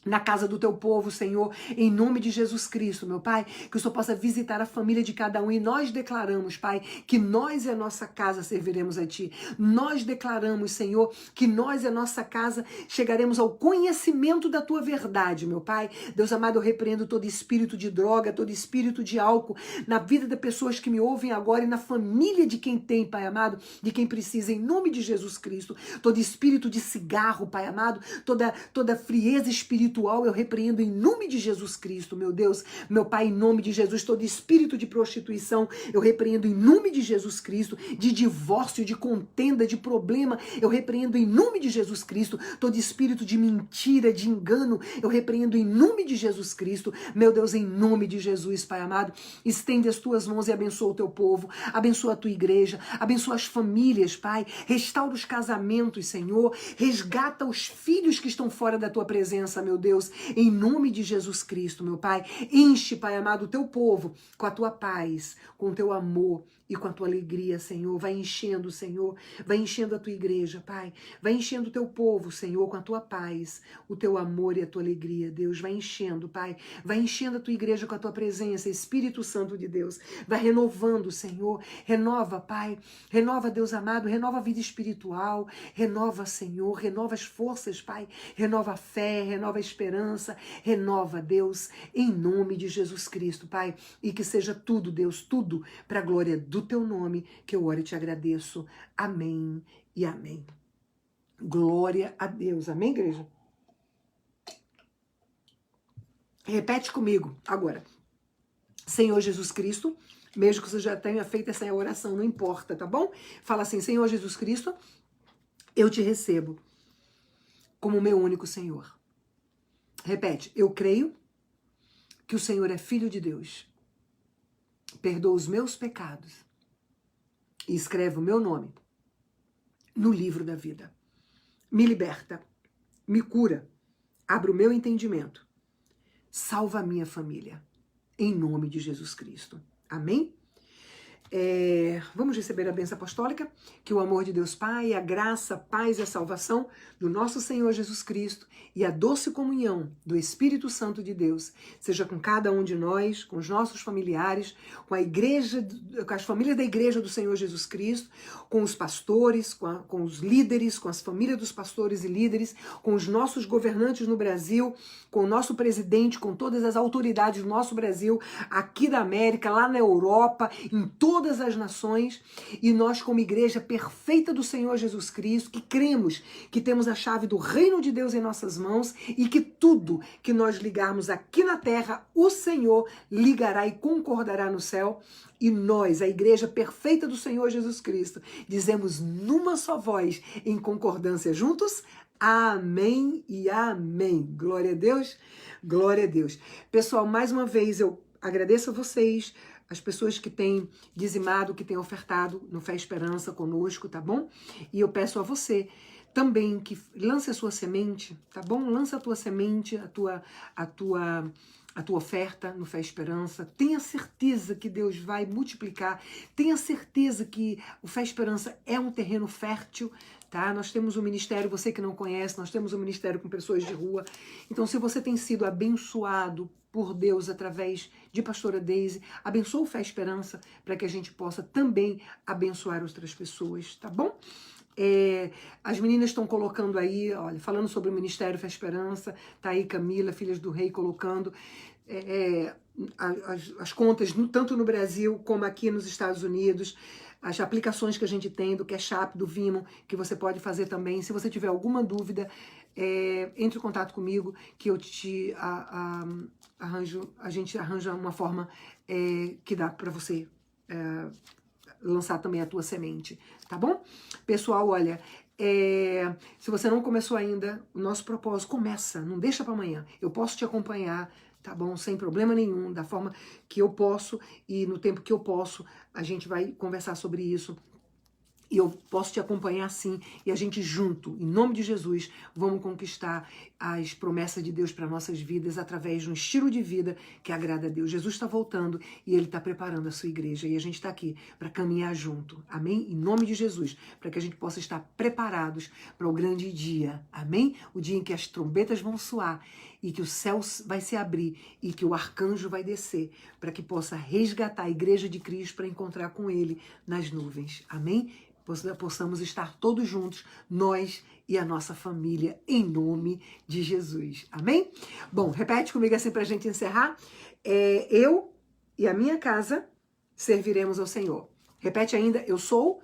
na casa do Teu povo, Senhor, em nome de Jesus Cristo, meu Pai, que o Senhor possa visitar a família de cada um, e nós declaramos, Pai, que nós e a nossa casa serviremos a Ti. Nós declaramos, Senhor, que nós e a nossa casa chegaremos ao conhecimento da Tua verdade, meu Pai. Deus amado, eu repreendo todo espírito de droga, todo espírito de álcool na vida das pessoas que me ouvem agora e na família de quem tem, Pai amado, de quem precisa, em nome de Jesus Cristo. Todo espírito de cigarro, Pai amado, toda frieza espiritual, eu repreendo em nome de Jesus Cristo, meu Deus, meu Pai, em nome de Jesus. Todo espírito de prostituição, eu repreendo em nome de Jesus Cristo. De divórcio, de contenda, de problema, eu repreendo em nome de Jesus Cristo. Todo espírito de mentira, de engano, eu repreendo em nome de Jesus Cristo. Meu Deus, em nome de Jesus, Pai amado, estende as Tuas mãos e abençoa o Teu povo, abençoa a Tua igreja, abençoa as famílias, Pai, restaura os casamentos, Senhor, resgata os filhos que estão fora da Tua presença, meu meu Deus, em nome de Jesus Cristo, meu Pai. Enche, Pai amado, o teu povo com a tua paz, com o teu amor e com a tua alegria, Senhor. Vai enchendo, Senhor, vai enchendo a tua igreja, Pai. Vai enchendo o teu povo, Senhor, com a tua paz, o teu amor e a tua alegria, Deus. Vai enchendo, Pai. Vai enchendo a tua igreja com a tua presença, Espírito Santo de Deus. Vai renovando, Senhor. Renova, Pai. Renova, Deus amado. Renova a vida espiritual. Renova, Senhor. Renova as forças, Pai. Renova a fé, renova a esperança. Renova, Deus, em nome de Jesus Cristo, Pai. E que seja tudo, Deus, tudo para a glória do teu nome, que eu oro e te agradeço. Amém e amém. Glória a Deus. Amém, igreja? Repete comigo agora. Senhor Jesus Cristo, mesmo que você já tenha feito essa oração, não importa, tá bom? Fala assim, Senhor Jesus Cristo, eu te recebo como meu único Senhor. Repete, eu creio que o Senhor é Filho de Deus. Perdoa os meus pecados e escreve o meu nome no livro da vida. Me liberta, me cura, abre o meu entendimento, salva a minha família, em nome de Jesus Cristo. Amém? Vamos receber a bênção apostólica, que o amor de Deus Pai, a graça, a paz e a salvação do nosso Senhor Jesus Cristo e a doce comunhão do Espírito Santo de Deus seja com cada um de nós, com os nossos familiares, com a igreja, com as famílias da igreja do Senhor Jesus Cristo, com os pastores, com os líderes, com as famílias dos pastores e líderes, com os nossos governantes no Brasil, com o nosso presidente, com todas as autoridades do nosso Brasil, aqui da América, lá na Europa, em todas as nações, e nós como igreja perfeita do Senhor Jesus Cristo, que cremos que temos a chave do reino de Deus em nossas mãos e que tudo que nós ligarmos aqui na terra, o Senhor ligará e concordará no céu. E nós, a igreja perfeita do Senhor Jesus Cristo, dizemos numa só voz, em concordância juntos, amém e amém. Glória a Deus, glória a Deus. Pessoal, mais uma vez eu agradeço a vocês, as pessoas que têm dizimado, que têm ofertado no Fé e Esperança conosco, tá bom? E eu peço a você também que lance a sua semente, tá bom? Lança a tua semente, a tua oferta no Fé e Esperança. Tenha certeza que Deus vai multiplicar. Tenha certeza que o Fé e Esperança é um terreno fértil, tá? Nós temos um ministério, você que não conhece, nós temos um ministério com pessoas de rua. Então, se você tem sido abençoado por Deus através de Pastora Deise, abençoa o Fé e Esperança para que a gente possa também abençoar outras pessoas, tá bom? As meninas estão colocando aí, olha, falando sobre o Ministério Fé e Esperança, tá aí Camila, Filhas do Rei, colocando as contas, tanto no Brasil como aqui nos Estados Unidos, as aplicações que a gente tem do Cash App, do Vimo, que você pode fazer também. Se você tiver alguma dúvida, entre em contato comigo, que eu te arranjo, a gente arranja uma forma que dá para você lançar também a tua semente, tá bom? Pessoal, olha, se você não começou ainda, o nosso propósito começa, não deixa para amanhã. Eu posso te acompanhar, tá bom? Sem problema nenhum, da forma que eu posso e no tempo que eu posso, a gente vai conversar sobre isso. E eu posso te acompanhar sim, e a gente junto, em nome de Jesus, vamos conquistar as promessas de Deus para nossas vidas através de um estilo de vida que agrada a Deus. Jesus está voltando e Ele está preparando a sua igreja e a gente está aqui para caminhar junto, amém? Em nome de Jesus, para que a gente possa estar preparados para o grande dia, amém? O dia em que as trombetas vão soar e que o céu vai se abrir e que o arcanjo vai descer para que possa resgatar a igreja de Cristo para encontrar com Ele nas nuvens, amém? Possamos estar todos juntos, nós e a nossa família, em nome de Jesus. Amém? Bom, repete comigo assim para a gente encerrar. Eu e a minha casa serviremos ao Senhor. Repete ainda, eu sou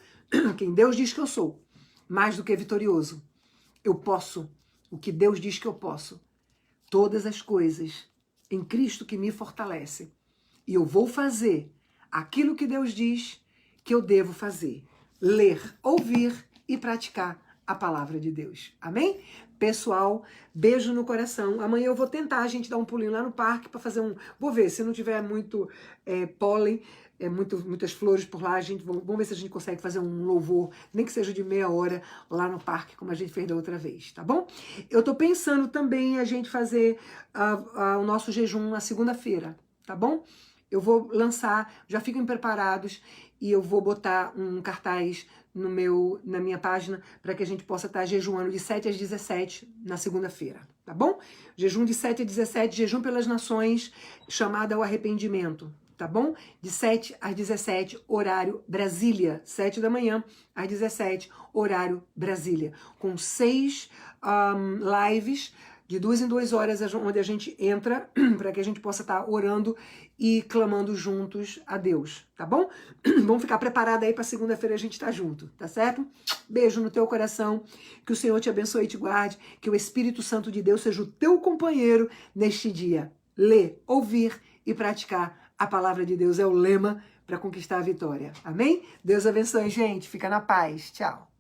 quem Deus diz que eu sou, mais do que vitorioso. Eu posso o que Deus diz que eu posso. Todas as coisas em Cristo que me fortalece. E eu vou fazer aquilo que Deus diz que eu devo fazer. Ler, ouvir e praticar a palavra de Deus. Amém? Pessoal, beijo no coração. Amanhã eu vou tentar a gente dar um pulinho lá no parque para fazer vou ver, se não tiver muito pólen, muitas flores por lá. Vamos ver se a gente consegue fazer um louvor, nem que seja de meia hora, lá no parque, como a gente fez da outra vez, tá bom? Eu tô pensando também a gente fazer o nosso jejum na segunda-feira, tá bom? Eu vou lançar, já fiquem preparados, e eu vou botar um cartaz na minha página para que a gente possa estar jejuando de 7 às 17 na segunda-feira, tá bom? Jejum de 7 a 17, jejum pelas nações, chamada ao arrependimento, tá bom? De 7 às 17, horário Brasília, 7 da manhã às 17, horário Brasília, com 6 lives de 2 em 2 horas, onde a gente entra para que a gente possa estar orando e clamando juntos a Deus, tá bom? Vamos ficar preparada aí para segunda-feira a gente estar junto, tá certo? Beijo no teu coração, que o Senhor te abençoe e te guarde, que o Espírito Santo de Deus seja o teu companheiro neste dia. Ler, ouvir e praticar a palavra de Deus é o lema para conquistar a vitória. Amém? Deus abençoe, gente. Fica na paz. Tchau.